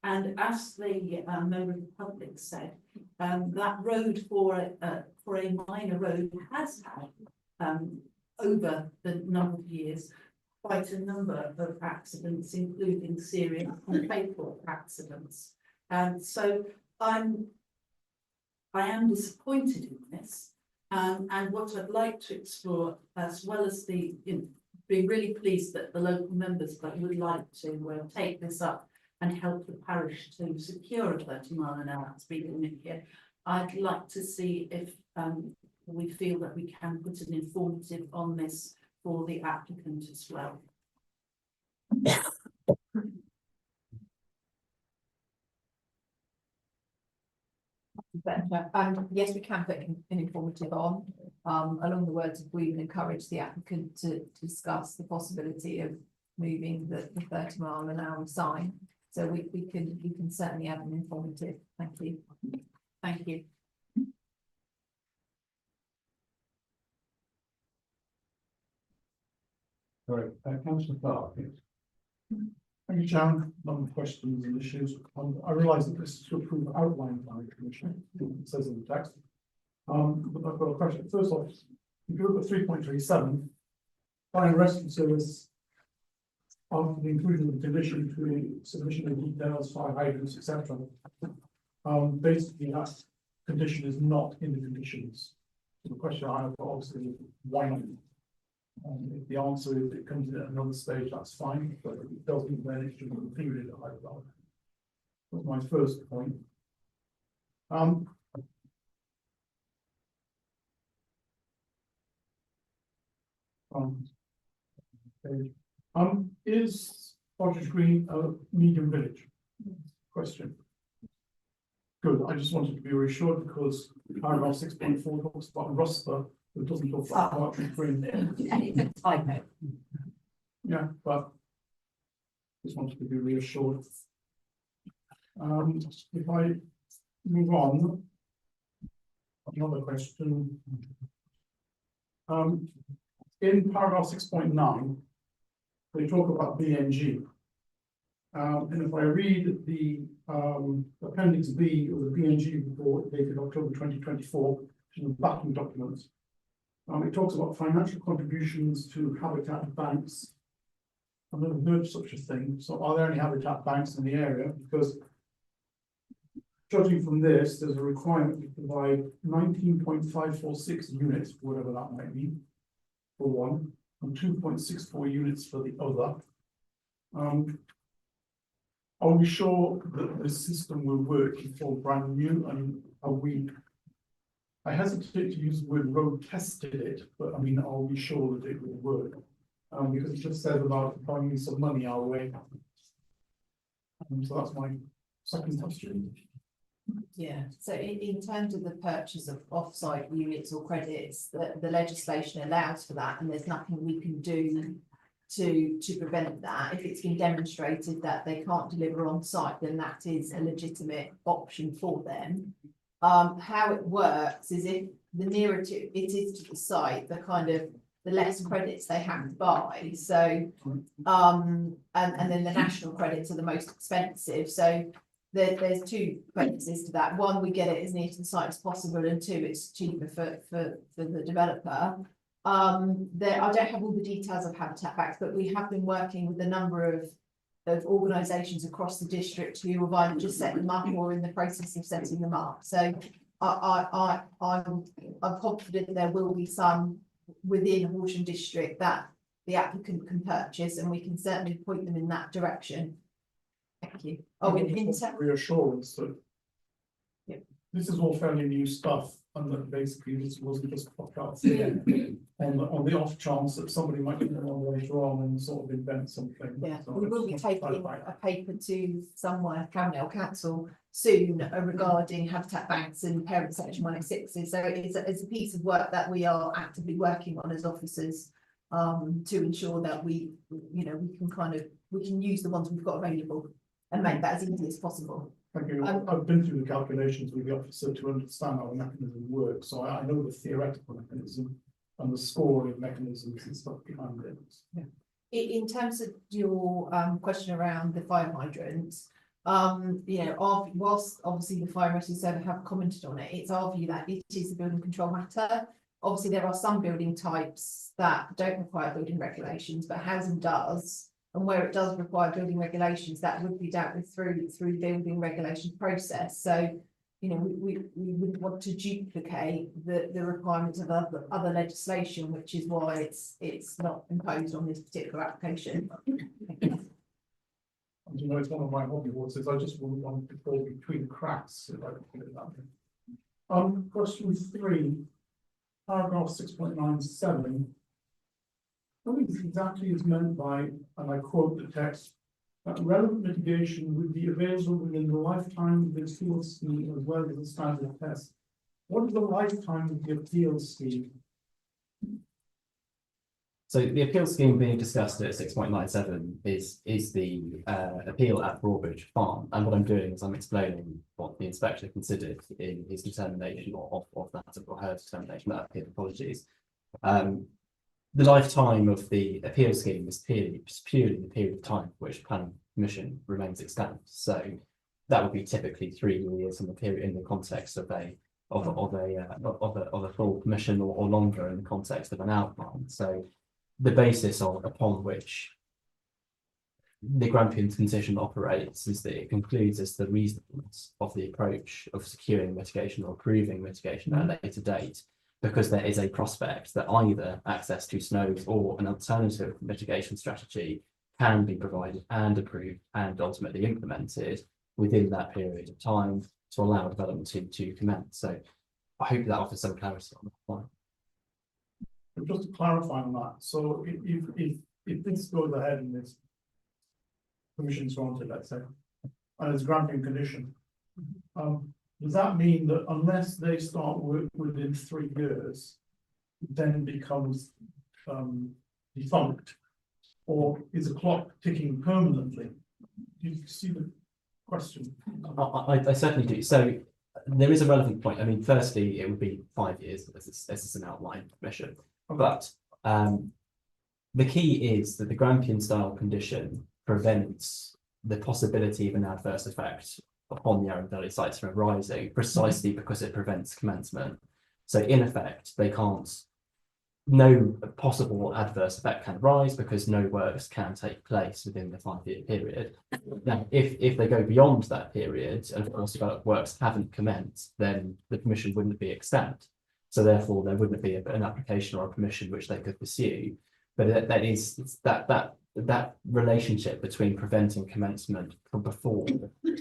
And as the member of the public said, that road for a minor road has had over the number of years quite a number of accidents, including serious and fatal accidents. So I am disappointed in this, and what I'd like to explore, as well as being really pleased that the local members would like to take this up and help the parish to secure a 30-mile-an-hour speed limit here, I'd like to see if we feel that we can put an informative on this for the applicant as well. And yes, we can put an informative on, along the words of we would encourage the applicant to discuss the possibility of moving the 30-mile-an-hour sign. So we can certainly have an informative. Thank you. Thank you. Sorry, Councillor Clark, yes. Thank you, Chairman. None of the questions and issues. I realise that this is to approve outline planning commission, it says in the text. But I've got a question. First off, if you look at 3.37, fire and rescue service, after the inclusion of the condition to submission of details, fire hydrants, etc. Basically that condition is not in the conditions. So the question I have obviously is why not? If the answer is it comes in at another stage, that's fine, but if it doesn't, then it should be included. That's my first point. Is Hodges Green a medium village? Question. Good, I just wanted to be reassured because paragraph 6.4 talks about Rusper, but it doesn't talk about Hodges Green. Yeah, but just wanted to be reassured. If I move on, another question. In paragraph 6.9, they talk about BNG. And if I read the appendix B of the BNG report dated October 2024, which is the backing documents, it talks about financial contributions to habitat banks. I've never heard of such a thing. So are there any habitat banks in the area? Because judging from this, there's a requirement to provide 19.546 units, whatever that might be, for one, and 2.64 units for the other. Are we sure that the system will work for brand new? And are we? I hesitate to use the word road tested it, but I mean, are we sure that it will work? Because it just says about throwing some money our way. So that's my second question. Yeah, so in terms of the purchase of off-site units or credits, the legislation allows for that, and there's nothing we can do to prevent that. If it's been demonstrated that they can't deliver on site, then that is a legitimate option for them. How it works is if the nearer it is to the site, the less credits they have to buy. So and then the national credits are the most expensive. So there's two purposes to that. One, we get it as near to the site as possible, and two, it's cheaper for the developer. I don't have all the details of habitat banks, but we have been working with a number of organisations across the district who have either just set them up or in the process of setting them up. So I'm confident there will be some within Horsham district that the applicant can purchase, and we can certainly point them in that direction. Thank you. Reassurance that this is all fairly new stuff, and that basically this wasn't just popped out there on the off chance that somebody might come along later on and sort of invent something. Yeah, So we will be taking a paper to somewhere, Cabinet Council soon regarding habitat banks and parent section 106s. So it's a piece of work that we are actively working on as officers to ensure that we can use the ones we've got available and make that as easy as possible. Thank you. I've been through the calculations with the officer to understand how the mechanism works, so I know the theoretical mechanism and the scoring mechanisms and stuff behind it. Yeah. In terms of your question around the fire hydrants, whilst obviously the fire rescue service have commented on it, it's our view that it is a building control matter. Obviously, there are some building types that don't require building regulations, but housing does. And where it does require building regulations, that would be dealt with through the building regulations process. So, we wouldn't want to duplicate the requirements of other legislation, which is why it's not imposed on this particular application. It's one of my hobby horses. I just wouldn't want to fall between cracks, if I could put it that way. Question 3, paragraph 6.97. What exactly is meant by, and I quote the text, that relevant mitigation would be available within the lifetime of the appeal scheme as well as the standard test. What is the lifetime of the appeal scheme? So the appeal scheme being discussed at 6.97 is the appeal at Broadbridge Farm, and what I'm doing is I'm explaining what the inspector considered in his determination of that, or her determination. That appeal, apologies. the lifetime of the appeal scheme is purely the period of time for which planning permission remains extant. So that would be typically 3 years in the period in the context of a full permission, or longer in the context of an outline. So the basis upon which the Grampian concession operates is that it concludes as the reasonableness of the approach of securing mitigation or approving mitigation at a later date, because there is a prospect that either access to snows or an alternative mitigation strategy can be provided and approved and ultimately implemented within that period of time to allow development to commence. So I hope that offers some clarity on that point. Just to clarify on that, so if this goes ahead and this permission's granted, let's say, and it's granting condition, does that mean that unless they start work within 3 years, then becomes defunct, or is a clock ticking permanently? Do you see the question? I certainly do. So there is a relevant point. I mean, firstly, it would be 5 years as it's an outline permission, but the key is that the Grampian style condition prevents the possibility of an adverse effect upon the Arundel sites from arising, precisely because it prevents commencement. So in effect, no possible adverse effect can arise because no works can take place within the 5-year period. Now, if they go beyond that period, and of course developed works haven't commenced, then the permission wouldn't be extant. So therefore, there wouldn't be an application or a permission which they could pursue. But that relationship between preventing commencement from before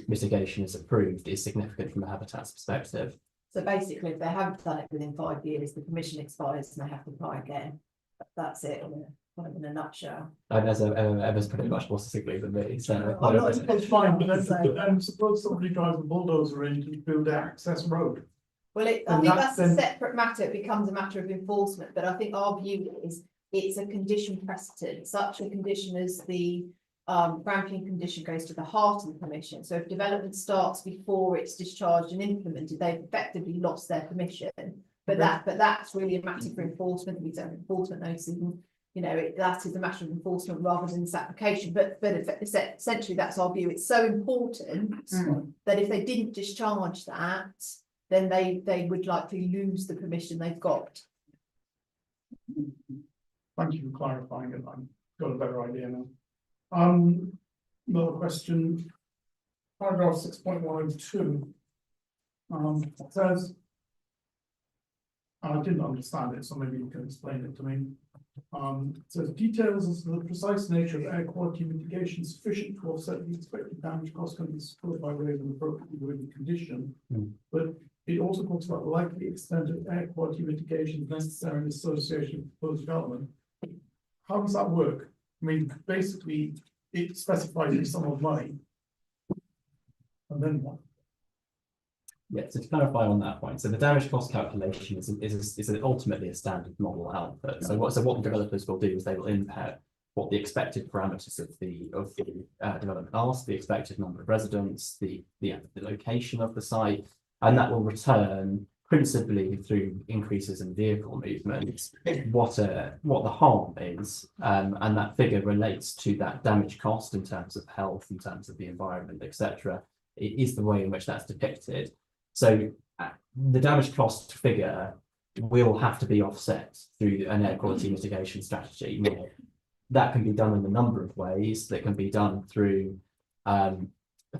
mitigation is approved is significant from a habitat's perspective. So basically, if they haven't done it within 5 years, the permission expires and they have to apply again. That's it, in a nutshell. And as Emma's put it much more succinctly than me. So It's fine, but then suppose somebody drives a bulldozer in to build an access road. Well, I think that's a separate matter. It becomes a matter of enforcement. But I think our view is it's a condition precedent. Such a condition as the Grampian condition goes to the heart of the permission. So if development starts before it's discharged and implemented, they've effectively lost their permission. But that's really a matter for enforcement. We don't have enforcement notices. That is a matter of enforcement rather than this application. But essentially, that's our view. It's so important that if they didn't discharge that, then they would likely lose the permission they've got. Thank you for clarifying it. I've got a better idea now. Another question. Paragraph 6.102 says, I didn't understand it, so maybe you can explain it to me. It says details as to the precise nature of air quality mitigation sufficient to offset the expected damage cost can be supported by way of an appropriately worded condition. But it also talks about the likely extent of air quality mitigation necessary in association with proposed development. How does that work? I mean, basically, it specifies a sum of money. And then what? Yeah, so to clarify on that point, so the damage cost calculation is ultimately a standard model output. So what the developers will do is they will input what the expected parameters of the development are, so the expected number of residents, the location of the site, and that will return principally through increases in vehicle movement what the harm is, and that figure relates to that damage cost in terms of health, in terms of the environment, etc. It is the way in which that's depicted. So the damage cost figure will have to be offset through an air quality mitigation strategy. That can be done in a number of ways. That can be done through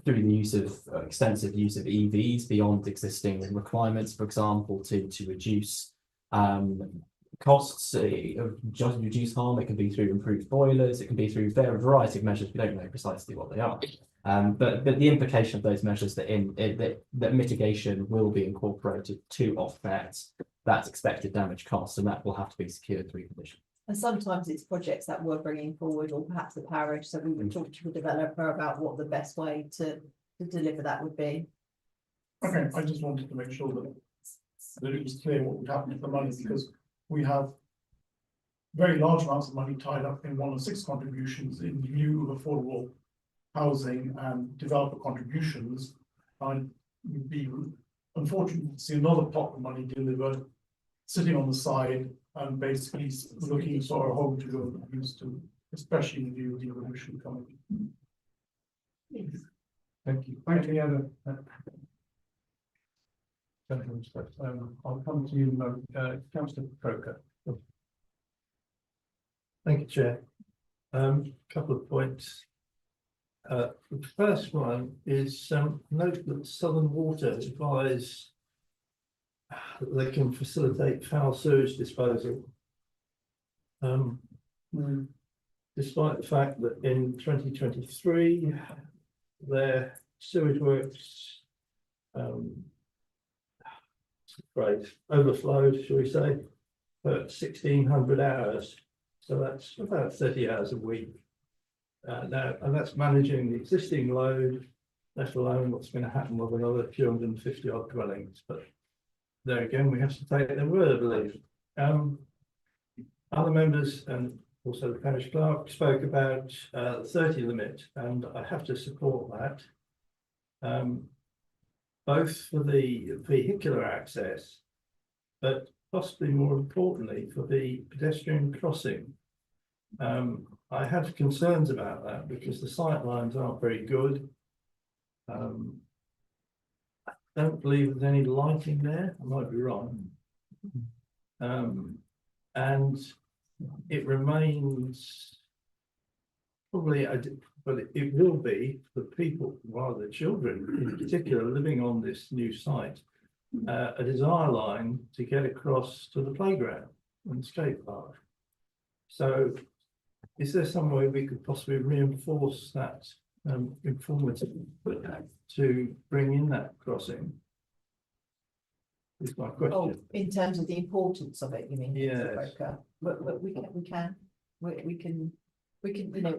the use of extensive use of EVs beyond existing requirements, for example, to reduce costs, just reduce harm. It can be through improved boilers. It can be through a variety of measures. We don't know precisely what they are. But the implication of those measures that mitigation will be incorporated to offset that expected damage cost, and that will have to be secured through conditions. And sometimes it's projects that we're bringing forward, or perhaps the parish. So we would talk to the developer about what the best way to deliver that would be. Okay, I just wanted to make sure that it was clear what would happen to the money, because we have very large amounts of money tied up in 1 of 6 contributions in lieu of affordable housing and developer contributions. I would be unfortunate to see another pot of money delivered, sitting on the side, and basically looking for a home to go used to, especially in view of the evolution coming. Thank you. Any other? Gentlemen, I'll come to you, Councillor Croker. Thank you, Chair. Couple of points. The first one is note that Southern Water advise that they can facilitate foul sewage disposal. Despite the fact that in 2023 their sewage works overflowed, shall we say, for 1,600 hours. So that's about 30 hours a week. Now, and that's managing the existing load, let alone what's going to happen with another 250 odd dwellings. But there again, we have to take their word, I believe. Other members and also the parish clerk spoke about the 30 limit, and I have to support that. Both for the vehicular access, but possibly more importantly for the pedestrian crossing. I have concerns about that because the sight lines aren't very good. I don't believe there's any lighting there. I might be wrong. And it remains probably, but it will be for people, rather children in particular, living on this new site, a desire line to get across to the playground and skate park. So is there some way we could possibly reinforce that informative to bring in that crossing? Is my question. Oh, in terms of the importance of it, you mean? Yes. But we can, you know,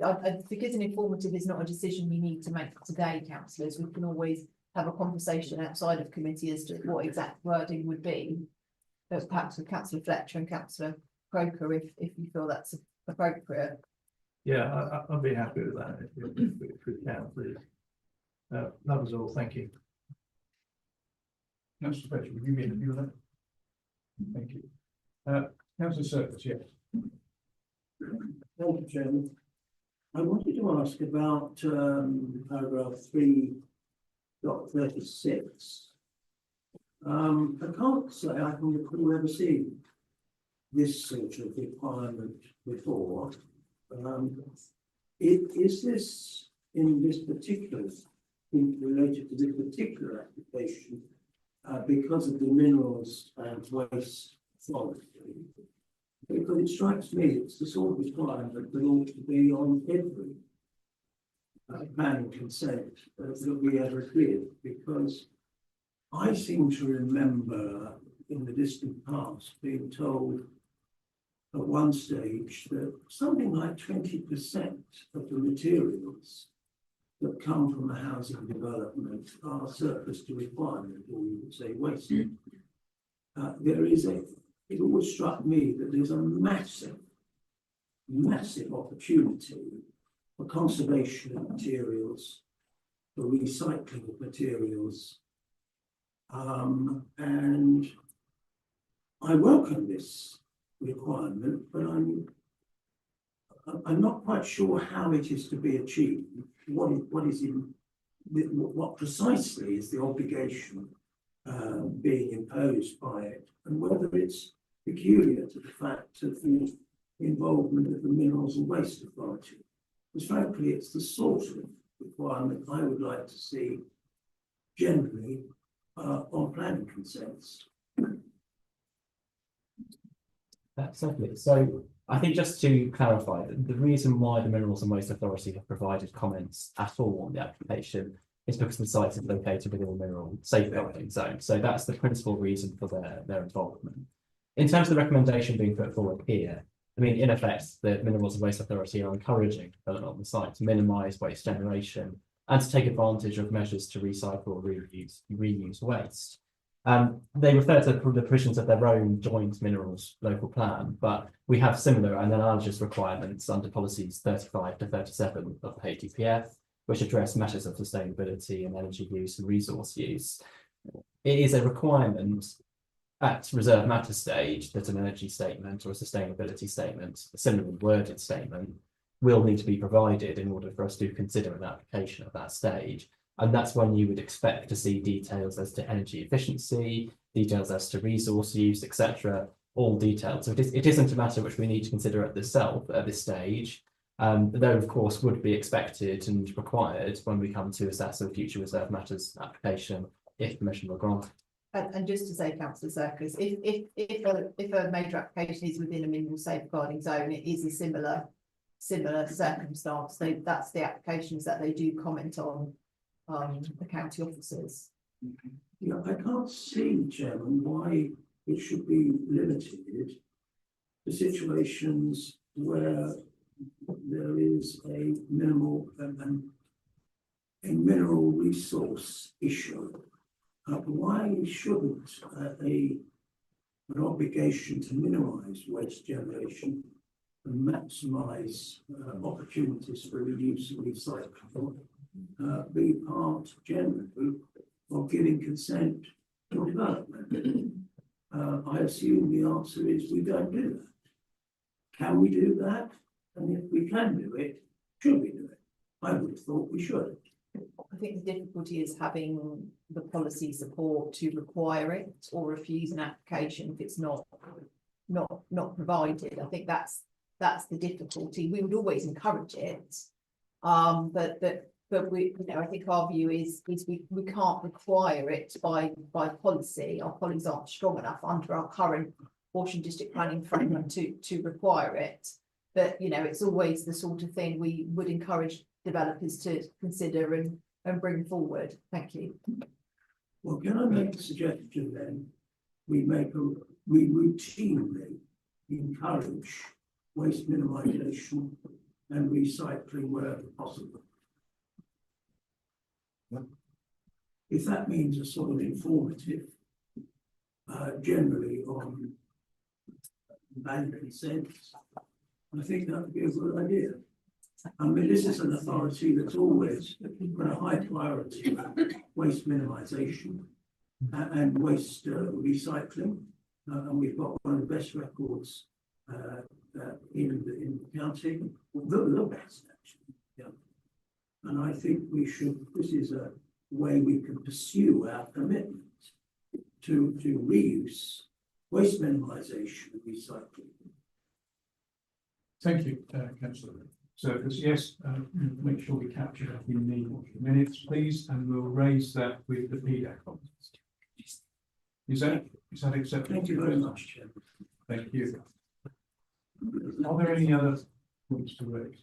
because an informative is not a decision you need to make today, councillors, we can always have a conversation outside of committee as to what exact wording would be. But perhaps with Councillor Fletcher and Councillor Croker, if you feel that's appropriate. Yeah, I'd be happy with that if we can, please. That was all. Thank you. Councillor Fletcher, would you be in that? Thank you. Councillor Surface, yes. Thank you, Chairman. I wanted to ask about paragraph 3.36. I can't say I can recall ever seen this sort of requirement before. Is this in this particular related to this particular application because of the minerals and waste forestry? Because it strikes me it's the sort of requirement that ought to be on every planning consent that we ever did, because I seem to remember in the distant past being told at one stage that something like 20% of the materials that come from a housing development are surplus to requirement, or you would say waste. It always struck me that there's a massive opportunity for conservation of materials, for recycling of materials. And I welcome this requirement, but I'm not quite sure how it is to be achieved. What precisely is the obligation being imposed by it, and whether it's peculiar to the fact of the involvement of the Minerals and Waste Authority. Because frankly, it's the sort of requirement I would like to see generally on planning consents. Certainly. So I think just to clarify, the reason why the Minerals and Waste Authority have provided comments at all on the application is because the site is located within a mineral safeguarding zone. So that's the principal reason for their involvement. In terms of the recommendation being put forward here, I mean, in effect, the Minerals and Waste Authority are encouraging development on the site to minimise waste generation and to take advantage of measures to recycle or reuse waste. They refer to the provisions of their own joint minerals local plan, but we have similar and analogous requirements under policies 35 to 37 of the HDPF, which address matters of sustainability and energy use and resource use. It is a requirement at reserve matter stage that an energy statement or a sustainability statement, a similarly worded statement, will need to be provided in order for us to consider an application at that stage. And that's when you would expect to see details as to energy efficiency, details as to resource use, etc., all detailed. So it isn't a matter which we need to consider at this stage, though of course would be expected and required when we come to assess a future reserve matters application if permission were granted. And just to say, Councillor Circus, if a major application is within a mineral safeguarding zone, it is a similar circumstance. So that's the applications that they do comment on the county officers. Yeah, I can't see, Chairman, why it should be limited to situations where there is a mineral resource issue. Why shouldn't an obligation to minimise waste generation and maximise opportunities for reuse and recycling be part generally of giving consent to development? I assume the answer is we don't do that. Can we do that? And if we can do it, should we do it? I would have thought we should. I think the difficulty is having the policy support to require it or refuse an application if it's not provided. I think that's the difficulty. We would always encourage it, but we, I think our view is we can't require it by policy. Our policies aren't strong enough under our current Horsham district planning framework to require it. But it's always the sort of thing we would encourage developers to consider and bring forward. Thank you. Well, can I make a suggestion then? We routinely encourage waste minimisation and recycling wherever possible. If that means a sort of informative, generally on value consents, I think that would be a good idea. I mean, this is an authority that's always got a high priority on waste minimisation and waste recycling, and we've got one of the best records in the county, the best actually. Yeah. And I think we should. This is a way we can pursue our commitment to reuse, waste minimisation, and recycling. Thank you, Councillor Circus. Yes, make sure we capture that in the minutes, please, and we'll raise that with the PDAC office. Is that acceptable? Thank you very much, Chairman. Thank you. Are there any other points to raise?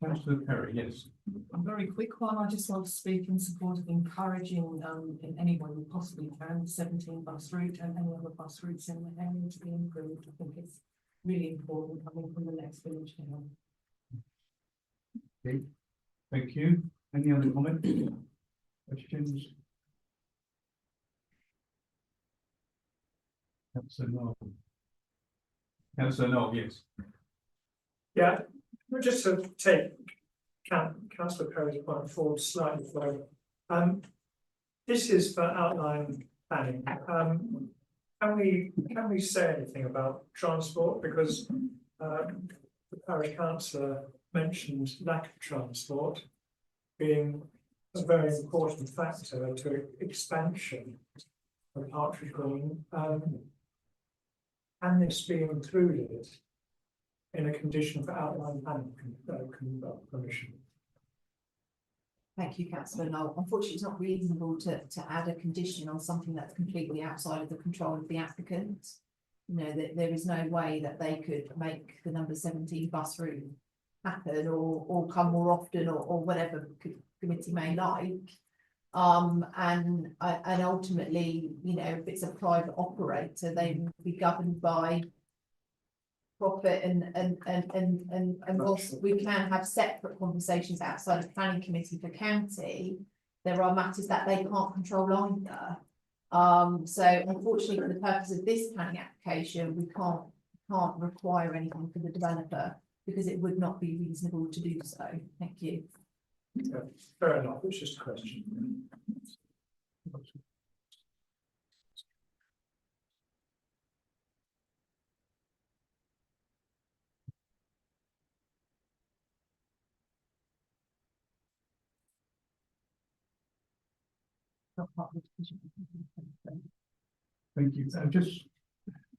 Councillor Perry, yes. A very quick one. I just want to speak in support of encouraging in any way we possibly can the 17 bus route and any other bus routes in the area to be improved. I think it's really important coming from the next village down. Okay, thank you. Any other comments? Questions? Councillor Noel. Councillor Noel, yes. Yeah, just to take Councillor Perry's point forward slightly further. This is for outline planning. Can we say anything about transport? Because the parish councillor mentioned lack of transport being a very important factor to expansion of Partridge Green. Can this be included in a condition for outline planning permission? Thank you, Councillor Noel. Unfortunately, it's not reasonable to add a condition on something that's completely outside of the control of the applicant. That there is no way that they could make the number 17 bus route happen or come more often or whatever committee may like. And ultimately, if it's a private operator, they will be governed by profit and whilst we can have separate conversations outside of planning committee for county, there are matters that they can't control either. So unfortunately, for the purpose of this planning application, we can't require anything for the developer because it would not be reasonable to do so. Thank you. Yeah, fair enough. It's just a question. Thank you. Just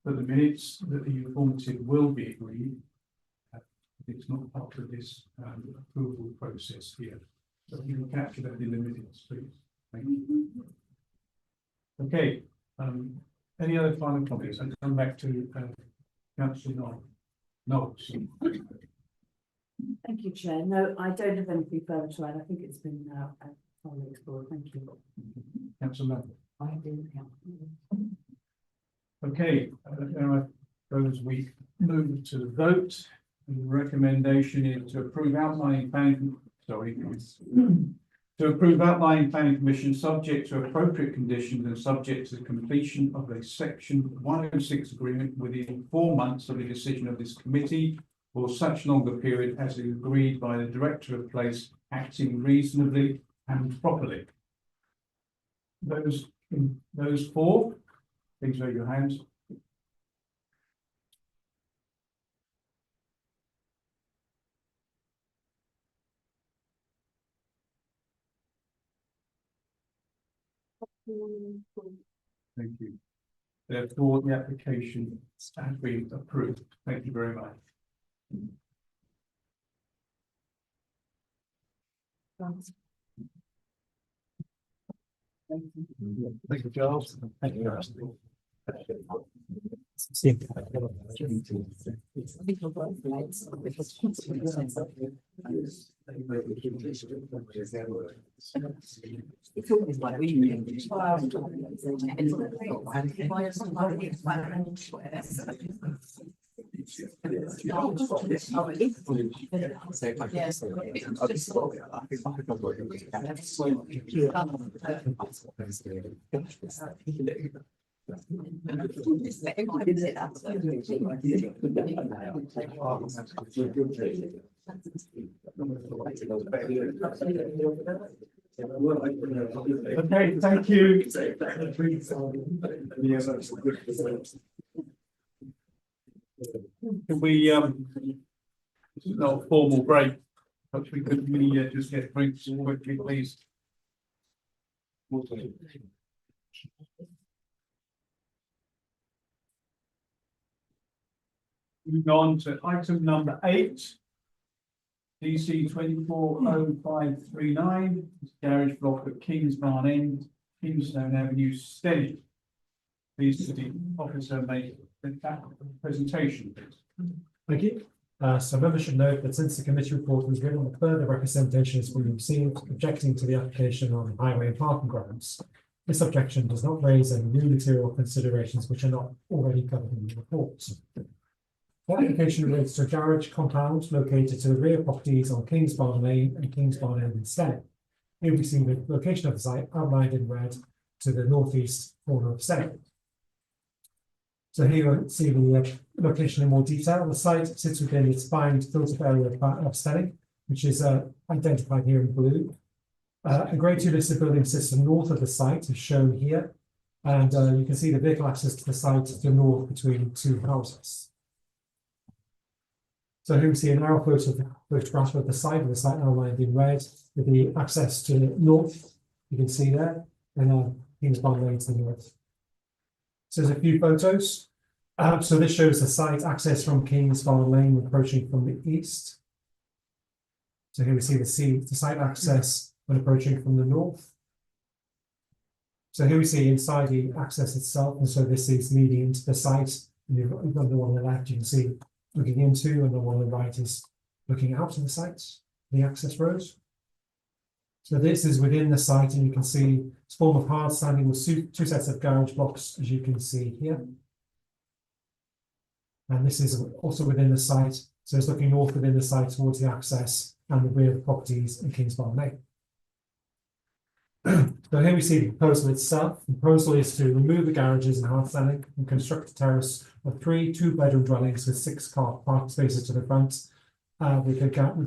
for the minutes, that the informative will be agreed. It's not part of this approval process here. So you can capture that in the minutes, please. Thank you. Okay, any other final comments? I'll come back to Councillor Knowles. Thank you, Chair. No, I don't have anything further to add. I think it's been thoroughly explored. Thank you. Councillor Knowles. I do. Okay, now I suppose we move to the vote. The recommendation is to approve outline planning, to approve outline planning commission subject to appropriate conditions and subject to the completion of a section 106 agreement within 4 months of the decision of this committee or such longer period as is agreed by the director of place acting reasonably and properly. Those for, please raise your hands. Thank you. Therefore, the application has been approved. Thank you very much. Thank you, Charles. Thank you. Okay, thank you. Can we this is not a formal break, but we could really just get drinks quickly, please. Moving on to item number 8. DC 240539, garage block at Kings Barn End, Kingstone Avenue, Steady. Please, the officer, make the presentation, please. Thank you. So members should note that since the committee report was given, a further representation has been received objecting to the application on highway and parking grounds. This objection does not raise any new material considerations which are not already covered in the report. The application relates to a garage compound located to the rear properties on Kings Barn Lane and Kings Barn End in Stead. Here we see the location of the site outlined in red to the northeast corner of Stead. So here you see the location in more detail. The site sits within its defined filtered area of Stead, which is identified here in blue. A Grade 2 listed building system north of the site is shown here, and you can see the vehicle access to the site to the north between 2 houses. So here we see an aerial photograph of the site outlined in red with the access to the north, you can see there, and Kings Barn Lane to the north. So there's a few photos. So this shows the site access from Kings Barn Lane approaching from the east. So here we see the site access when approaching from the north. So here we see inside the access itself, and so this is leading into the site. And you've got the one on the left you can see looking into, and the one on the right is looking out to the site, the access road. So this is within the site, and you can see it's form of hard standing with 2 sets of garage blocks, as you can see here. And this is also within the site, so it's looking north within the site towards the access and the rear of the properties in Kings Barn Lane. So here we see the proposal itself. The proposal is to remove the garages and hard standing and construct a terrace of 3 2-bedroom dwellings with 6 car parking spaces to the front, with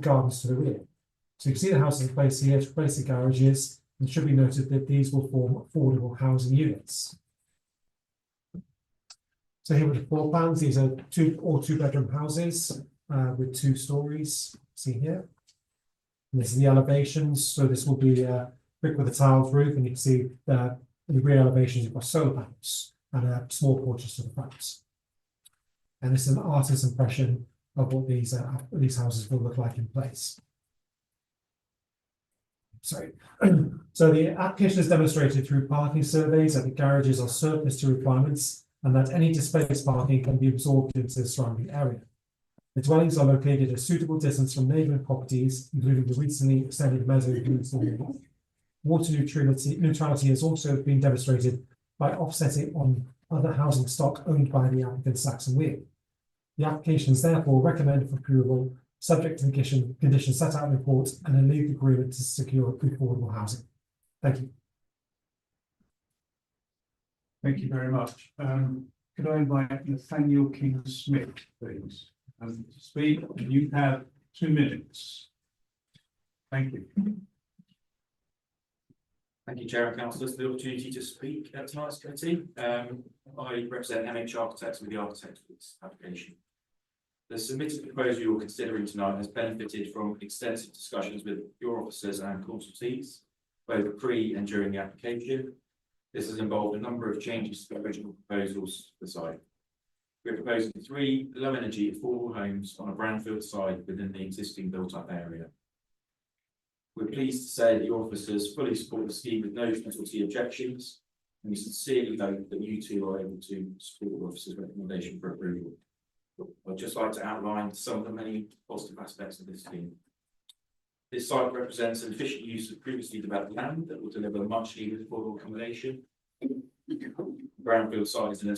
gardens to the rear. So you can see the house is placed here to replace the garages, and it should be noted that these will form affordable housing units. So here with the floor plans, these are 2-bedroom houses with 2 stories. See here. And this is the elevations. So this will be brick with a tiled roof, and you can see the rear elevations, you've got solar panels and a small porch to the front. And this is an artist's impression of what these houses will look like in place. Sorry. So the application is demonstrated through parking surveys that the garages are surplus to requirements and that any displaced parking can be absorbed into the surrounding area. The dwellings are located a suitable distance from neighbouring properties, including the recently extended mezzanine. Water neutrality has also been demonstrated by offsetting on other housing stock owned by the applicant Saxon Weir. The application is therefore recommended for approval, subject to the conditions set out in the report and a legal agreement to secure affordable housing. Thank you. Thank you very much. Could I invite Nathaniel King-Smith, please, to speak? You have 2 minutes. Thank you. Thank you, Chair and Councillors, for the opportunity to speak at tonight's committee. I represent MH Architects with the architects for this application. The submitted proposal you're considering tonight has benefited from extensive discussions with your officers and consultees, both pre and during the application. This has involved a number of changes to the original proposals for the site. We're proposing 3 low energy affordable homes on a brownfield site within the existing built up area. We're pleased to say that your officers fully support the scheme with no consultee objections, and we sincerely hope that you two are able to support your officers' recommendation for approval. I'd just like to outline some of the many positive aspects of this scheme. This site represents an efficient use of previously developed land that will deliver much needed affordable accommodation. Brownfield site is in a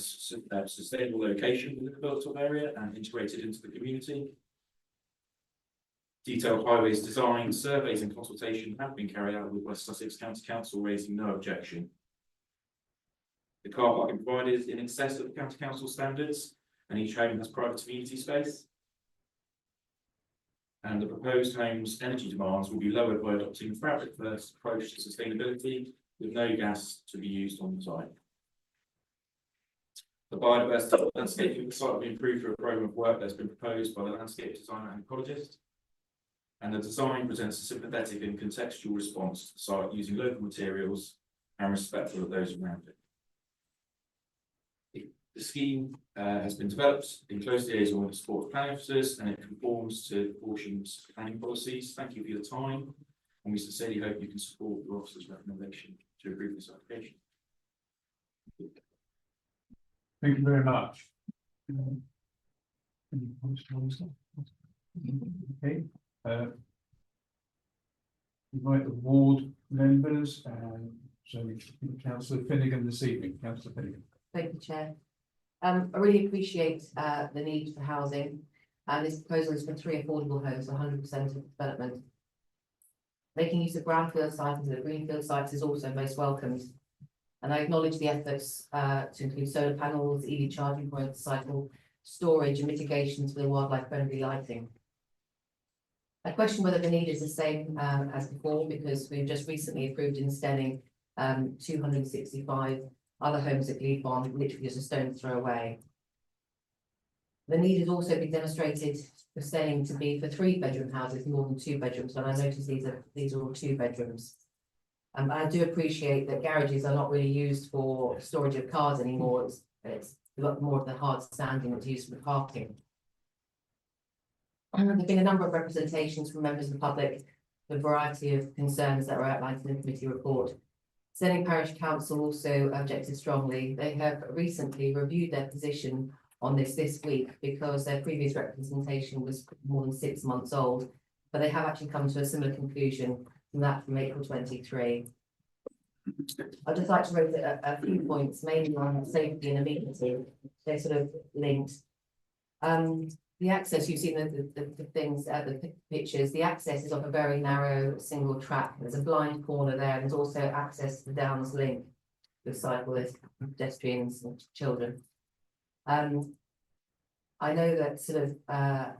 sustainable location within the built up area and integrated into the community. Detailed highways design, surveys and consultation have been carried out with West Sussex County Council, raising no objection. The car parking provided is in excess of the County Council standards, and each home has private community space. And the proposed home's energy demands will be lowered by adopting a fabric-first approach to sustainability, with no gas to be used on the site. The biodiversity landscaping of the site will be improved through a programme of work that's been proposed by the landscape designer and ecologist. And the design presents a sympathetic and contextual response to the site using local materials and respectful of those around it. The scheme has been developed in close liaison with the support planning officers, and it conforms to Horsham's planning policies. Thank you for your time, and we sincerely hope you can support your officer's recommendation to approve this application. Thank you very much. Okay. Invite the ward members, and so Councillor Finnegan this evening. Councillor Finnegan. Thank you, Chair. I really appreciate the need for housing, and this proposal is for 3 affordable homes, 100% of development. Making use of brownfield sites and greenfield sites is also most welcomed, and I acknowledge the efforts to include solar panels, EV charging points, cycle storage, and mitigations for the wildlife-friendly lighting. I question whether the need is the same as before, because we've just recently approved in Stenning 265 other homes at Glebe-on, literally just a stone's throw away. The need has also been demonstrated for Stenning to be for 3-bedroom houses, more than 2 bedrooms, and I notice these are all 2 bedrooms. I do appreciate that garages are not really used for storage of cars anymore. It's a lot more of the hard standing that's used for parking. There have been a number of representations from members of the public, the variety of concerns that were outlined in the committee report. Stenning Parish Council also objected strongly. They have recently reviewed their position on this week because their previous representation was more than 6 months old, but they have actually come to a similar conclusion from April 23. I'd just like to raise a few points, mainly on safety and amenity. They're sort of linked. The access, you've seen the things, the pictures, the access is off a very narrow single track. There's a blind corner there, and there's also access to the Downs link with cyclists, pedestrians and children. I know that sort of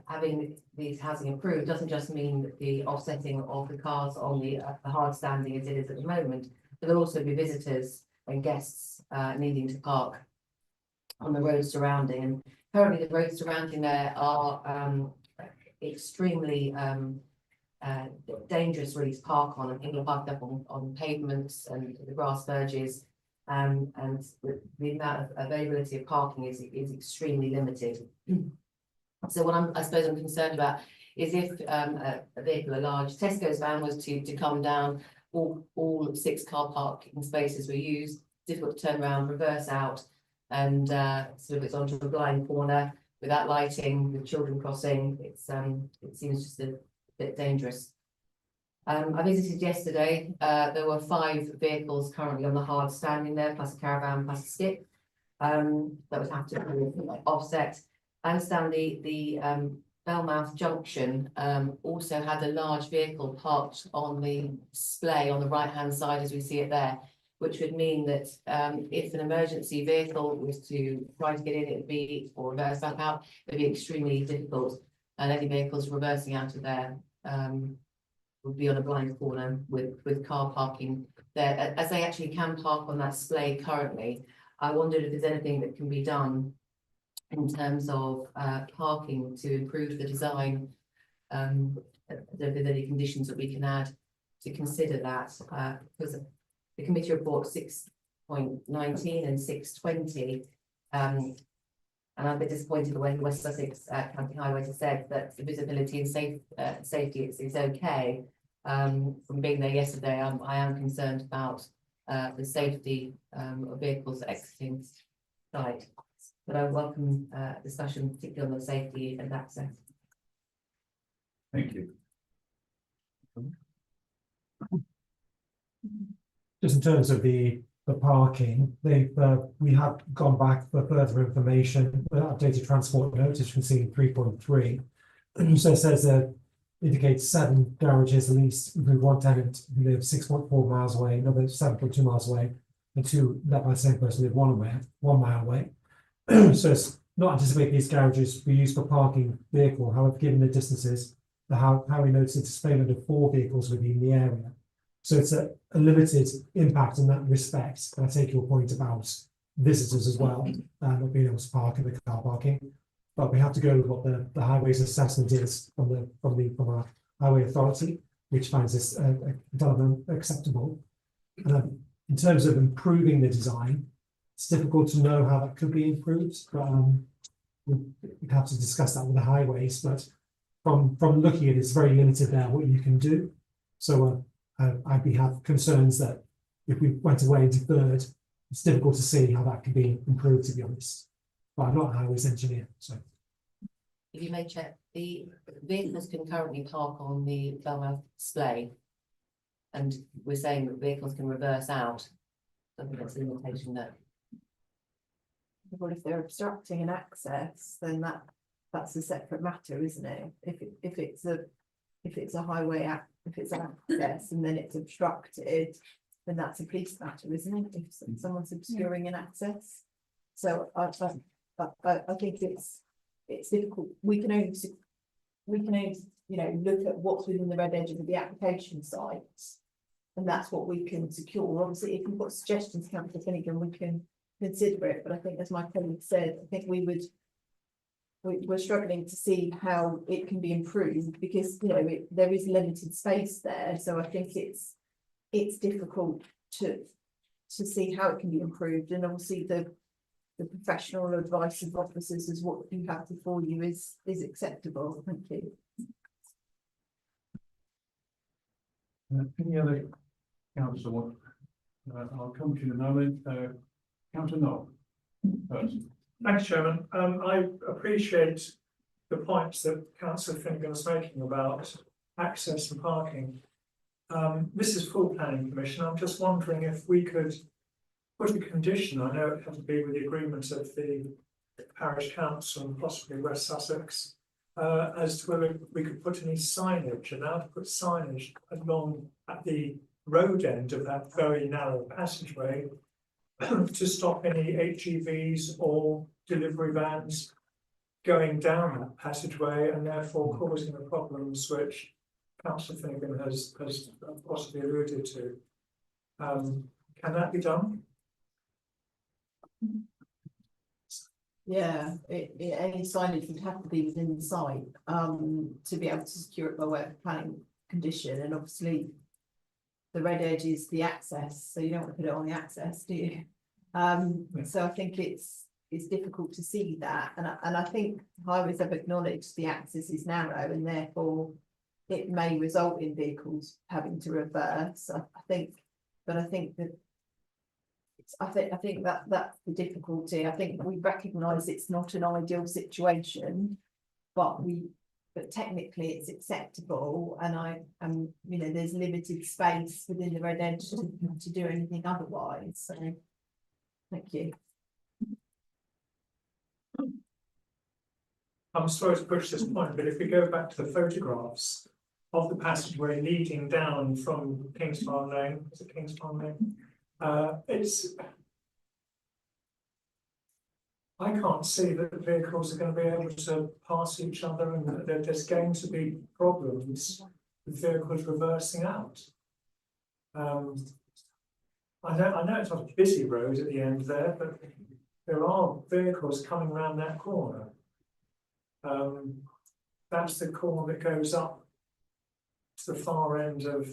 having these housing approved doesn't just mean that the offsetting of the cars on the hard standing as it is at the moment, but there'll also be visitors and guests needing to park on the roads surrounding. And currently the roads surrounding there are extremely dangerous really to park on, and people are parked up on pavements and the grass verges. And the amount of availability of parking is extremely limited. So what I suppose I'm concerned about is if a vehicle, a large Tesco's van was to come down, all 6 car parking spaces were used, difficult to turn around, reverse out, and sort of it's onto a blind corner without lighting, with children crossing. It seems just a bit dangerous. I visited yesterday. There were 5 vehicles currently on the hard standing there, plus a caravan, plus a skip. That would have to be offset. I understand the Belmouth Junction also had a large vehicle parked on the display on the right-hand side as we see it there, which would mean that if an emergency vehicle was to try to get in, it would be, or reverse back out, it would be extremely difficult. And any vehicles reversing out of there would be on a blind corner with car parking there, as they actually can park on that display currently. I wondered if there's anything that can be done in terms of parking to improve the design. If there's any conditions that we can add to consider that, because the committee report 6.19 and 6.20, and I'm a bit disappointed when West Sussex County Highways has said that the visibility and safety is okay. From being there yesterday, I am concerned about the safety of vehicles exiting site. But I welcome discussion, particularly on the safety and access. Thank you. Just in terms of the parking, we have gone back for further information, updated transport notice, you can see in 3.3. So it says that indicates 7 garages at least, with 1 tenant who lives 6.4 miles away, another 7.2 miles away, and 2 let by the same person live 1 mile away. So it's not anticipated these garages be used for parking vehicle. However, given the distances, the highway notes it's displayed under 4 vehicles within the area. So it's a limited impact in that respect. And I take your point about visitors as well, not being able to park in the car parking. But we have to go with what the highways assessment is from our highway authority, which finds this development acceptable. In terms of improving the design, it's difficult to know how that could be improved, but we'd have to discuss that with the highways. But from looking at it, it's very limited there what you can do. So I'd have concerns that if we went away and deferred, it's difficult to see how that could be improved, to be honest. But I'm not a highways engineer, so. If you may check, the vehicles can currently park on the Belmouth display, and we're saying that vehicles can reverse out. I think that's a limitation there. Well, if they're obstructing an access, then that's a separate matter, isn't it? If it's a highway if it's an access and then it's obstructed, then that's a police matter, isn't it? If someone's obscuring an access. So I think it's difficult. We can only look at what's within the red edges of the application sites, and that's what we can secure. Obviously, if you've got suggestions, Councillor Finnegan, we can consider it. But I think, as my colleague said, I think we're struggling to see how it can be improved, because there is limited space there. So I think it's difficult to see how it can be improved, and obviously the professional advice of officers is what you have before you is acceptable. Thank you. Any other councillor? I'll come to you in a moment. Councillor Knoll first. Thanks, Chairman. I appreciate the points that Councillor Finnegan is making about access and parking. This is full planning commission. I'm just wondering if we could put a condition. I know it has to be with the agreement of the parish council and possibly West Sussex, as to whether we could put any signage, allowed to put signage along at the road end of that very narrow passageway to stop any HGVs or delivery vans going down that passageway, and therefore causing the problems which Councillor Finnegan has possibly alluded to. Can that be done? Yeah, any signage would have to be within the site to be able to secure it by way of planning condition, and obviously the red edge is the access, so you don't want to put it on the access, do you? So I think it's difficult to see that, and I think highways have acknowledged the access is narrow, and therefore it may result in vehicles having to reverse. I think that I think that that's the difficulty. I think we recognise it's not an ideal situation, but technically it's acceptable, and you know, there's limited space within the red edge to do anything otherwise. So thank you. I'm sorry to push this point, but if we go back to the photographs of the passageway leading down from King's Farm Lane, is it King's Farm Lane? I can't see that the vehicles are going to be able to pass each other, and that there's going to be problems with vehicles reversing out. I know it's not a busy road at the end there, but there are vehicles coming around that corner. That's the corner that goes up to the far end of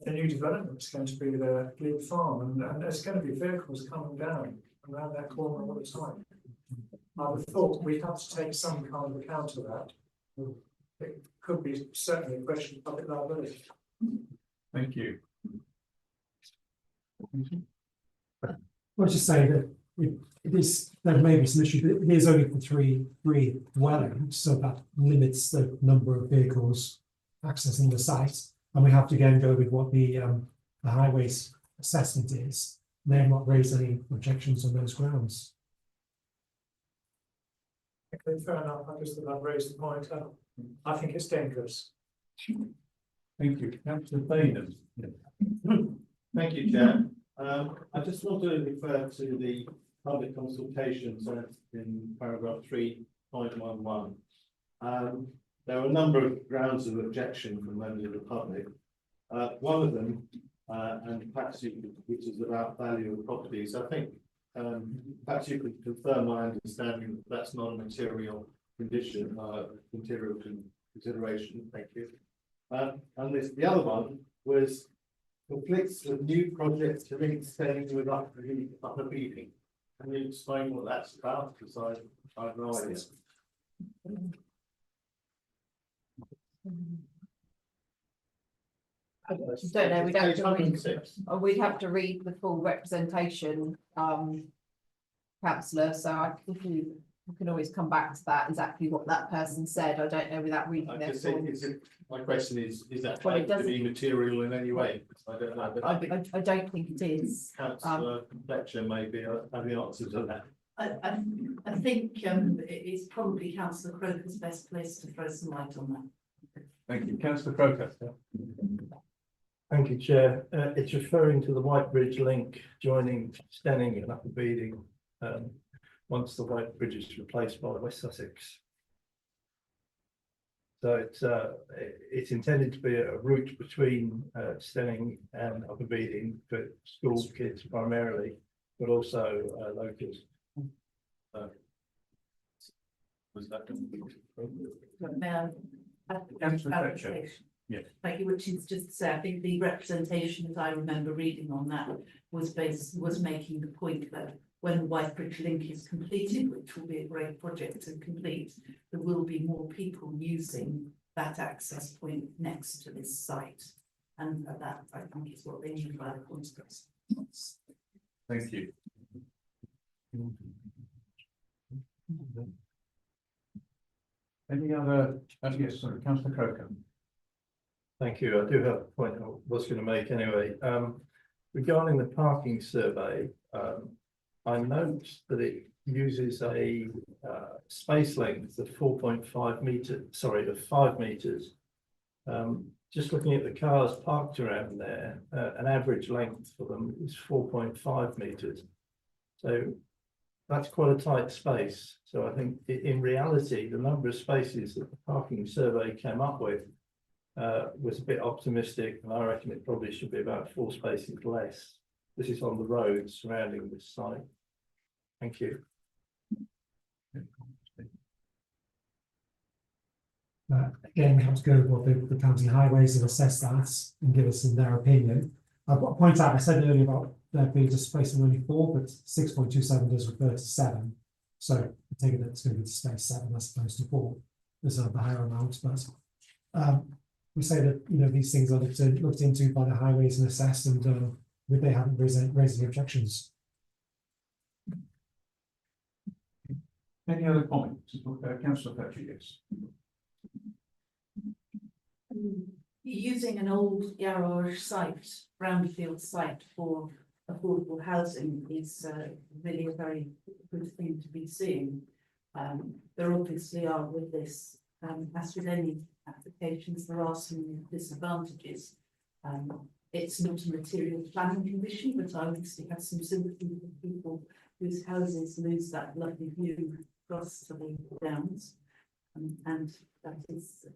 the new development. It's going to be the Glebe Farm, and there's going to be vehicles coming down around that corner all the time. I would have thought we'd have to take some kind of account of that. It could be certainly a question of public liability. Thank you. I'll just say that there may be some issue, but it is only for three dwellings, so that limits the number of vehicles accessing the site. And we have to again go with what the highways assessment is. They have not raised any objections on those grounds. Okay, fair enough. I just thought I'd raise the point. I think it's dangerous. Thank you. Councillor Baynham. Thank you, Chair. I just want to refer to the public consultations in paragraph 3.11. There are a number of grounds of objection from members of the public. One of them, and perhaps which is about value of properties. I think perhaps you could confirm my understanding that that's not a material condition, material consideration. Thank you. And the other one was conflicts with new projects to link staying with upper beating. Can you explain what that's about? Because I have no idea. I don't know. We'd have to read the full representation, councillor. So we can always come back to that, exactly what that person said. I don't know without reading their full. My question is that likely to be material in any way? I don't know. But I don't think it is. Councillor Fletcher maybe have the answer to that. I think it's probably Councillor Croker's best place to throw some light on that. Thank you. Councillor Croker. Thank you, Chair. It's referring to the White Bridge link joining Stenning and Upper Beeding once the White Bridge is replaced by West Sussex. So it's intended to be a route between Stenning and Upper Beeding for school kids primarily, but also locals. Was that Yes. Thank you, which is just to say, I think the representation that I remember reading on that was making the point that when the White Bridge link is completed, which will be a great project to complete, there will be more people using that access point next to this site. And that, I think, is what they mean by the consequence. Thank you. Any other? Yes, sorry, Councillor Croker. Thank you. I do have a point I was going to make anyway. Regarding the parking survey, I note that it uses a space length of 4.5 meters, sorry, of 5 meters. Just looking at the cars parked around there, an average length for them is 4.5 meters. So that's quite a tight space. So I think in reality, the number of spaces that the parking survey came up with was a bit optimistic, and I reckon it probably should be about 4 spaces less. This is on the road surrounding this site. Thank you. Again, we have to go with what the county highways have assessed that and give us in their opinion. I've got to point out, I said earlier about there being displacement only 4, but 6.27 does refer to 7. So I take it that it's going to be displaced 7 as opposed to 4. There's the higher amount, but we say that these things are looked into by the highways and assessed, and they haven't raised any objections. Any other comments? Councillor Fletcher, yes. Using an old garage site, brownfield site for affordable housing is really a very good thing to be seeing. There obviously are with this, as with any applications, there are some disadvantages. It's not a material planning condition, but I obviously have some sympathy with people whose houses lose that lovely view across to the downs. And that is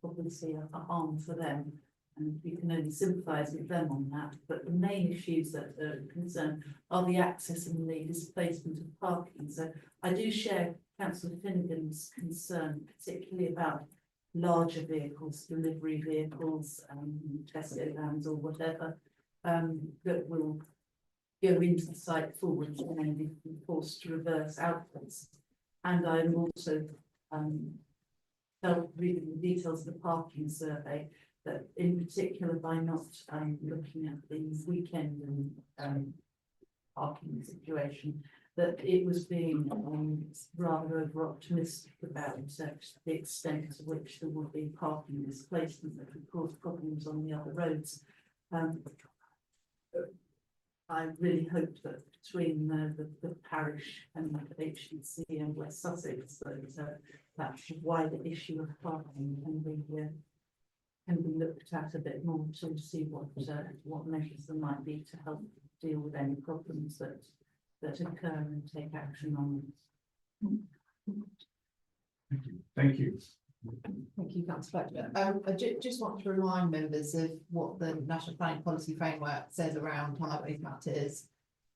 obviously a harm for them, and you can only sympathise with them on that. But the main issues that are concerned are the access and the displacement of parking. So I do share Councillor Finnegan's concern, particularly about larger vehicles, delivery vehicles, Tesco vans or whatever, that will go into the site forwards and then be forced to reverse outwards. And I'm also reading the details of the parking survey, that in particular by not looking at the weekend and parking situation, that it was being rather over optimistic about the extent to which there would be parking displacement that could cause problems on the other roads. I really hope that between the parish and the HDC and West Sussex, that wider issue of parking can be looked at a bit more to see what measures there might be to help deal with any problems that occur and take action on them. Thank you. Thank you, Councillor Fletcher. I just want to remind members of what the National Planning Policy Framework says around highway matters.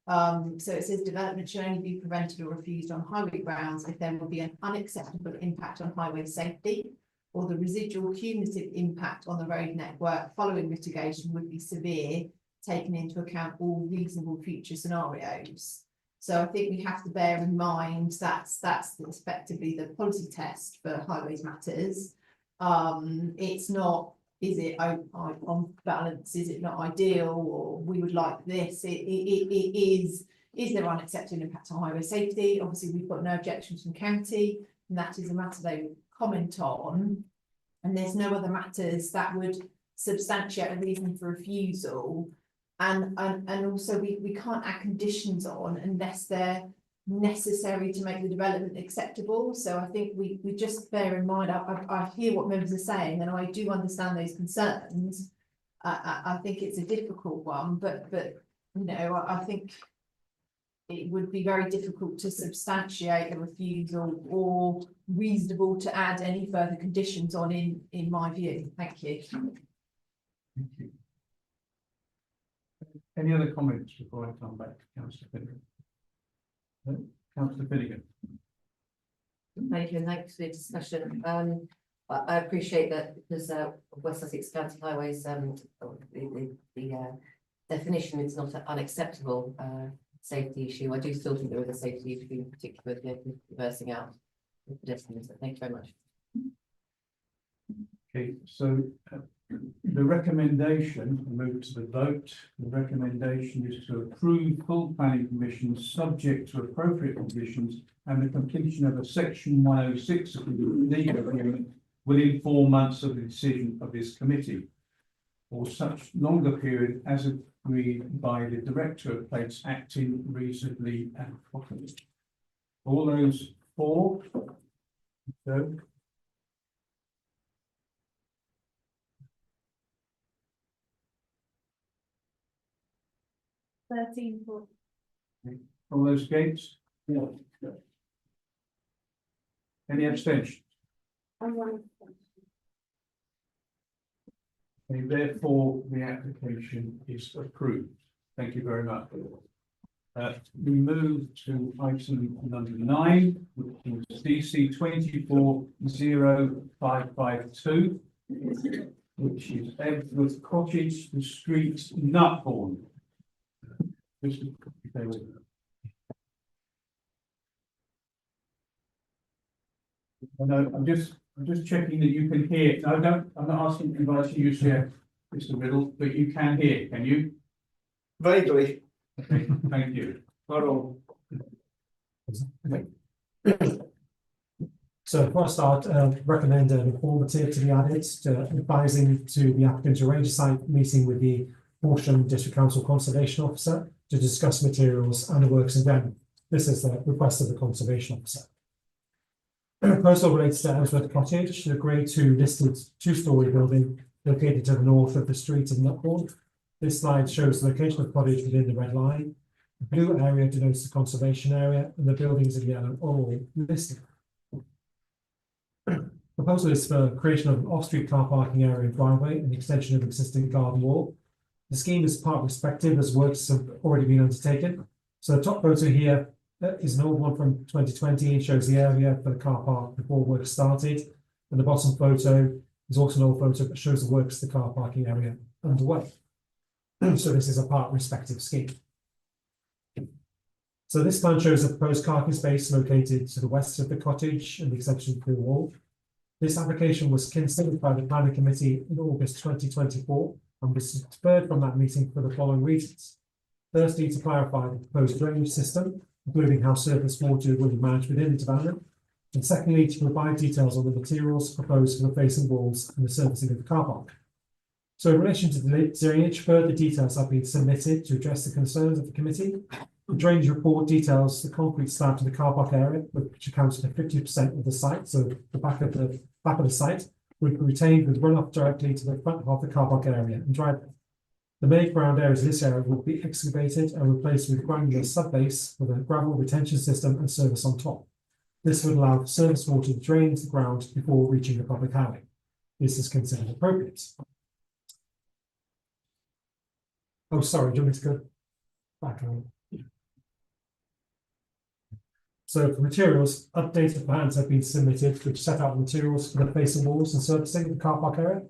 So it says development should only be prevented or refused on highway grounds if there will be an unacceptable impact on highway safety, or the residual cumulative impact on the road network following mitigation would be severe, taking into account all reasonable future scenarios. So I think we have to bear in mind that's effectively the policy test for highways matters. It's not, is it on balance, is it not ideal, or we would like this? It is there unacceptable impact on highway safety? Obviously, we've got no objections from county, and that is a matter they would comment on. And there's no other matters that would substantiate a reason for refusal. And also we can't add conditions on unless they're necessary to make the development acceptable. So I think we just bear in mind, I hear what members are saying, and I do understand those concerns. I think it's a difficult one, but I think it would be very difficult to substantiate a refusal or reasonable to add any further conditions on in my view. Thank you. Thank you. Any other comments before I come back to Councillor Finnegan? No? Councillor Finnegan. Thank you, and thanks for the discussion. I appreciate that because West Sussex County Highways, the definition is not an unacceptable safety issue. I do still think there is a safety issue, in particular with reversing out the pedestrians. So thank you very much. Okay, so the recommendation, move to the vote. The recommendation is to approve full planning permission subject to appropriate conditions and the completion of a section 106 of the legal agreement within 4 months of the decision of this committee, or such longer period as agreed by the Director of Plates acting reasonably and properly. All those for? So, all those against? Yeah. Any abstentions? Okay, therefore, the application is approved. Thank you very much. We move to item number 9, which is DC 240552, which is Edgeworth Cottage, the street Nutbourne. No, I'm just checking that you can hear. No, no, I'm not asking inviting you to share, Mr. Riddle, but you can hear, can you? Vaguely. Okay, thank you. Hold on. So before I start, recommend an informative to be added to advising to the applicant to arrange a site meeting with the Horsham District Council Conservation Officer to discuss materials and the works in them. This is the request of the Conservation Officer. The proposal relates to Edgeworth Cottage, the Grade 2 listed 2-storey building located to the north of the street of Nutbourne. This slide shows the location of the cottage within the red line. The blue area denotes the conservation area, and the buildings in yellow are all listed. Proposal is for creation of an off-street car parking area and driveway and extension of existing garden wall. The scheme is part respective as works have already been undertaken. So the top photo here is an old one from 2020 and shows the area for the car park before work started. And the bottom photo is also an old photo that shows the works of the car parking area underway. So this is a part respective scheme. So this plan shows a proposed parking space located to the west of the cottage and the extension of the wall. This application was considered by the planning committee in August 2024 and was deferred from that meeting for the following reasons. Firstly, to clarify the proposed drainage system, including how surface water will be managed within the development. And secondly, to provide details on the materials proposed for the facing walls and the surfacing of the car park. So in relation to the drainage, further details have been submitted to address the concerns of the committee. The drainage report details the concrete slab to the car park area, which accounts for 50% of the site. So the back of the site would be retained with runoff directly to the front of the car park area and driveway. The main ground areas of this area will be excavated and replaced with granular subbase with a gravel retention system and service on top. This would allow surface water to drain into the ground before reaching the public highway. This is considered appropriate. Oh, sorry, do you want me to go back on? So for materials, updated plans have been submitted which set out materials for the facing walls and surfacing of the car park area.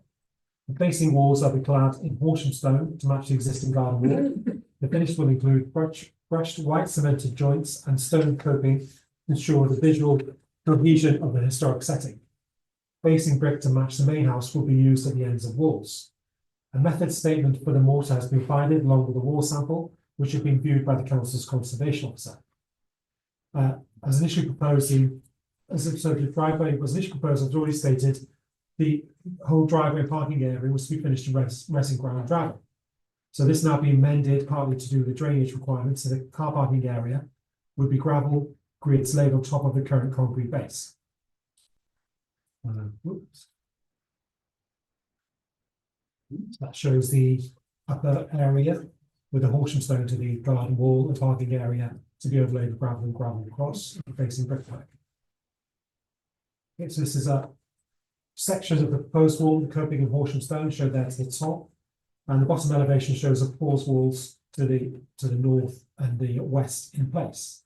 The facing walls are clad in Horsham stone to match the existing garden wall. The finish will include brushed white cemented joints and stone coping to ensure the visual cohesion of the historic setting. Facing brick to match the main house will be used at the ends of walls. A method statement for the mortar has been provided along with a wall sample, which has been viewed by the council's conservation officer. As initially proposed, the driveway was initially proposed, as already stated, the whole driveway parking area was to be finished in racing ground gravel. So this now being amended partly to do with the drainage requirements. So the car parking area would be gravel grids laid on top of the current concrete base. That shows the upper area with the Horsham stone to the garden wall and parking area to be overlaid with gravel and gravel across facing brickwork. Okay, so this is a section of the proposed wall, the coping and Horsham stone showed there to the top, and the bottom elevation shows the pause walls to the north and the west in place.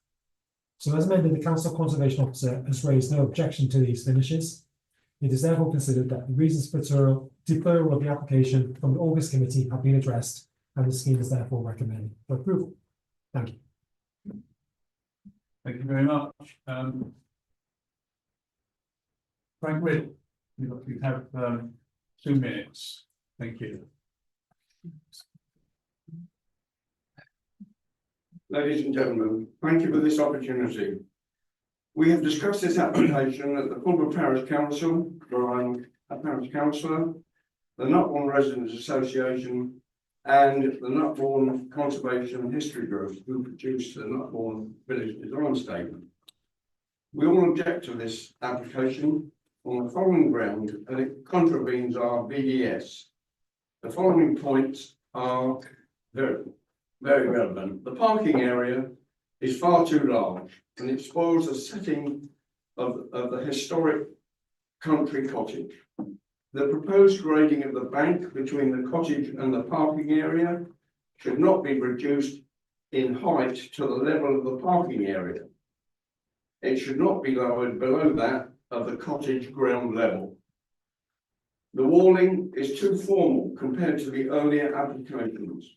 So as amended, the council conservation officer has raised no objection to these finishes. It is therefore considered that the reasons for deferral of the application from the August committee have been addressed, and the scheme is therefore recommended for approval. Thank you. Thank you very much. Frank Riddle, you have 2 minutes. Thank you. Ladies and gentlemen, thank you for this opportunity. We have discussed this application at the Fulham Parish Council, where I'm a parish councillor, the Nutbourne Residents Association, and the Nutbourne Conservation History Group, who produced the Nutbourne Village Design Statement. We all object to this application on the following ground, and it contravenes our BDS. The following points are very relevant. The parking area is far too large, and it spoils the setting of the historic country cottage. The proposed grading of the bank between the cottage and the parking area should not be reduced in height to the level of the parking area. It should not be lowered below that of the cottage ground level. The walling is too formal compared to the earlier applications.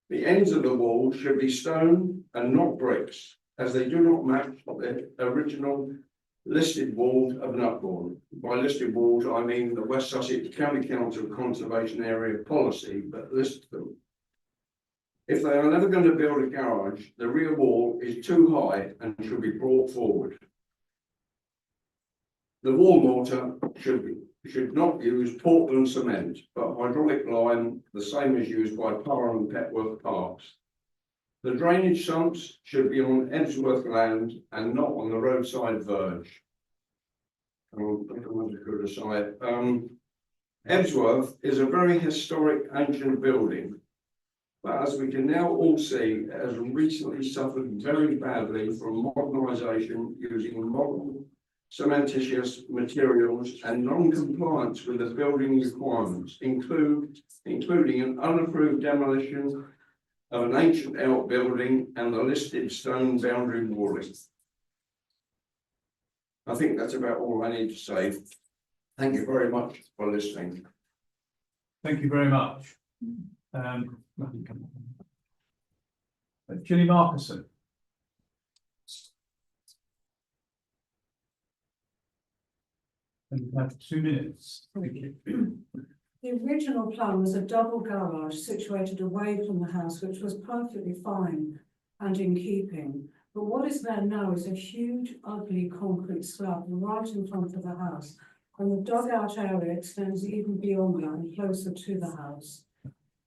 The ends of the wall should be stone and not bricks, as they do not match the original listed walls of Nutbourne. By listed walls, I mean the West Sussex County Council Conservation Area policy that lists them. If they are never going to build a garage, the rear wall is too high and should be brought forward. The wall mortar should not use Portland cement, but hydraulic lime, the same as used by Parr and Petworth Parks. The drainage sumps should be on Ebsworth land and not on the roadside verge. Ebsworth is a very historic ancient building, but as we can now all see, it has recently suffered very badly from modernisation using modern cementitious materials and non-compliance with the building requirements, including an unapproved demolition of an ancient outbuilding and the listed stone boundary walling. I think that's about all I need to say. Thank you very much for listening. Thank you very much. Ginny Markison. And you have 2 minutes. Thank you. The original plan was a double garage situated away from the house, which was perfectly fine and in keeping. But what is there now is a huge, ugly concrete slab right in front of the house. And the dugout area extends even beyond that and closer to the house.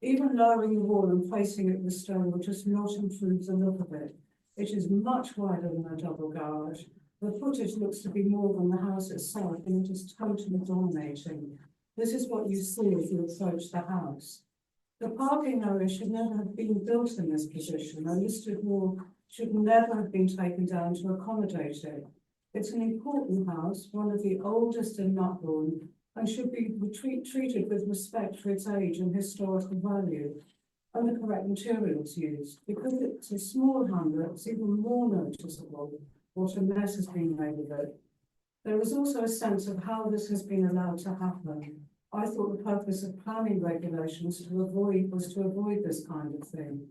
Even lowering the wall and placing it with stone will just not improve the look of it. It is much wider than a double garage. The footage looks to be more than the house itself, and it is totally dominating. This is what you see as you approach the house. The parking area should never have been built in this position. A listed wall should never have been taken down to accommodate it. It's an important house, one of the oldest in Nutbourne, and should be treated with respect for its age and historical value, and the correct materials used. Because it's a small hamlet, it's even more noticeable what a mess has been made of it. There is also a sense of how this has been allowed to happen. I thought the purpose of planning regulations was to avoid this kind of thing.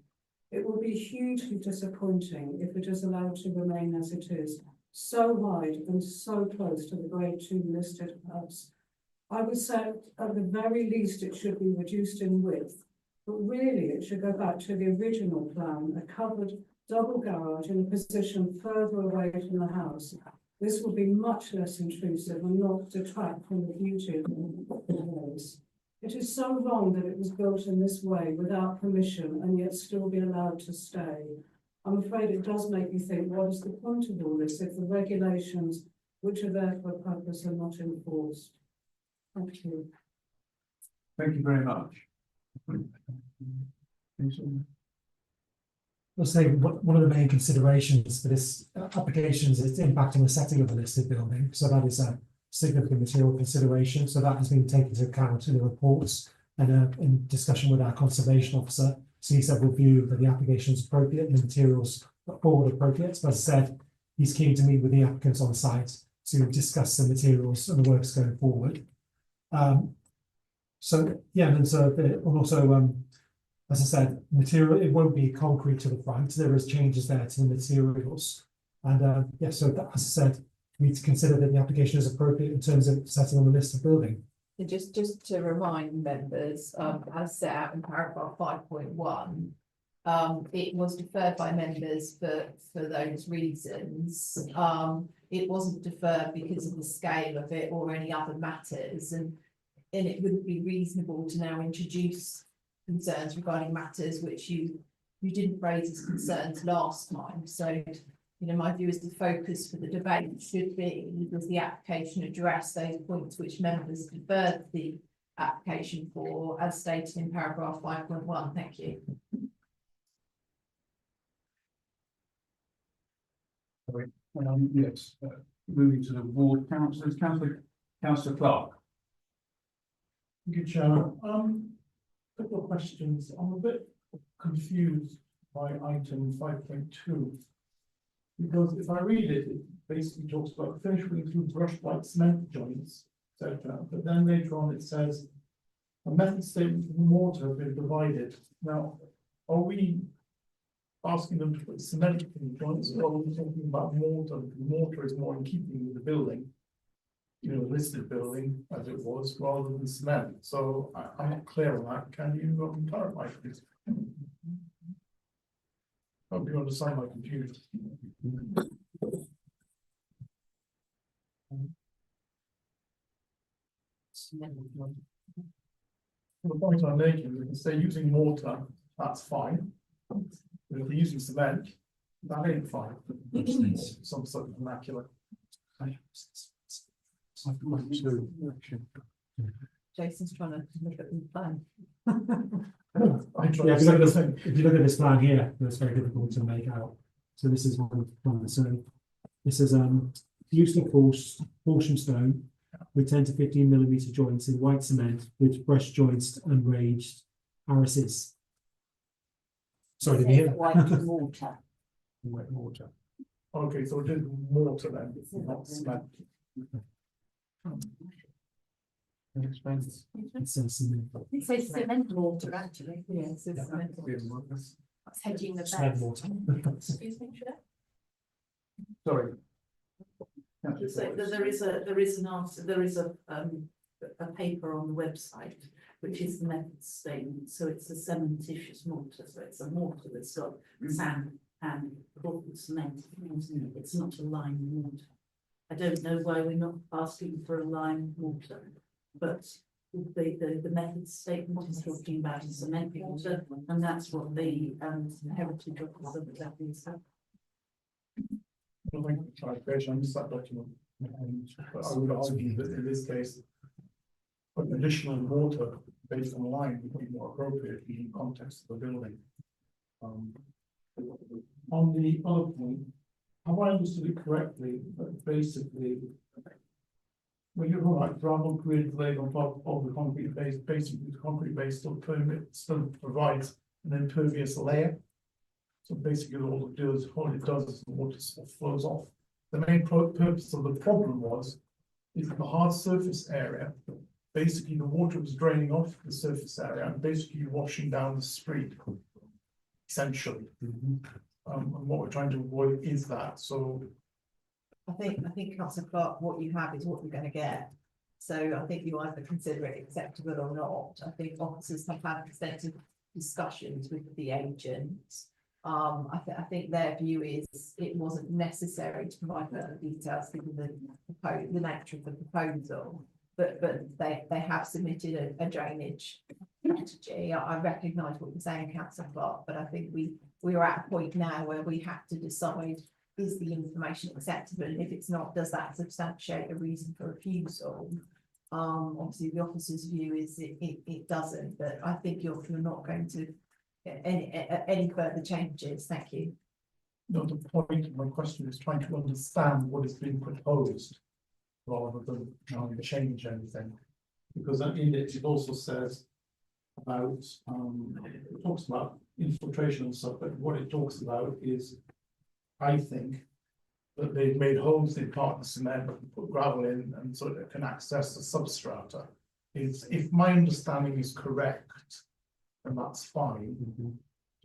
It will be hugely disappointing if it is allowed to remain as it is, so wide and so close to the Grade 2 listed house. I would say at the very least it should be reduced in width, but really it should go back to the original plan, a covered double garage in a position further away from the house. This will be much less intrusive and not detract from the beauty of the place. It is so wrong that it was built in this way without permission and yet still be allowed to stay. I'm afraid it does make me think, what is the point of all this if the regulations which are there for a purpose are not enforced? Thank you. Thank you very much. I'll say one of the main considerations for this application is its impact on the setting of the listed building. So that is a significant material consideration. So that has been taken into account in the reports and in discussion with our conservation officer. CSEB will view that the application is appropriate and the materials put forward appropriate. But as I said, he's keen to meet with the applicants on site to discuss the materials and the works going forward. So yeah, and so also as I said, material, it won't be concrete to the front. There is changes there to the materials. And yeah, so that, as I said, we need to consider that the application is appropriate in terms of setting on the list of building. And just to remind members, as set out in paragraph 5.1, it was deferred by members for those reasons. It wasn't deferred because of the scale of it or any other matters, and it wouldn't be reasonable to now introduce concerns regarding matters which you didn't raise as concerns last time. So, you know, my view is the focus for the debate should be, does the application address those points which members deferred the application for, as stated in paragraph 5.1. Thank you. Yes, moving to the ward councillors, Councillor Clark. Thank you, Chair. Couple of questions. I'm a bit confused by item 5.2. Because if I read it, it basically talks about finish will include brush like cement joints, etc. But then later on it says a method statement for mortar has been provided. Now, are we asking them to put cement in joints, or are we talking about mortar? Mortar is more in keeping with the building, listed building as it was, rather than cement. So I'm not clear on that. Can you clarify, please? Hope you understand my confusion. The point I'm making is if they're using mortar, that's fine. But if they're using cement, that ain't fine. Some sort of vernacular. Jason's trying to look at the plan. Yeah, if you look at this plan here, it's very difficult to make out. So this is one. So this is use of Horsham stone with 10 to 15 millimeter joints in white cement with brush joints and raised arises. Sorry, did you hear? White mortar. White mortar. Okay, so it is mortar then, not cement. It says cement. It says cement mortar, actually. Yeah, it says cement mortar. That's hedging the Cement bet. mortar. Excuse me, Chair. Sorry. So there is an answer, there is a paper on the website, which is the method statement. So it's a cementitious mortar. So it's a mortar that's got sand and Portland cement. It's not a lime mortar. I don't know why we're not asking for a lime mortar, but the method statement is talking about a cement mortar, and that's what the heritage officer of that is. Well, thank you for clarification. I missed that document. But I would argue that in this case, an additional mortar based on line would be more appropriate in the context of the building. On the other point, have I understood it correctly? That basically, when you're talking about gravel grid laid on top of the concrete base, basically the concrete base still provides an impervious layer. So basically all it does is the water flows off. The main purpose of the problem is the hard surface area. Basically the water was draining off the surface area and basically washing down the street, essentially. And what we're trying to avoid is that, so. I think Councillor Clark, what you have is what you're going to get. So I think you either consider it acceptable or not. I think officers have had extensive discussions with the agents. I think their view is it wasn't necessary to provide further details given the nature of the proposal, but they have submitted a drainage strategy. I recognise what you're saying, Councillor Clark, but I think we are at a point now where we have to decide, is the information acceptable, and if it's not, does that substantiate a reason for refusal? Obviously the officer's view is it doesn't, but I think you're not going to any further changes. Thank you. No, the point of my question is trying to understand what is being proposed rather than trying to change anything. Because in it also says about it talks about infiltration and stuff, but what it talks about is, I think, that they've made holes in part of the cement, put gravel in, and so it can access the substrata. If my understanding is correct, and that's fine.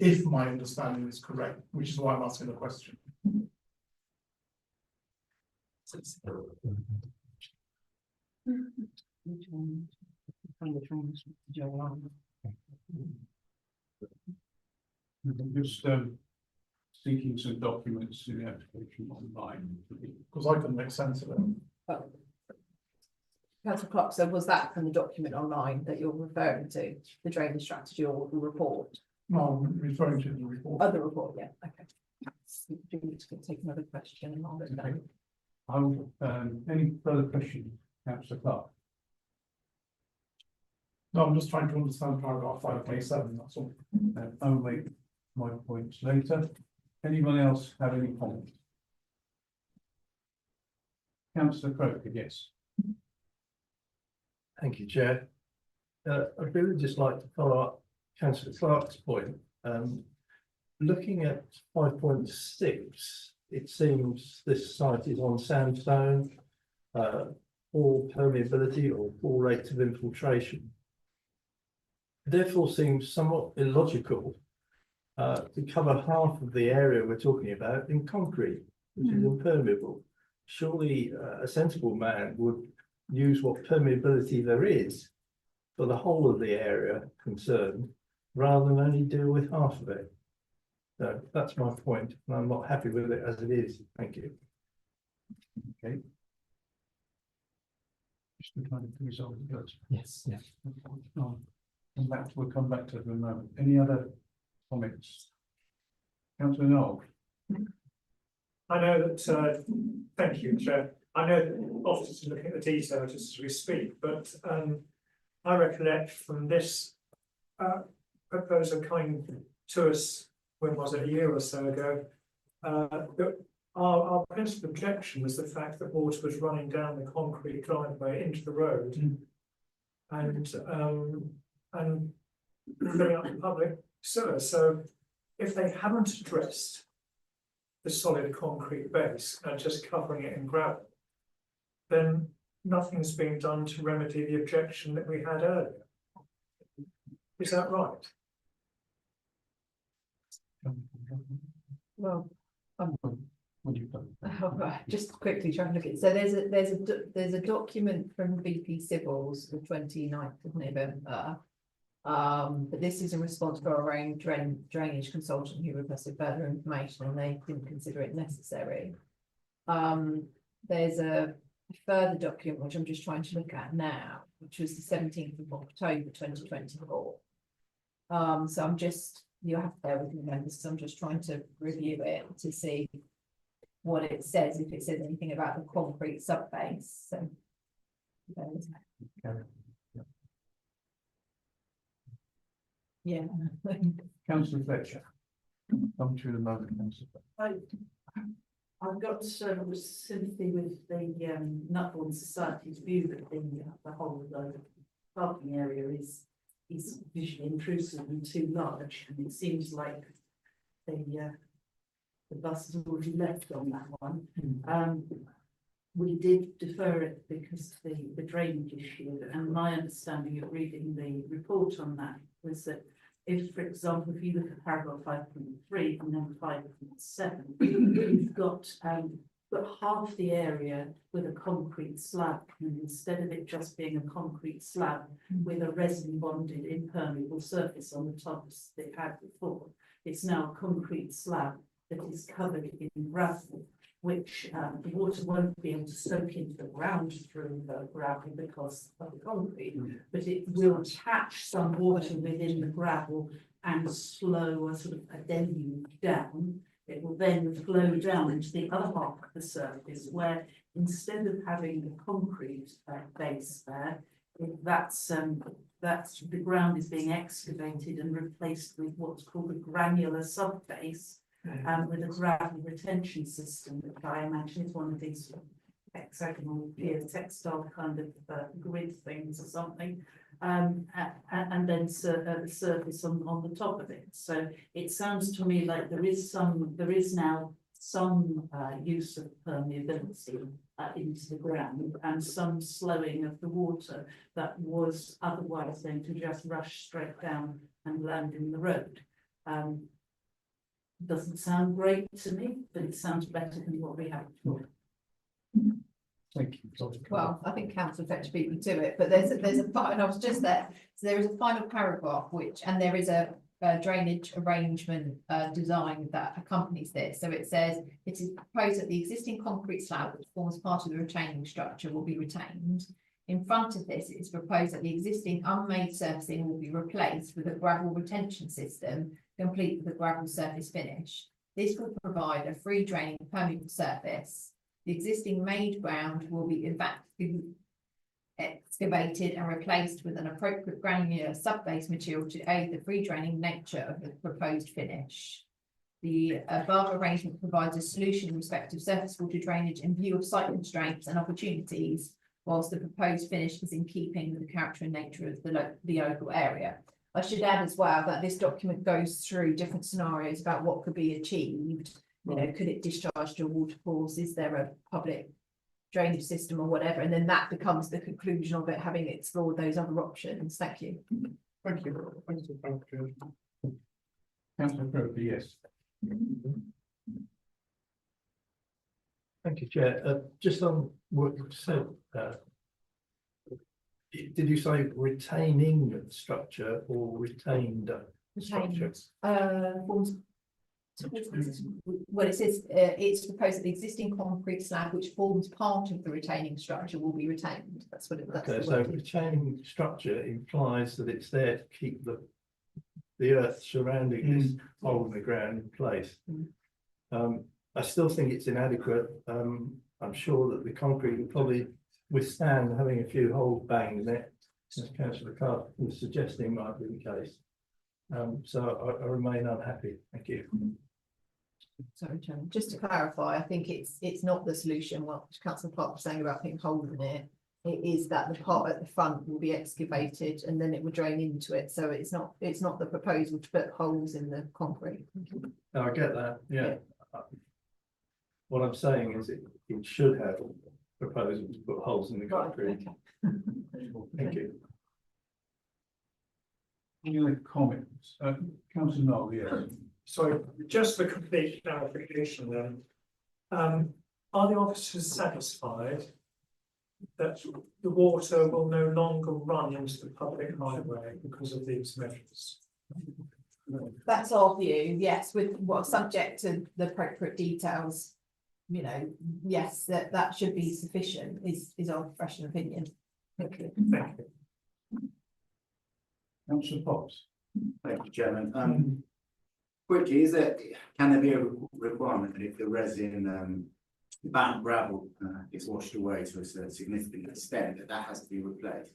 If my understanding is correct, which is why I'm asking the question. I'm just seeking some documents in the application online. Because I can make sense of it. Councillor Clark, so was that from the document online that you're referring to, the drainage strategy or the report? No, I'm referring to the report. Oh, the report, yeah, okay. Do we need to take another question and I'll go down? Any further questions, Councillor Clark? No, I'm just trying to understand paragraph 5.7, that's all. I'll make my points later. Anyone else have any comments? Councillor Croker, yes. Thank you, Chair. I'd really just like to follow up Councillor Clark's point. If you look at the looking at 5.6, it seems this site is on sandstone, poor permeability or poor rate of infiltration. Therefore seems somewhat illogical to cover half of the area we're talking about in concrete, which is impermeable. Surely a sensible man would use what permeability there is for the whole of the area concerned, rather than only deal with half of it. So that's my point, and I'm not happy with it as it is. Thank you. Okay. Just trying to resolve that. Yes, yeah. We'll come back to it in a moment. Any other comments? Councillor Knoll. I know that, thank you, Chair. I know that officers are looking at the detail just as we speak, but I recollect from this proposal coming to us, when was it, a year or so ago, that our principal objection was the fact that water was running down the concrete driveway into the road and filling up the public sewer. So if they haven't addressed the solid concrete base and just covering it in gravel, then nothing's being done to remedy the objection that we had earlier. Is that right? Well, just quickly trying to look at it. So there's a document from BP Civils the 29th of November. But this is in response to our own drainage consultant who requested further information and they didn't consider it necessary. There's a further document which I'm just trying to look at now, which was the 17th of October 2024. So I'm just, you have to bear with me members, because I'm just trying to review it to see what it says, if it says anything about the concrete subbase. So yeah. Councillor Fletcher. Come to the moment, Councillor. I've got sympathy with the Nutbourne Society's view that the whole parking area is visually intrusive and too large, and it seems like the bus has already left on that one. We did defer it because of the drainage issue, and my understanding of reading the report on that was that if, for example, if you look at paragraph 5.3 and then 5.7, you've got half the area with a concrete slab, and instead of it just being a concrete slab with a resin bonded impermeable surface on the top as they had before, it's now a concrete slab that is covered in gravel, which the water won't be able to soak into the ground through the gravel because of the concrete, but it will catch some water within the gravel and slow a sort of a deluge down. It will then flow down into the other half of the surface, where instead of having the concrete base there, that's the ground is being excavated and replaced with what's called a granular subbase. With a gravel retention system, that I imagine is one of these hexagonal geotextile kind of grid things or something, and then the surface on the top of it. So it sounds to me like there is now some use of permeability into the ground and some slowing of the water that was otherwise going to just rush straight down and land in the road. Doesn't sound great to me, but it sounds better than what we have before. Thank you. Well, I think Councillor Fletcher beat me to it, but there's a part, and I was just there. So there is a final paragraph and there is a drainage arrangement design that accompanies this. So it says it is proposed that the existing concrete slab, which forms part of the retaining structure, will be retained. In front of this, it is proposed that the existing unmade surfacing will be replaced with a gravel retention system, complete with a gravel surface finish. This will provide a free draining permeable surface. The existing made ground will be excavated and replaced with an appropriate granular subbase material to aid the free draining nature of the proposed finish. The above arrangement provides a solution in respect of surface water drainage in view of site constraints and opportunities, whilst the proposed finish is in keeping with the character and nature of the local area. I should add as well that this document goes through different scenarios about what could be achieved. You know, could it discharge to a watercourse? Is there a public drainage system or whatever? And then that becomes the conclusion of it, having explored those other options. Thank you. Thank you. Thanks for clarification. Councillor Crowley, yes. Thank you, Chair. Just on what you said, did you say retaining structure or retained structure? Forms. Well, it says it's proposed that the existing concrete slab which forms part of the retaining structure will be retained. That's what it. That's Okay, the so word. retaining structure implies that it's there to keep the earth surrounding this hole in the ground in place. I still think it's inadequate. I'm sure that the concrete will probably withstand having a few holes banged in it, as Councillor Carr was suggesting might be the case. So I remain unhappy. Thank you. Sorry, Chairman. Just to clarify, I think it's not the solution what Councillor Clark was saying about putting holes in it. It is that the part at the front will be excavated and then it will drain into it. So it's not the proposal to put holes in the concrete. No, I get that. Yeah. What I'm saying is it should have a proposal to put holes in the concrete. Thank you. Any other comments? Councillor Knoll, yes. So just for complete clarification then, are the officers satisfied that the water will no longer run into the public highway because of these measures? That's our view, yes, with what subject to the appropriate details, you know, yes, that should be sufficient is our professional opinion. Thank you. Councillor Potts. Thank you, Chairman. Quickly, can there be a requirement that if the resin bound gravel is washed away to a significant extent, that has to be replaced?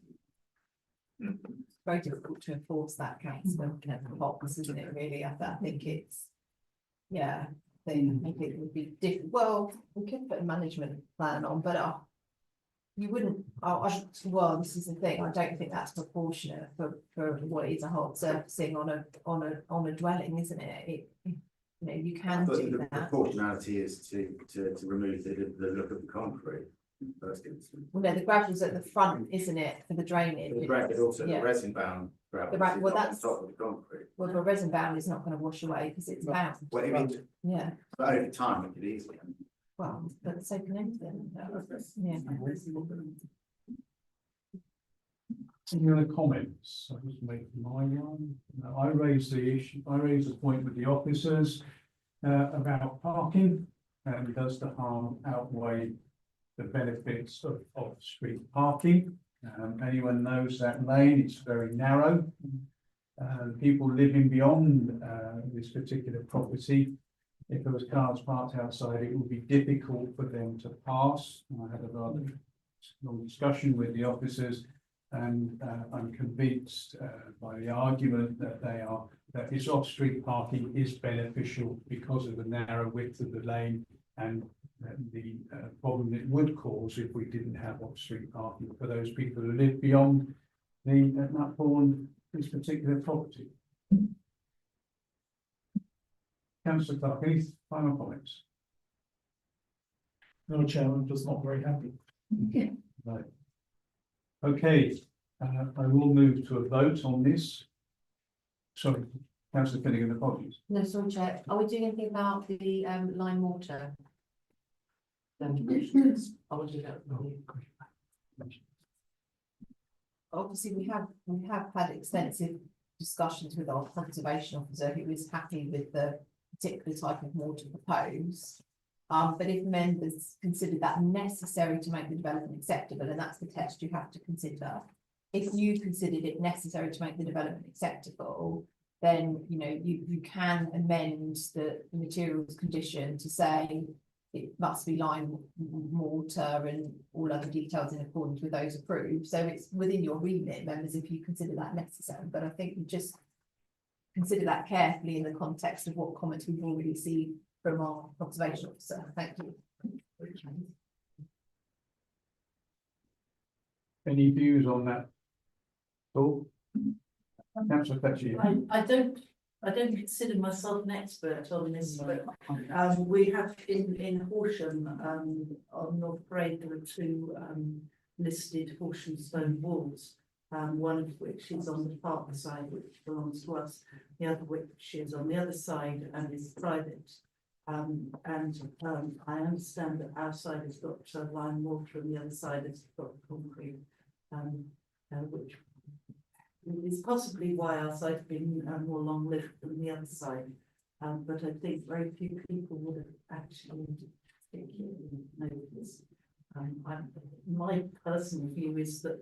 Very difficult to enforce that, councillor Potts, isn't it, really? I think it's, yeah, I think it would be different. Well, we could put a management plan on, but you wouldn't, well, this is the thing, I don't think that's proportionate for what is a hard surfacing on a dwelling, isn't it? You know, you can But do the that. proportionality is to remove the look of the concrete. First instance. Well, no, the gravel's at the front, isn't it, for the drainage? The gravel is also Yeah. the resin bound gravel. Well, that's on top of the concrete. well, the resin bound is not going to wash away because it's bound. Well, Yeah. but over time, it could easily. Well, but so can anything. Yeah. Any other comments? I just make my one. I raised the issue, I raised the point with the officers about parking, and does the harm outweigh the benefits of street parking? Anyone knows that lane, it's very narrow. People living beyond this particular property, if there was cars parked outside, it would be difficult for them to pass. I had a rather long discussion with the officers, and I'm convinced by the argument that that this off-street parking is beneficial because of the narrow width of the lane and the problem it would cause if we didn't have off-street parking for those people who live beyond the Nutbourne, this particular property. Councillor Clark, any final comments? No, Chairman, just not very happy. Right. Okay, I will move to a vote on this. Sorry, Councillor Finnegan, apologies. No, sorry, Chair. Are we doing anything about the lime water? I will do that. Obviously, we have had extensive discussions with our conservation officer who is happy with the particular type of water proposed. But if members consider that necessary to make the development acceptable, and that's the test you have to consider. If you considered it necessary to make the development acceptable, then you can amend the materials condition to say it must be lime water and all other details in accordance with those approved. So it's within your remit, members, if you consider that necessary. But I think you just consider that carefully in the context of what comments we've already received from our conservation officer. Thank you. Any views on that? Paul? Councillor Fletcher. I don't consider myself an expert on this, but we have in Horsham, on North Parade, there are two listed Horsham stone walls. One of which is on the park side, which belongs to us, the other which is on the other side and is private. I understand that our side has got lime water and the other side has got concrete, which is possibly why our side has been more long-lived than the other side. But I think very few people would have actually particularly noticed. My personal view is that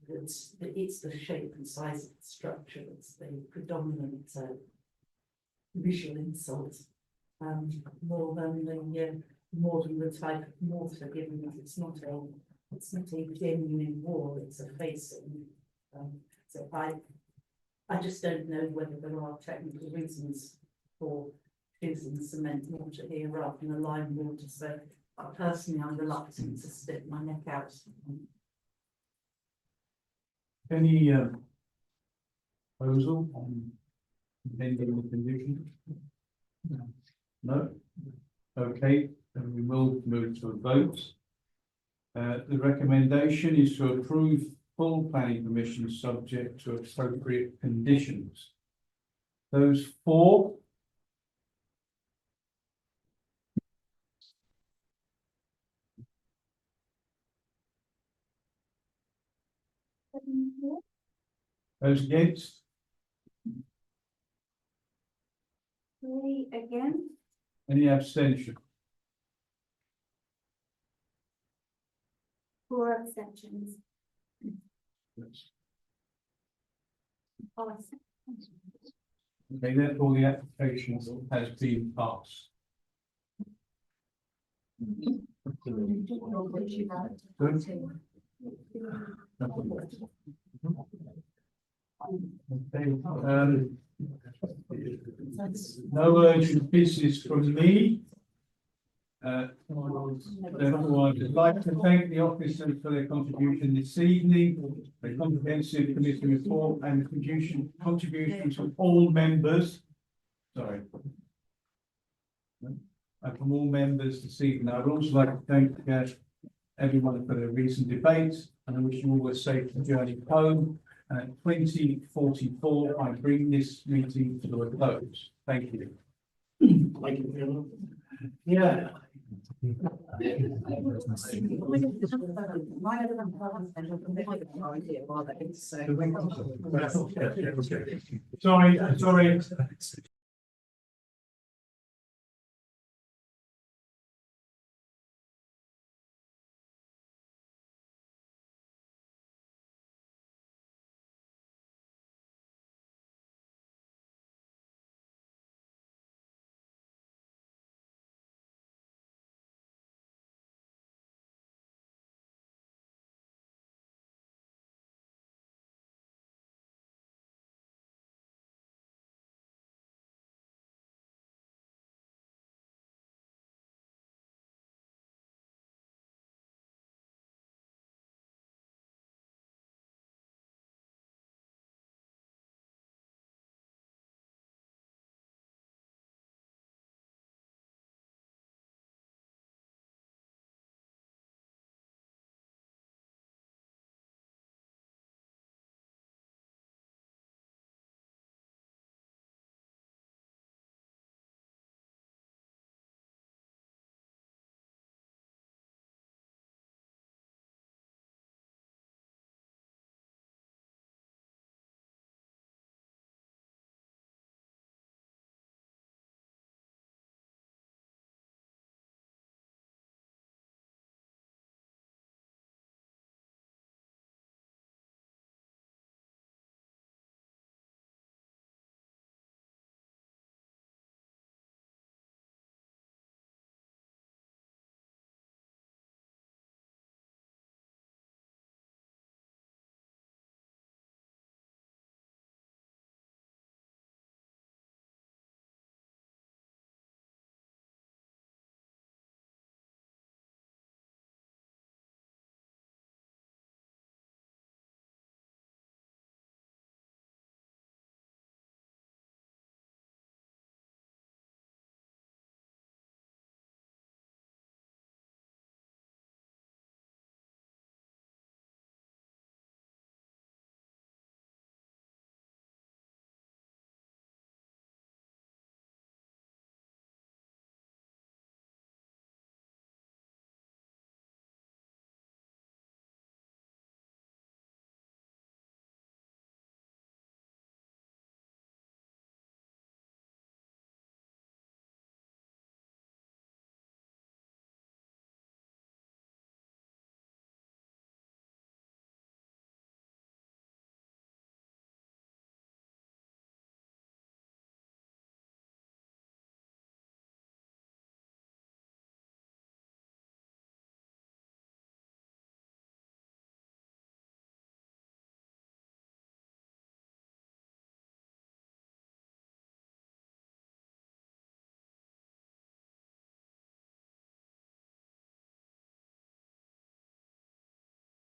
it's the shape and size of the structure that's the predominant visual insult, more than the type of mortar, given that it's not a genuine wall, it's a facing. So I just don't know whether there are technical reasons for choosing cement mortar here rather than a lime mortar. So personally, I'm reluctant to stick my neck out. Any proposal on amending the condition? No? Okay, then we will move to a vote. The recommendation is to approve full planning permission subject to appropriate conditions. Those for? Those against? 3 again. Any abstention? 4 abstentions. Okay, therefore the application has been passed. Okay, no urgent business from me. Therefore, I would like to thank the officers for their contribution this evening, the comprehensive committee report and the contributions from all members. Sorry. From all members this evening. I would also like to thank everyone for their recent debates, and I wish you all a safe journey home. And at 20:44, I bring this meeting to a close. Thank you. Thank you. Yeah. Sorry.